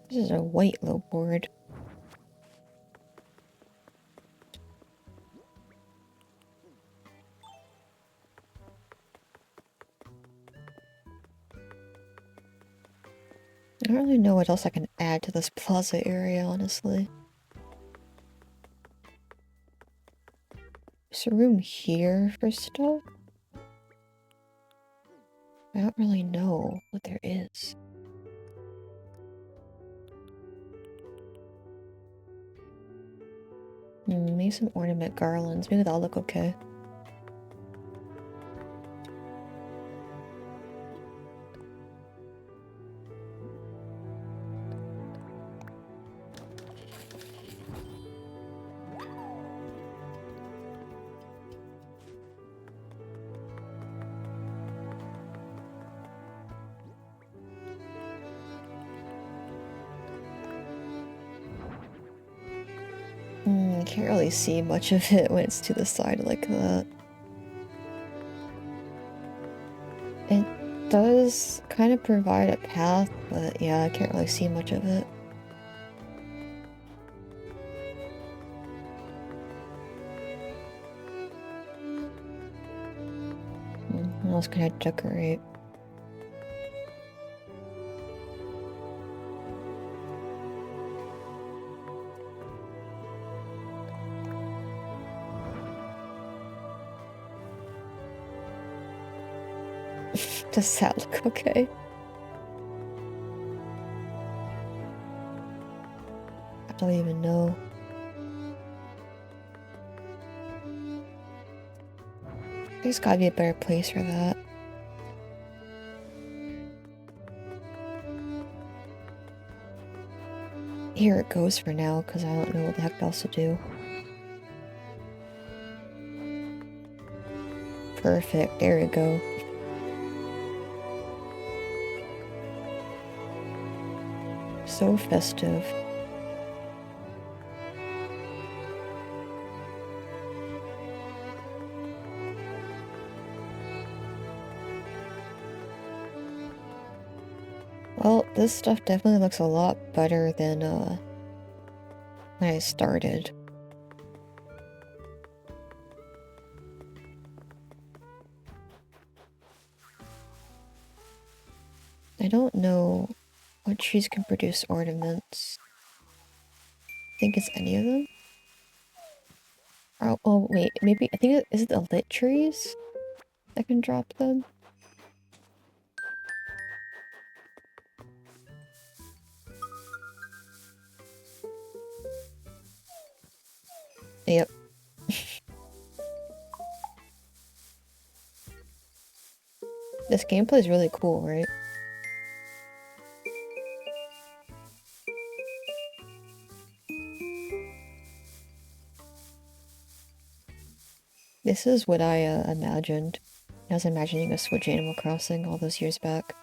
This is a white lowboard. I don't really know what else I can add to this plaza area, honestly. There's a room here for stuff? I don't really know what there is. Maybe some ornament garlands. Maybe that'll look okay. Can't really see much of it when it's to the side like that. It does kind of provide a path, but yeah, I can't really see much of it. What else can I decorate? Does that look okay? I don't even know. There's gotta be a better place for that. Here it goes for now, because I don't know what the heck else to do. Perfect, there we go. So festive. Well, this stuff definitely looks a lot better than when I started. I don't know what trees can produce ornaments. I think it's any of them. Oh wait, maybe I think is it the lit trees that can drop them? Yep. This gameplay is really cool, right? This is what I imagined. I was imagining a Switch Animal Crossing all those years back.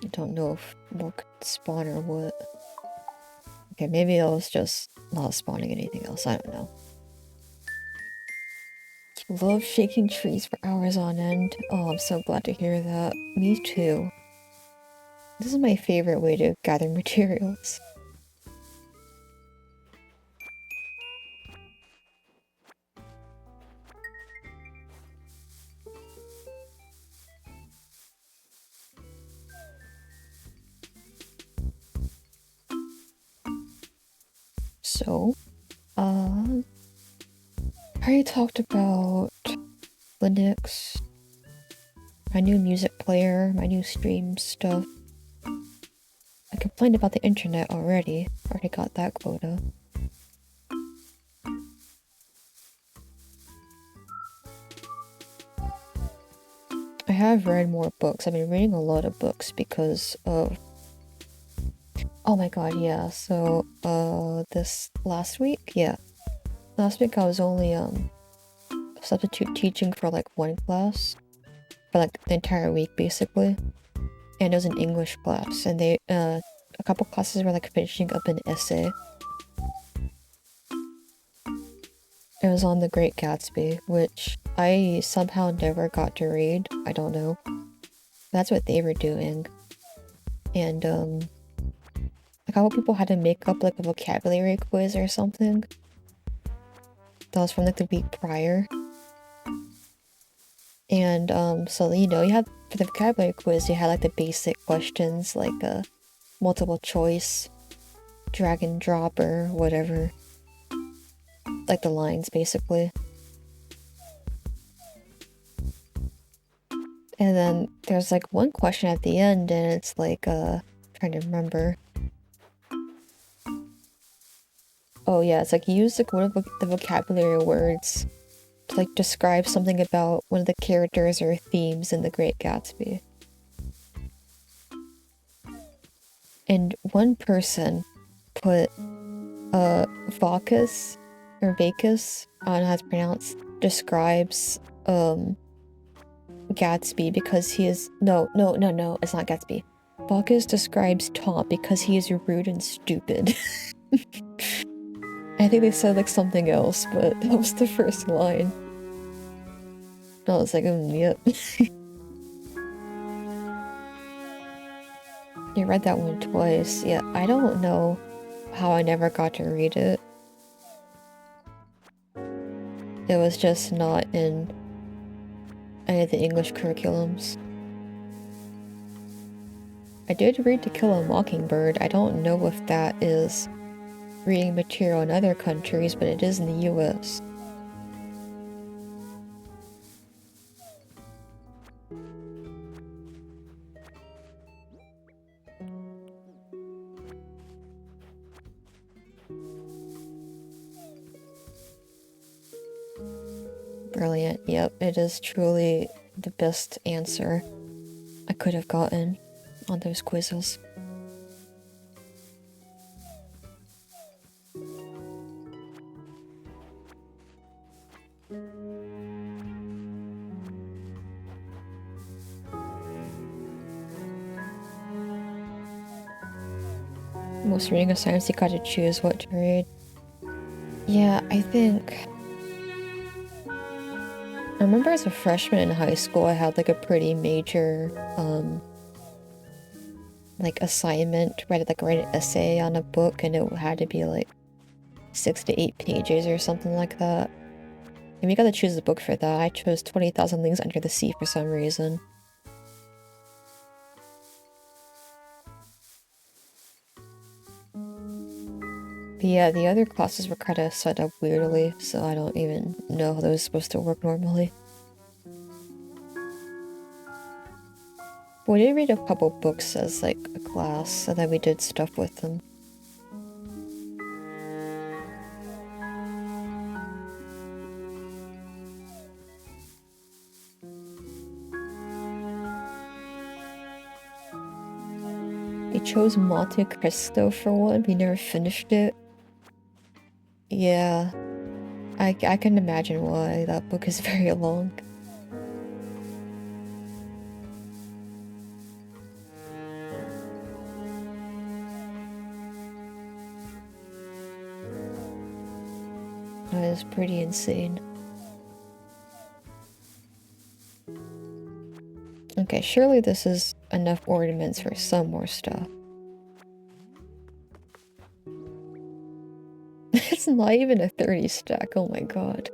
I don't know if more could spawn or what. Okay, maybe it was just not spawning anything else, I don't know. Love shaking trees for hours on end. Oh, I'm so glad to hear that. Me too. This is my favorite way to gather materials. So, I already talked about Linux, my new music player, my new stream stuff. I complained about the internet already. Already got that quota. I have read more books. I've been reading a lot of books because of... Oh my god, yeah. So, this last week? Yeah. Last week I was only, substitute teaching for, like, one class. For, like, the entire week, basically. And it was an English class. And they, a couple classes were, like, finishing up an essay. It was on The Great Gatsby, which I somehow never got to read. I don't know. That's what they were doing. And, a couple people had to make up, like, a vocabulary quiz or something. That was from, like, the week prior. And, so, you know, you had, for the vocabulary quiz, you had, like, the basic questions, like, multiple choice, drag and drop, or whatever. Like, the lines, basically. And then there's, like, one question at the end, and it's, like, trying to remember. Oh, yeah, it's, like, use, like, one of the vocabulary words to, like, describe something about one of the characters or themes in The Great Gatsby. And one person put, Vacus, or Vacus, I don't know how it's pronounced, describes, Gatsby because he is... No, it's not Gatsby. Vacus describes Tom because he is rude and stupid. I think they said, like, something else, but that was the first line. I was like, yep. You read that one twice. Yeah, I don't know how I never got to read it. It was just not in any of the English curriculums. I did read To Kill a Mockingbird. I don't know if that is reading material in other countries, but it is in the US. Brilliant. Yep, it is truly the best answer I could have gotten on those quizzes. Most reading assignments, you gotta choose what to read. Yeah, I think... I remember as a freshman in high school, I had, like, a pretty major, like, assignment to write an essay on a book, and it had to be, like, 6 to 8 pages or something like that. And we got to choose a book for that. I chose 20,000 Leagues Under the Sea for some reason. But yeah, the other classes were kind of set up weirdly, so I don't even know how those are supposed to work normally. But we did read a couple books as, like, a class, and then we did stuff with them. We chose Monte Cristo for one, we never finished it. Yeah, I can imagine why. That book is very long. is pretty insane. Okay, surely this is enough ornaments for some more stuff. It's not even a 30 stack, oh my god.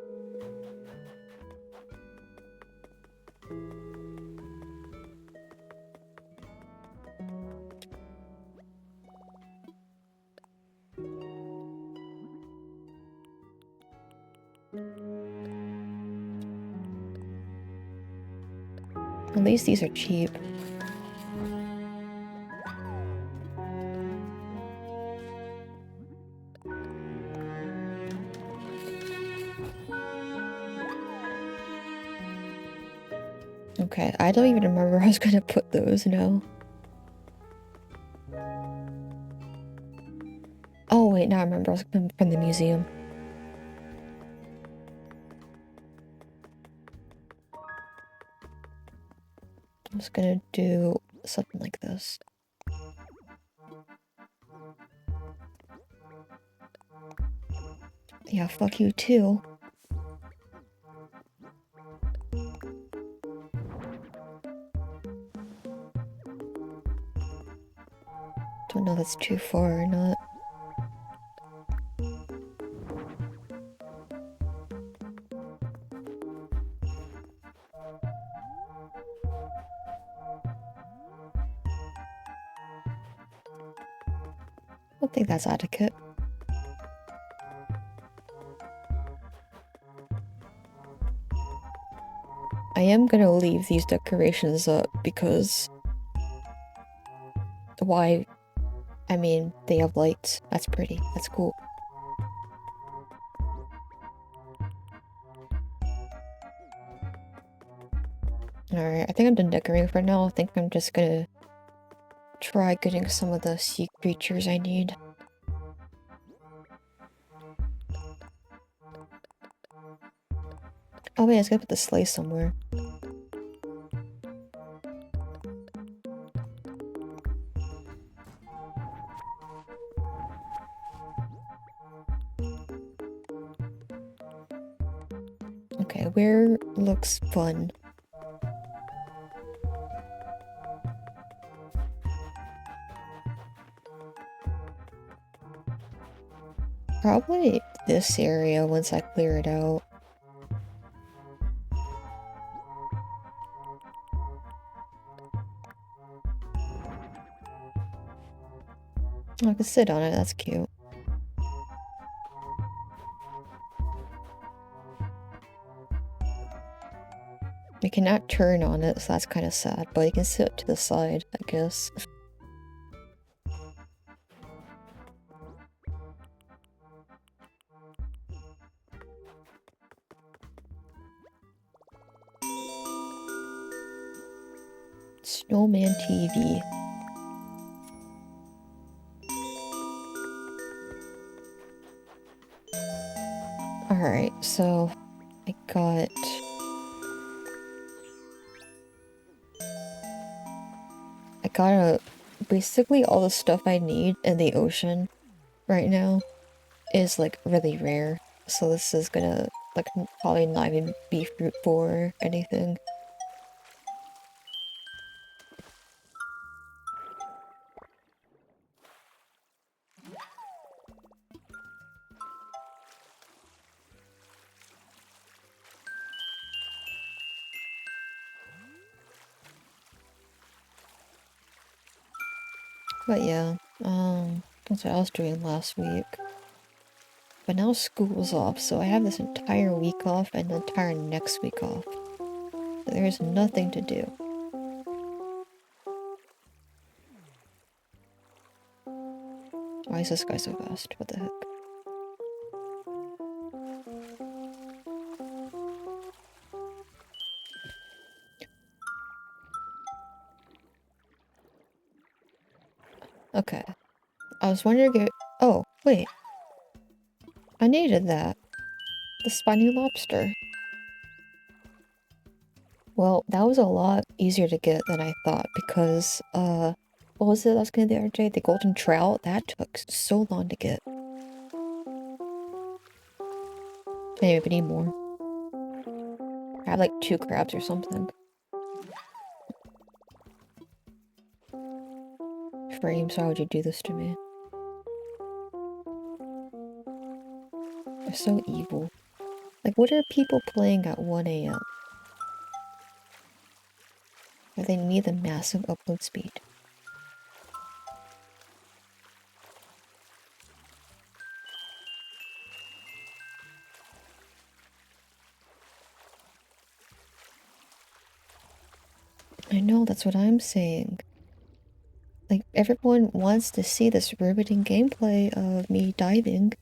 At least these are cheap. Okay, I don't even remember I was gonna put those now. Oh wait, now I remember I was coming from the museum. I'm just gonna do something like this. Yeah, fuck you too. Don't know if that's too far or not. I don't think that's adequate. I am gonna leave these decorations up because why? I mean, they have lights. That's pretty. That's cool. Alright, I think I'm done decorating for now. I think I'm just gonna try getting some of the sea creatures I need. Oh wait, I was gonna put the sleigh somewhere. Okay, where looks fun? Probably this area once I clear it out. Oh, I can sit on it, that's cute. You cannot turn on it, so that's kind of sad, but you can sit to the side, I guess. Snowman TV. Alright, so I got basically all the stuff I need in the ocean right now is like really rare. So this is gonna like probably not even be fruitful or anything. But yeah, that's what I was doing last week. But now school's off, so I have this entire week off and the entire next week off. There's nothing to do. Why is this guy so fast? What the heck? Okay. I was wondering if... Oh, wait. I needed that. The spiny lobster. Well, that was a lot easier to get than I thought because, what was it I was getting the other day? The golden trout? That took so long to get. Anyway, we need more. I have like 2 crabs or something. Frames, why would you do this to me? They're so evil. Like, what are people playing at 1 a.m.? Where they need the massive upload speed. I know, that's what I'm saying. Like, everyone wants to see this riveting gameplay of me diving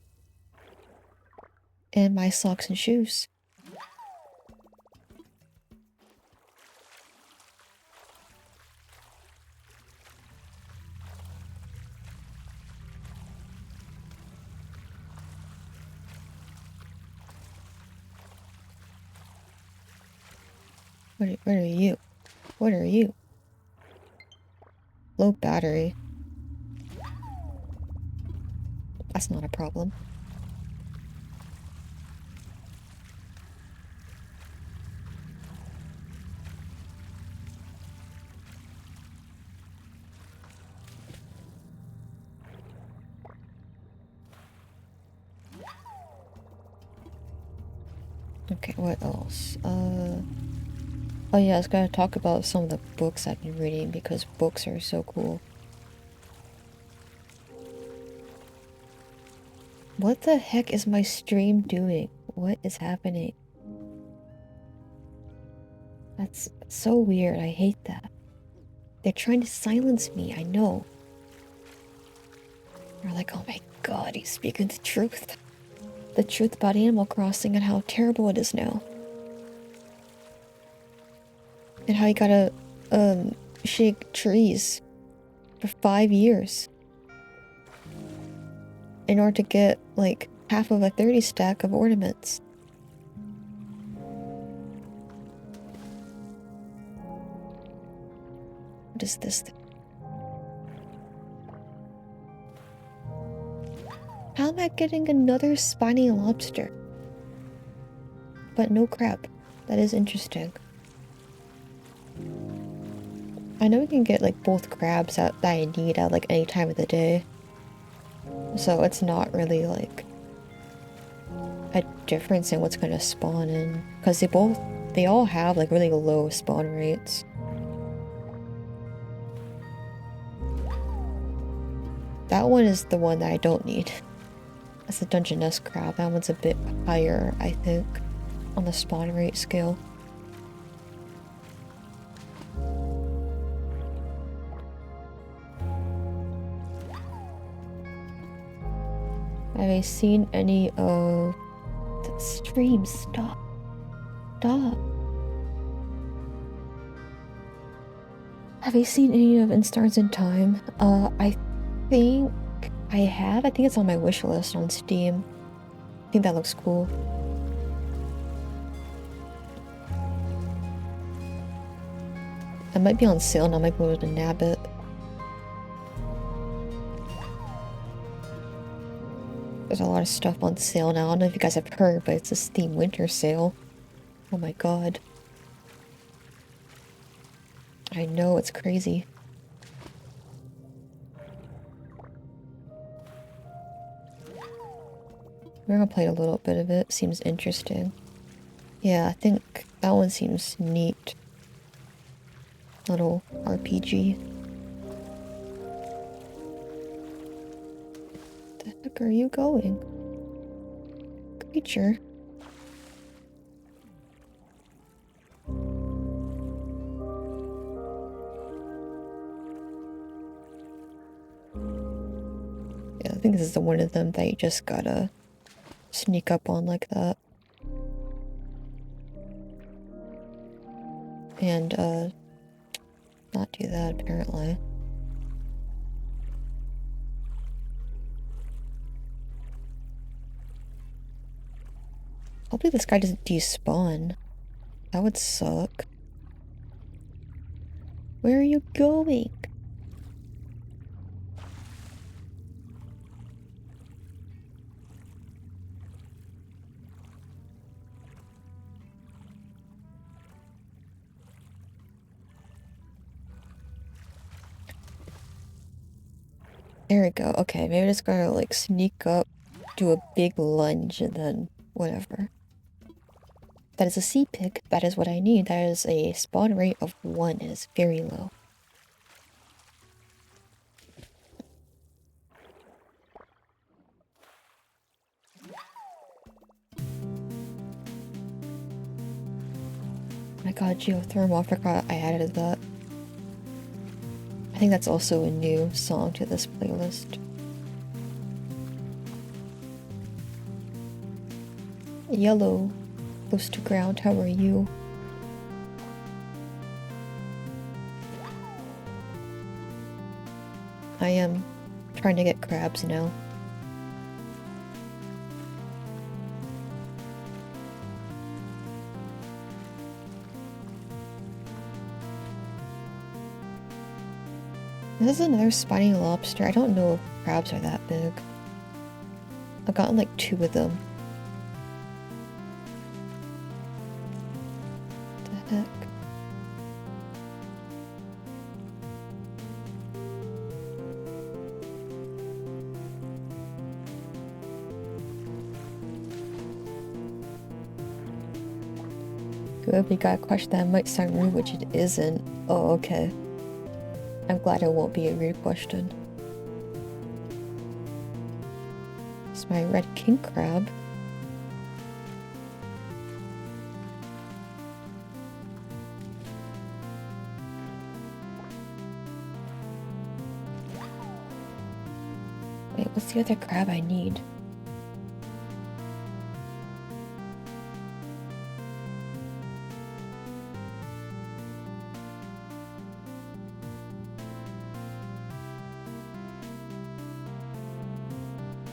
in my socks and shoes. What are you? What are you? Low battery. That's not a problem. Okay, what else? Oh yeah, I was gonna talk about some of the books I've been reading because books are so cool. What the heck is my stream doing? What is happening? That's so weird. I hate that. They're trying to silence me, I know. They're like, oh my god, he's speaking the truth. The truth about Animal Crossing and how terrible it is now. And how you gotta, shake trees for 5 years in order to get, like, half of a 30 stack of ornaments. What is this thing? How am I getting another spiny lobster? But no crab. That is interesting. I know we can get like both crabs that I need at like any time of the day. So it's not really like a difference in what's gonna spawn in. Because they all have like really low spawn rates. That one is the one that I don't need. That's the Dungeness crab. That one's a bit higher, I think, on the spawn rate scale. Have I seen any of the streams? Stop. Stop. Have you seen any of In Stars in Time? I think I have. I think it's on my wish list on Steam. I think that looks cool. It might be on sale and I might be able to nab it. There's a lot of stuff on sale now. I don't know if you guys have heard, but it's a Steam winter sale. Oh my god. I know, it's crazy. We're gonna play a little bit of it. Seems interesting. Yeah, I think that one seems neat. Little RPG. The heck are you going? Creature. Yeah, I think this is the one of them that you just gotta sneak up on like that. And, not do that, apparently. Hopefully this guy doesn't despawn. That would suck. Where are you going? There we go. Okay, maybe just gonna like sneak up, do a big lunge, and then whatever. That is a sea pig. That is what I need. That is a spawn rate of 1. It is very low. Oh my god, geothermal. I forgot I added that. I think that's also a new song to this playlist. Yellow. Close to ground. How are you? I am trying to get crabs now. This is another spiny lobster. I don't know if crabs are that big. I've gotten like 2 of them. What the heck? Good, we got a question that might sound rude, which it isn't. Oh, okay. I'm glad it won't be a rude question. It's my red king crab. Wait, what's the other crab I need?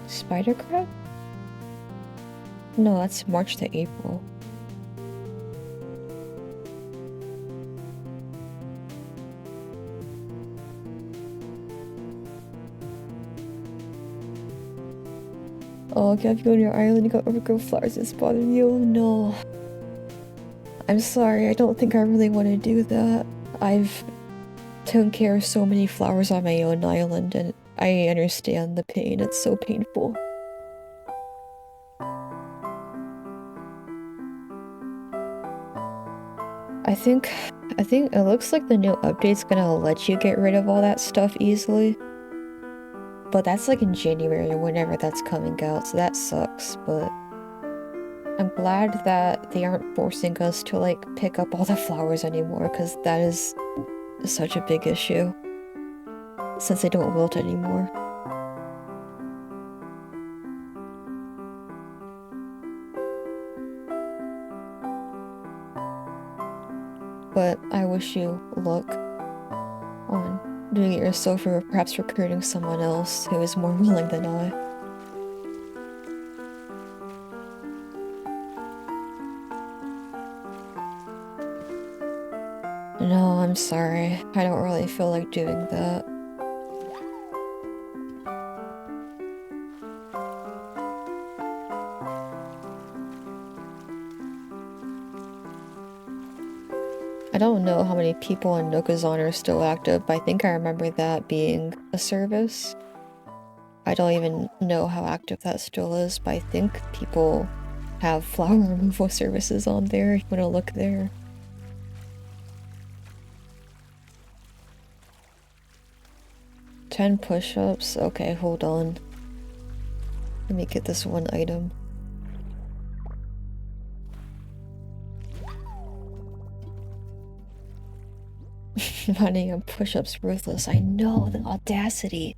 Spider crab? No, that's March to April. Oh, Gav, you on your island, you got overgrown flowers that's bothering you? No. I'm sorry, I don't think I really want to do that. I've taken care of so many flowers on my own island, and I understand the pain. It's so painful. I think it looks like the new update's gonna let you get rid of all that stuff easily. But that's like in January or whenever that's coming out, so that sucks, but I'm glad that they aren't forcing us to like pick up all the flowers anymore, because that is such a big issue since they don't wilt anymore. But I wish you luck on doing it yourself, or perhaps recruiting someone else who is more willing than I. No, I'm sorry. I don't really feel like doing that. I don't know how many people on Nookazon are still active, but I think I remember that being a service. I don't even know how active that still is, but I think people have flower removal services on there if you want to look there. "10 push-ups? Okay, hold on. Let me get this one item. Running on push-ups ruthless. I know, the audacity.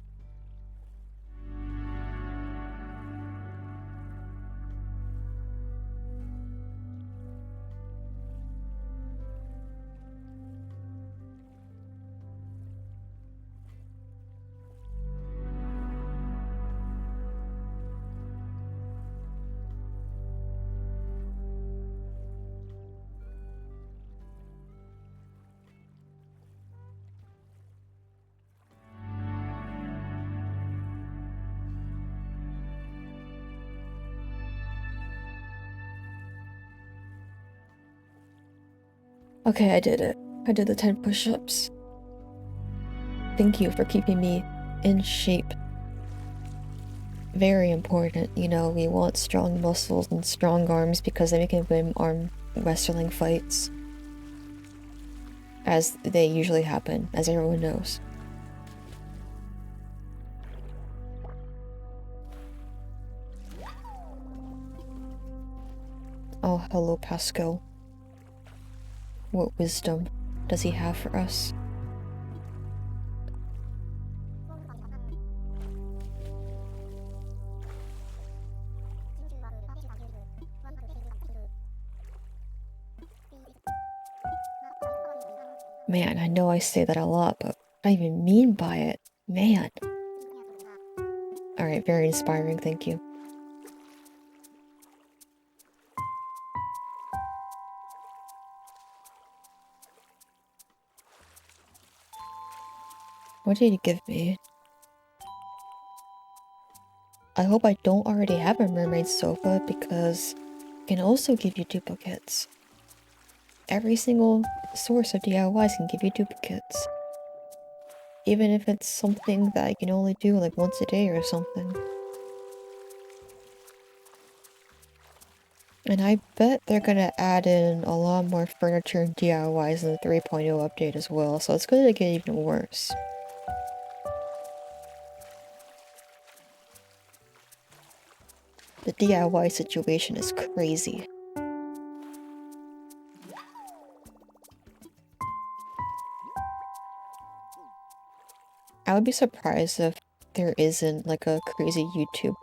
Okay, I did it. I did the 10 push-ups. Thank you for keeping me in shape Very important, you know, we want strong muscles and strong arms because then we can win arm wrestling fights. As they usually happen, as everyone knows. Oh, hello, Pascal. What wisdom does he have for us? Man, I know I say that a lot, but what do I even mean by it? Man. Alright, very inspiring, thank you. What did he give me? I hope I don't already have a mermaid sofa because it can also give you duplicates. Every single source of DIYs can give you duplicates. Even if it's something that I can only do like once a day or something. And I bet they're gonna add in a lot more furniture and DIYs in the 3.0 update as well, so it's gonna get even worse. The DIY situation is crazy. I would be surprised if there isn't like a crazy YouTube.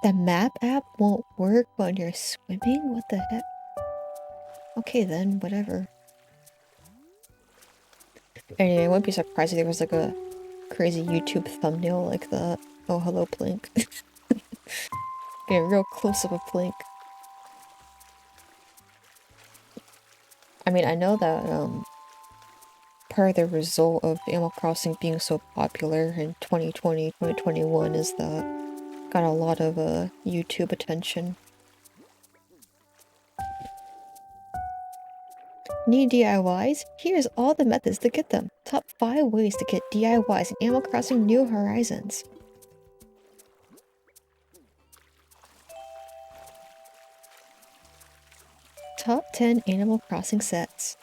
The map app won't work when you're swimming? What the heck? Okay then, whatever. Anyway, I wouldn't be surprised if there was like a crazy YouTube thumbnail like that. Oh, hello, Plink. Get a real close up of Plink. I mean, I know that, part of the result of Animal Crossing being so popular in 2020, 2021 is that got a lot of YouTube attention. Need DIYs? Here's all the methods to get them. Top 5 ways to get DIYs in Animal Crossing New Horizons. Top 10 Animal Crossing sets.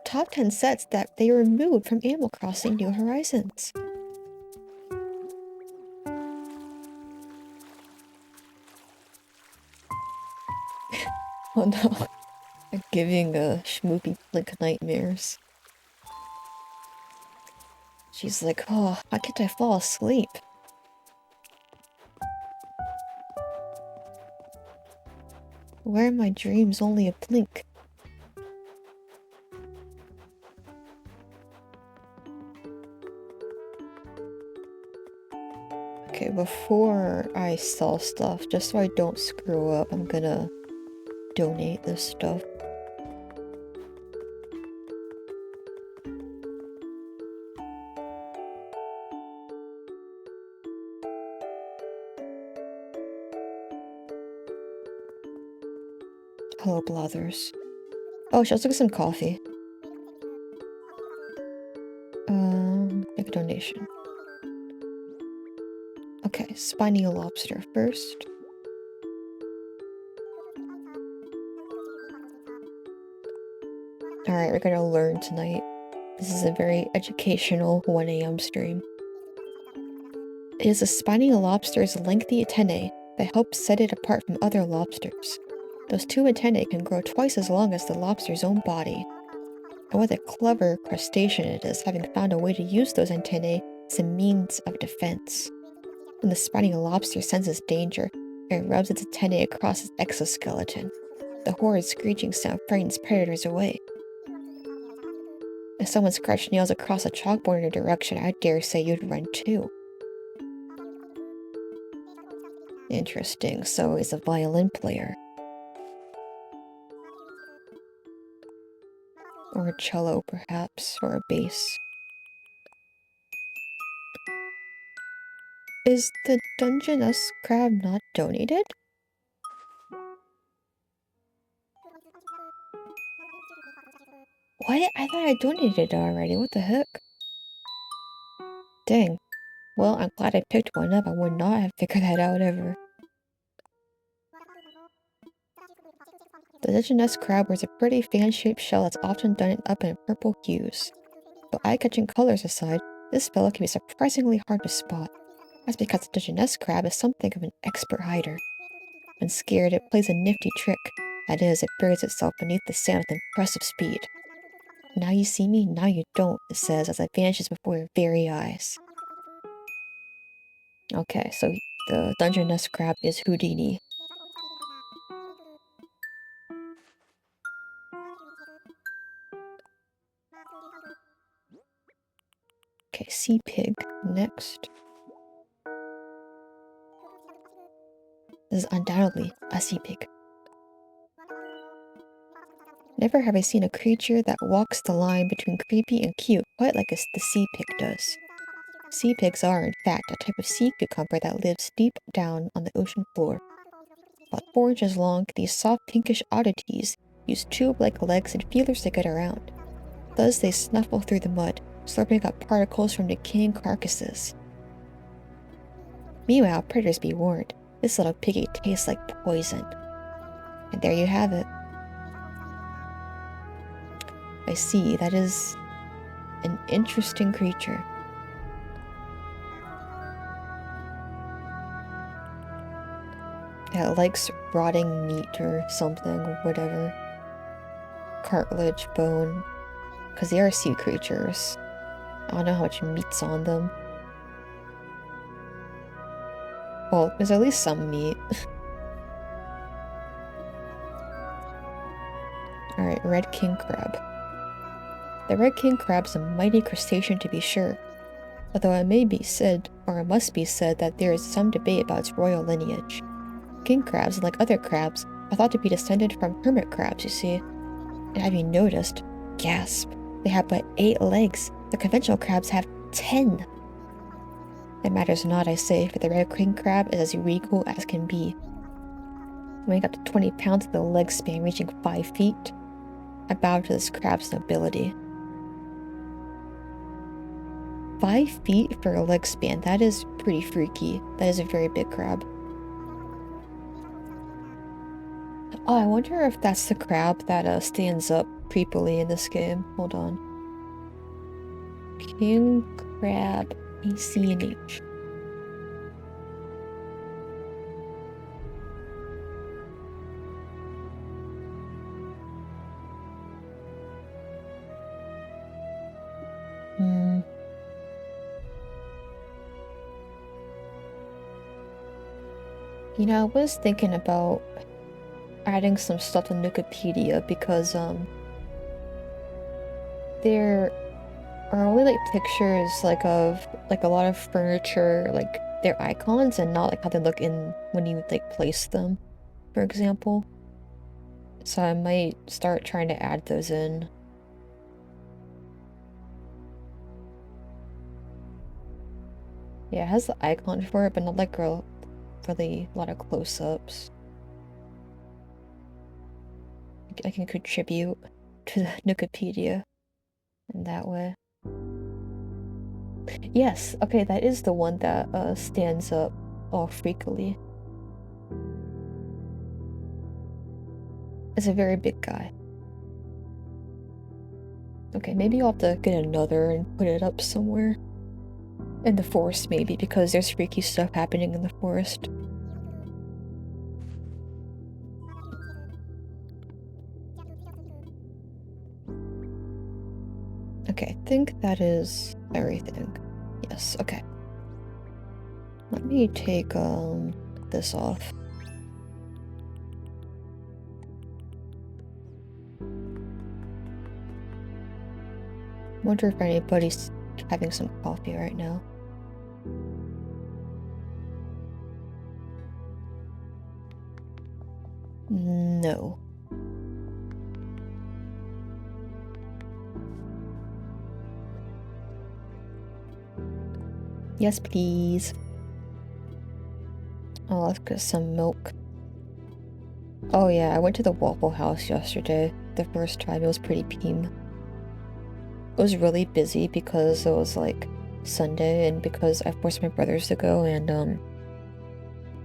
Top 10 sets that they removed from Animal Crossing New Horizons. Oh no, I'm giving Schmoopy Blink nightmares. She's like, oh, how can't I fall asleep? Where are my dreams only a blink? Okay, before I sell stuff, just so I don't screw up, I'm gonna donate this stuff. Hello, Blathers. Oh, she also got some coffee. Make a donation. Okay, spiny lobster first. Alright, we're gonna learn tonight. This is a very educational 1 AM stream. It is the spiny lobster's lengthy antennae that help set it apart from other lobsters. Those 2 antennae can grow twice as long as the lobster's own body. And what a clever crustacean it is, having found a way to use those antennae as a means of defense. When the spiny lobster senses danger, it rubs its antennae across its exoskeleton. The horrid screeching sound frightens predators away. If someone scratched nails across a chalkboard in your direction, I dare say you'd run too. Interesting, so is a violin player. Or a cello, perhaps, or a bass. Is the Dungeness crab not donated? What? I thought I donated it already, what the heck? Dang. Well, I'm glad I picked one up. I would not have figured that out ever. The Digenous crab wears a pretty fan-shaped shell that's often done up in purple hues. But eye-catching colors aside, this fellow can be surprisingly hard to spot. That's because the Digenous crab is something of an expert hider. When scared, it plays a nifty trick. That is, it buries itself beneath the sand with impressive speed. Now you see me, now you don't, it says as it vanishes before your very eyes. Okay, so the Dungeness crab is Houdini. Okay, sea pig next. This is undoubtedly a sea pig. Never have I seen a creature that walks the line between creepy and cute quite like the sea pig does. Sea pigs are, in fact, a type of sea cucumber that lives deep down on the ocean floor. About 4 inches long, these soft pinkish oddities use tube-like legs and feelers to get around. Thus they snuffle through the mud, slurping up particles from decaying carcasses. Meanwhile, predators be warned, this little piggy tastes like poison. And there you have it. I see, that is an interesting creature. It likes rotting meat or something, or whatever. Cartilage, bone. Because they are sea creatures. I don't know how much meat's on them. Well, there's at least some meat. Alright, red king crab. The red king crab's a mighty crustacean to be sure. Although it must be said that there is some debate about its royal lineage. King crabs, like other crabs, are thought to be descended from hermit crabs, you see. And have you noticed? Gasp. They have but 8 legs. The conventional crabs have 10. It matters not, I say, for the red king crab is as regal as can be. Weighing up to 20 pounds with a leg span reaching 5 feet. I bow to this crab's nobility. 5 feet for a leg span, that is pretty freaky. That is a very big crab. Oh, I wonder if that's the crab that stands up creepily in this game. Hold on. King crab ACNH. You know, I was thinking about adding some stuff to Wikipedia because there are only like pictures like of like a lot of furniture, like their icons, and not like how they look in when you like place them, for example. So I might start trying to add those in. Yeah, it has the icon for it, but not like really a lot of close-ups. I can contribute to the Wikipedia in that way. Yes, okay, that is the one that stands up all freakily. It's a very big guy. Okay, maybe I'll have to get another and put it up somewhere. In the forest, maybe, because there's freaky stuff happening in the forest. Okay, I think that is everything. Yes, okay. Let me take this off. Wonder if anybody's having some coffee right now. No. Yes, please. Oh, let's get some milk. Oh yeah, I went to the Waffle House yesterday. The first time. It was pretty peem. It was really busy because it was like Sunday, and because I forced my brothers to go, and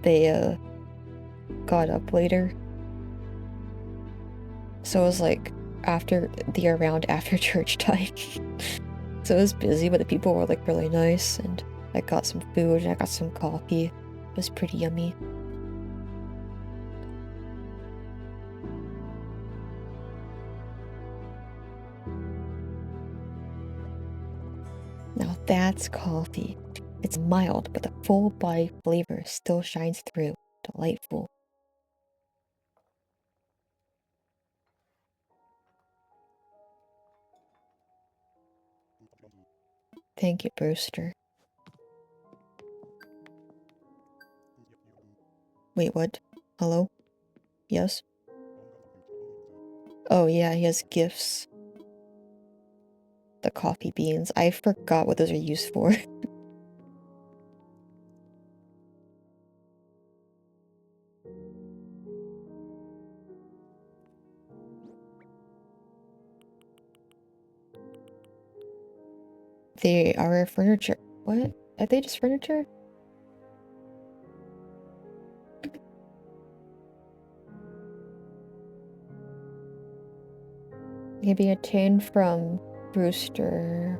they got up later. So it was like around after church time. So it was busy, but the people were like really nice, and I got some food and I got some coffee. It was pretty yummy. Now that's coffee. It's mild, but the full body flavor still shines through. Delightful. Thank you, Brewster. Wait, what? Hello? Yes? Oh yeah, he has gifts. The coffee beans. I forgot what those are used for. They are furniture. What? Are they just furniture? They can be obtained from Brewster.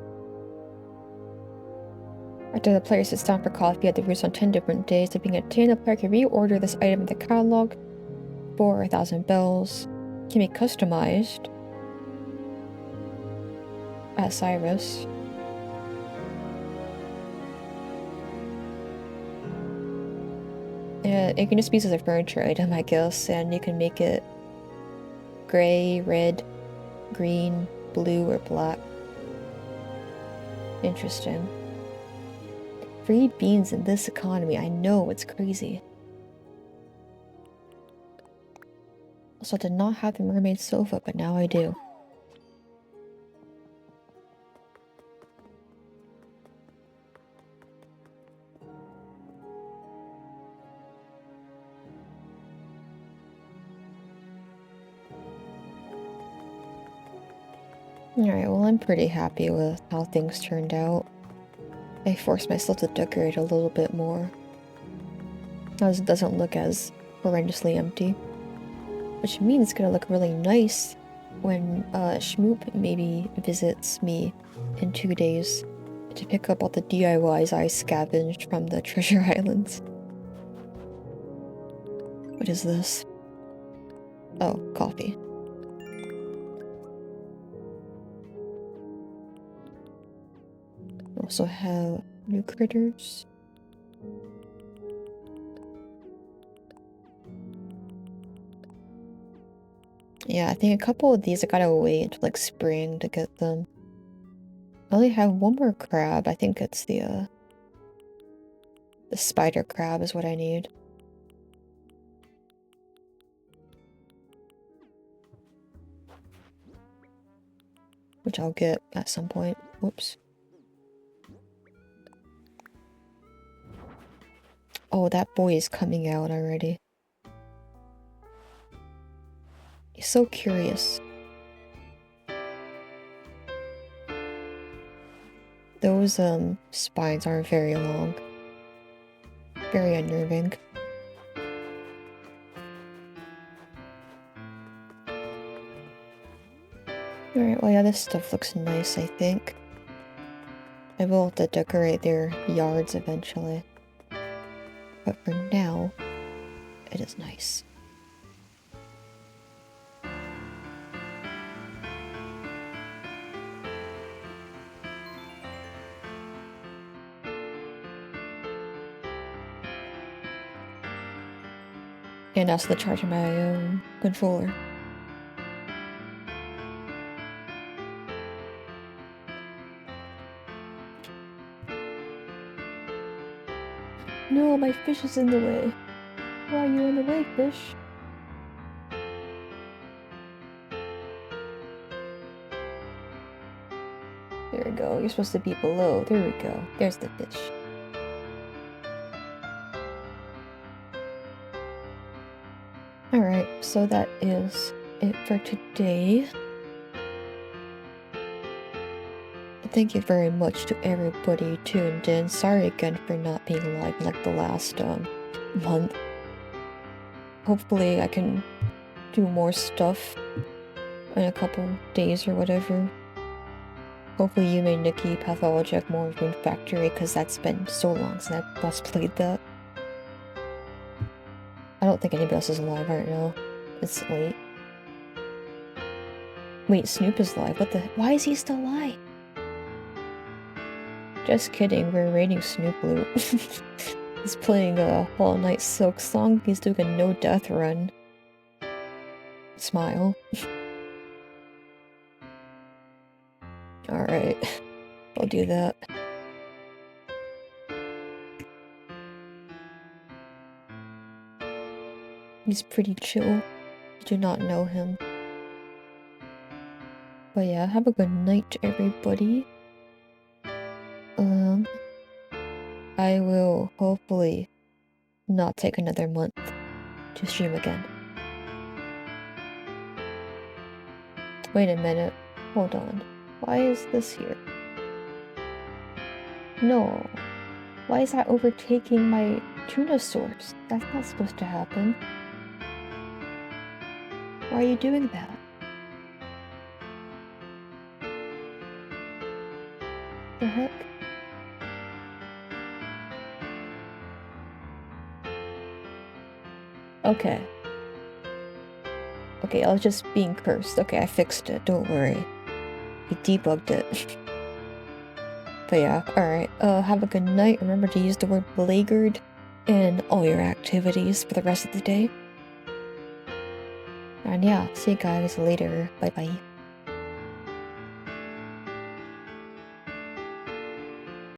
After the player sits down for coffee at the Brewster on 10 different days, to being obtained, the player can reorder this item in the catalog for 1,000 bells. Can be customized at Cyrus. Yeah, it can just be used as a furniture item, I guess, and you can make it gray, red, green, blue, or black. Interesting. Free beans in this economy, I know, it's crazy. Also, I did not have the mermaid sofa, but now I do. Alright, well, I'm pretty happy with how things turned out. I forced myself to decorate a little bit more. Now it doesn't look as horrendously empty. Which means it's gonna look really nice when Schmoop maybe visits me in 2 days to pick up all the DIYs I scavenged from the treasure islands. What is this? Oh, coffee. We also have new critters. Yeah, I think a couple of these I gotta wait until like spring to get them. I only have one more crab. I think it's the spider crab is what I need. Which I'll get at some point. Whoops. Oh, that boy is coming out already. He's so curious. Those spines are very long. Very unnerving. Alright, well yeah, this stuff looks nice, I think. I will have to decorate their yards eventually. But for now, it is nice. And also the charge of my controller. No, my fish is in the way. Why are you in the way, fish? There we go. You're supposed to be below. There we go. There's the fish. Alright, so that is it for today. thank you very much to everybody who tuned in. Sorry again for not being live like the last month. Hopefully I can do more stuff in a couple days or whatever. Hopefully you made Nikki Pathologic more of Rune Factory, because that's been so long since I last played that. I don't think anybody else is alive right now. It's late. Wait, Snoop is live. What the? Why is he still alive? Just kidding, we're raiding Snoop Loot. He's playing a Hollow Knight Silk Song. He's doing a no-death run. Smile. Alright. I'll do that. He's pretty chill. I do not know him. But yeah, have a good night, everybody. I will hopefully not take another month to stream again. Wait a minute. Hold on. Why is this here? No. Why is that overtaking my tuna source? That's not supposed to happen. Why are you doing that? The heck? Okay. Okay, I was just being cursed. Okay, I fixed it. Don't worry. I debugged it. But yeah, alright. Have a good night. Remember to use the word beleaguered in all your activities for the rest of the day. And yeah, see you guys later. Bye bye.